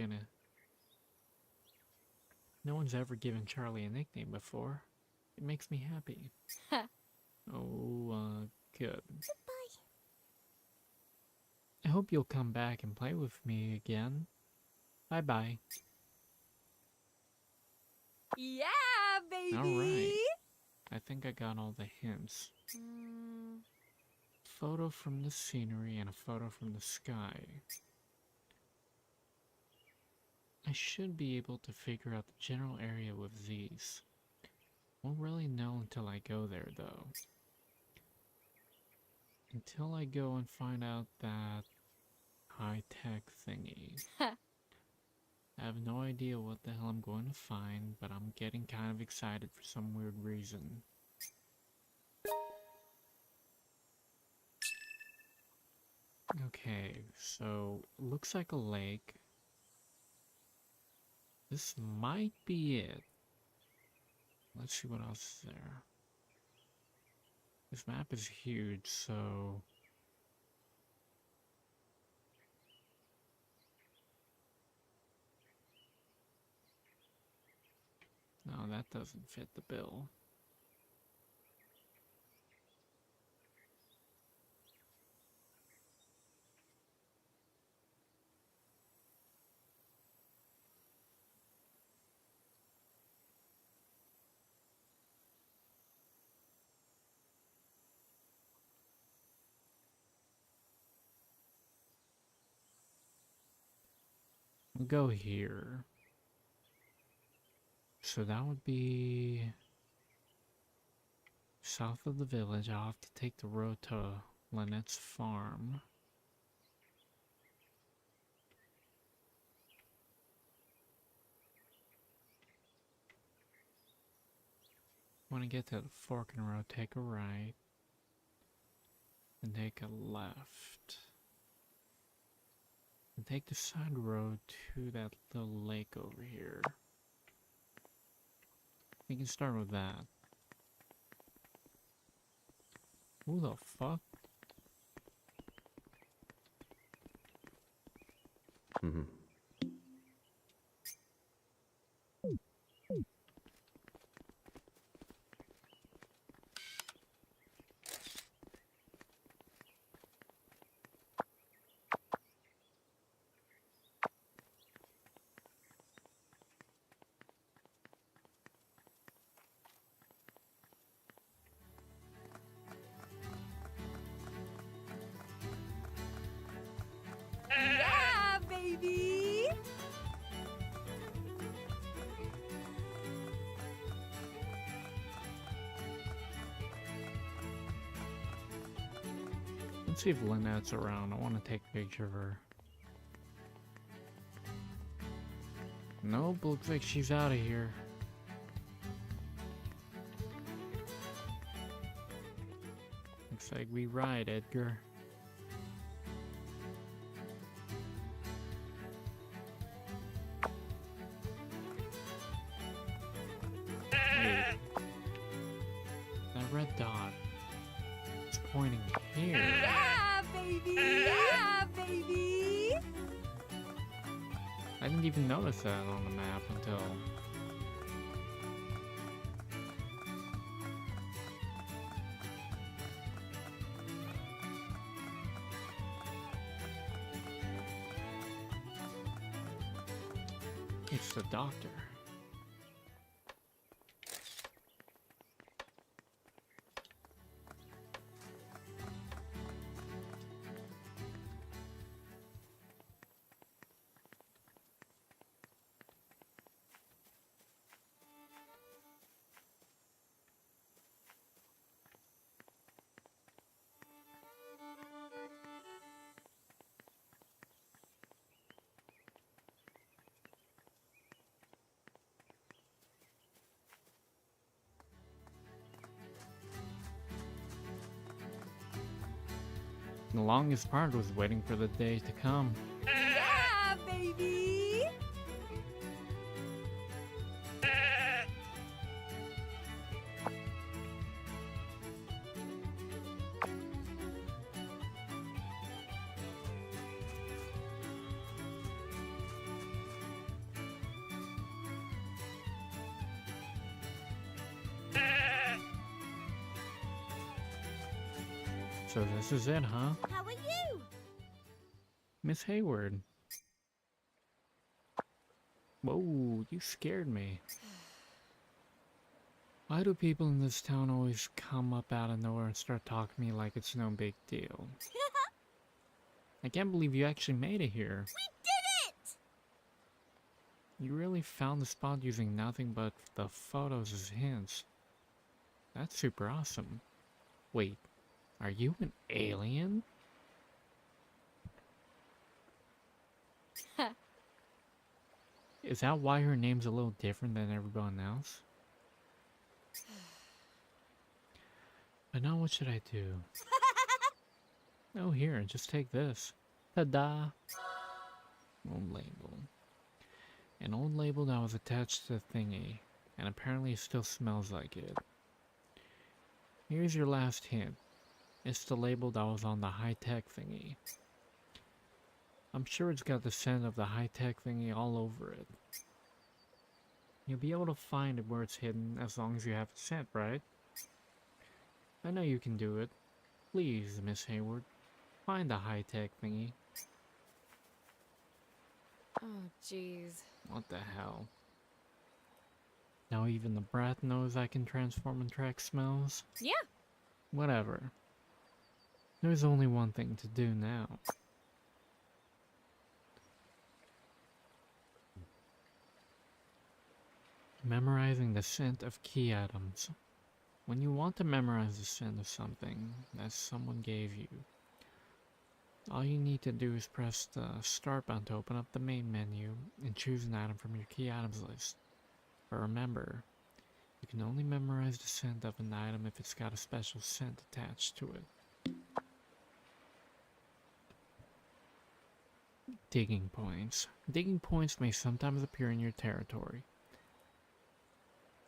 given Charlie a nickname before. It makes me happy. Huh. Oh, good. Bye. I hope you'll come back and play with me again. Bye-bye. Yeah, baby! Alright. I think I got all the hints. Mm, Photo from the scenery and a photo from the sky. I should be able to figure out the general area with these. Won't really know until I go there, though. Until I go and find out that high-tech thingy. Huh. I have no idea what the hell I'm going to find, but I'm getting kind of excited for some weird reason. Okay, so looks like a lake. This might be it. Let's see what else is there. This map is huge, so... No, that doesn't fit the bill. We'll go here. So that would be... south of the village. I'll have to take the road to Lynette's farm. When I get to the fork in the road, take a right. And take a left. And take the side road to that little lake over here. We can start with that. Who the fuck? Yeah, baby! Let's see if Lynette's around. I want to take a picture of her. Nope, looks like she's out of here. Looks like we ride, Edgar. Wait. That red dot. It's pointing here. Yeah, baby! Yeah, baby! I didn't even notice that on the map until... It's the doctor. The longest part was waiting for the day to come. Yeah, baby! So this is it, huh? How are you? Miss Hayward. Whoa, you scared me. Why do people in this town always come up out of nowhere and start talking to me like it's no big deal? I can't believe you actually made it here. We did it! You really found the spot using nothing but the photos as hints. That's super awesome. Wait, are you an alien? Is that why her name's a little different than everyone else? But now what should I do? Oh, here, just take this. Ta-da! Old label. An old label that was attached to the thingy, and apparently it still smells like it. Here's your last hint. It's the label that was on the high-tech thingy. I'm sure it's got the scent of the high-tech thingy all over it. You'll be able to find it where it's hidden as long as you have the scent, right? I know you can do it. Please, Miss Hayward, find the high-tech thingy. Oh, jeez. What the hell? Now even the brat knows I can transform and track smells? Yeah. Whatever. There's only one thing to do now. Memorizing the scent of key items. When you want to memorize the scent of something that someone gave you, all you need to do is press the start button to open up the main menu and choose an item from your key items list. But remember, you can only memorize the scent of an item if it's got a special scent attached to it. Digging points. Digging points may sometimes appear in your territory.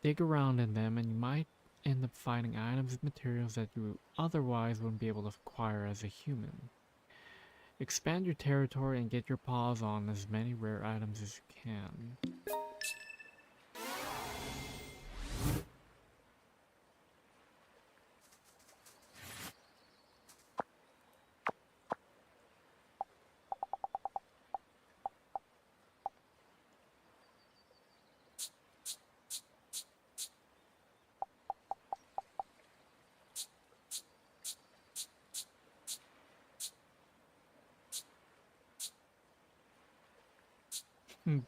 Dig around in them and you might end up finding items and materials that you otherwise wouldn't be able to acquire as a human. Expand your territory and get your paws on as many rare items as you can.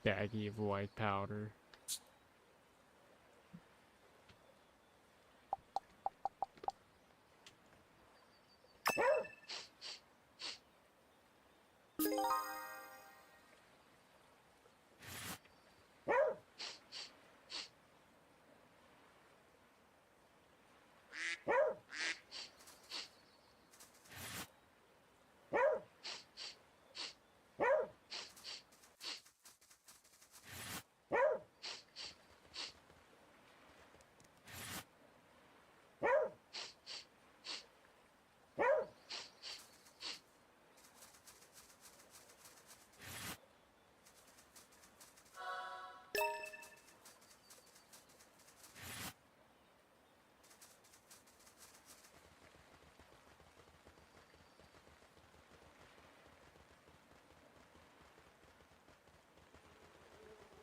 Baggie of white powder.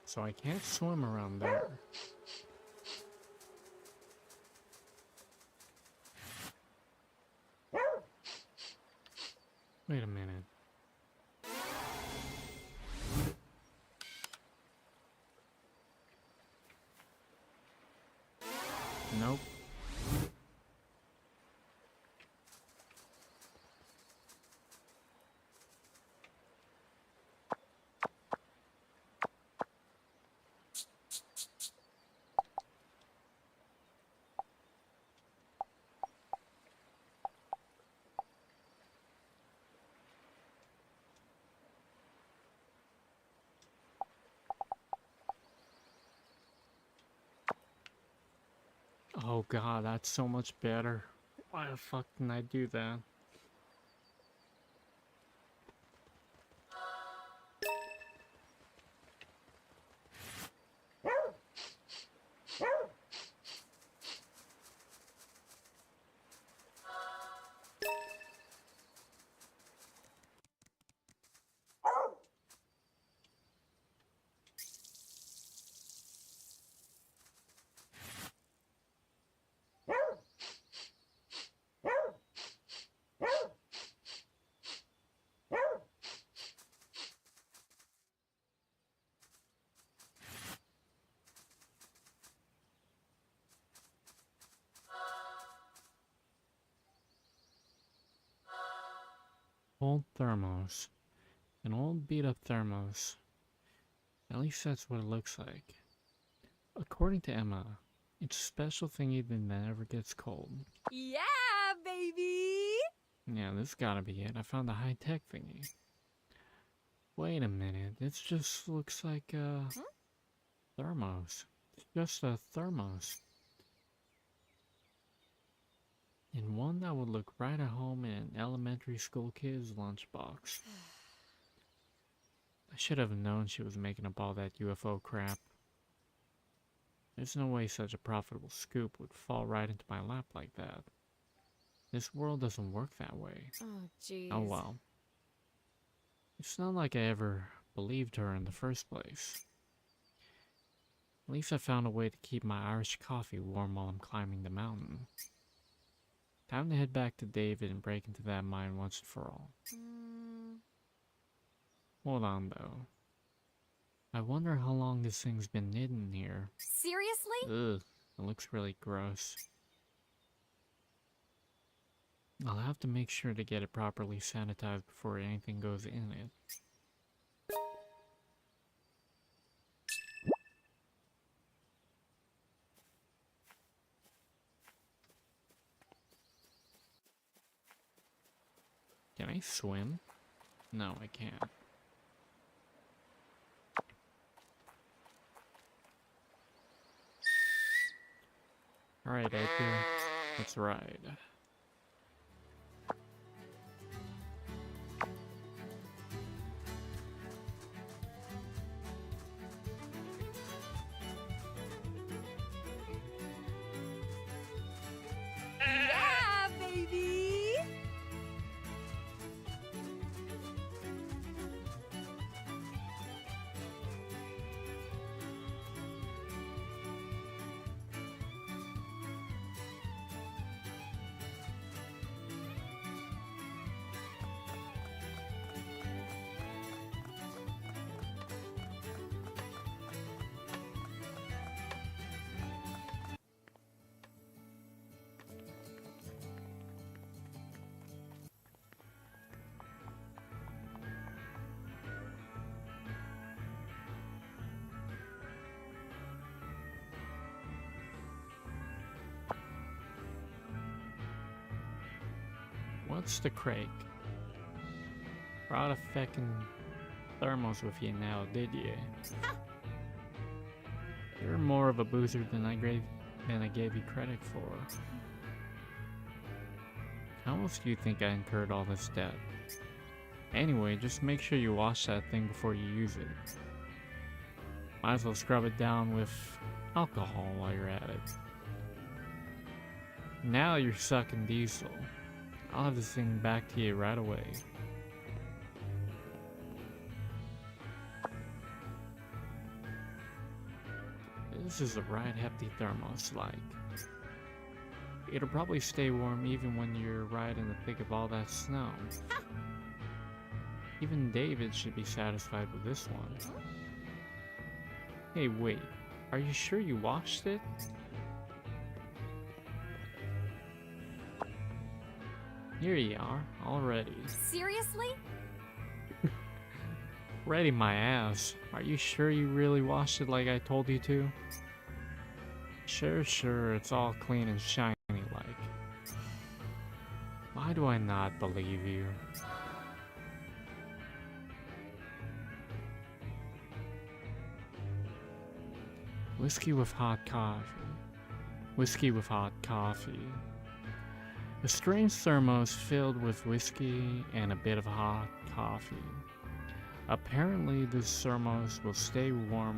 So I can't swim around there. Wait a minute. Nope. Oh god, that's so much better. Why the fuck didn't I do that? Old thermos. An old beat up thermos. At least that's what it looks like. According to Emma, it's a special thingy that never gets cold. Yeah, baby! Yeah, this gotta be it. I found the high-tech thingy. Wait a minute, this just looks like a thermos. It's just a thermos. And one that would look right at home in an elementary school kid's lunchbox. I should have known she was making up all that UFO crap. There's no way such a profitable scoop would fall right into my lap like that. This world doesn't work that way. Oh, jeez. Oh well. It's not like I ever believed her in the first place. At least I found a way to keep my Irish coffee warm while I'm climbing the mountain. Time to head back to David and break into that mine once and for all. Hold on though. I wonder how long this thing's been hidden here. Seriously? Ugh, it looks really gross. I'll have to make sure to get it properly sanitized before anything goes in it. Can I swim? No, I can't. Alright, Edgar, let's ride. Yeah, baby! What's the crake? Brought a feckin' thermos with you now, did you? You're more of a boozer than I gave you credit for. How else do you think I incurred all this debt? Anyway, just make sure you wash that thing before you use it. Might as well scrub it down with alcohol while you're at it. Now you're sucking diesel. I'll have this thing back to you right away. This is a right hefty thermos, like. It'll probably stay warm even when you're right in the thick of all that snow. Even David should be satisfied with this one. Hey, wait. Are you sure you washed it? Here you are, all ready. Seriously? Ready my ass. Are you sure you really washed it like I told you to? Sure, it's all clean and shiny like. Why do I not believe you? Whiskey with hot coffee. Whiskey with hot coffee. A strange thermos filled with whiskey and a bit of hot coffee. Apparently this thermos will stay warm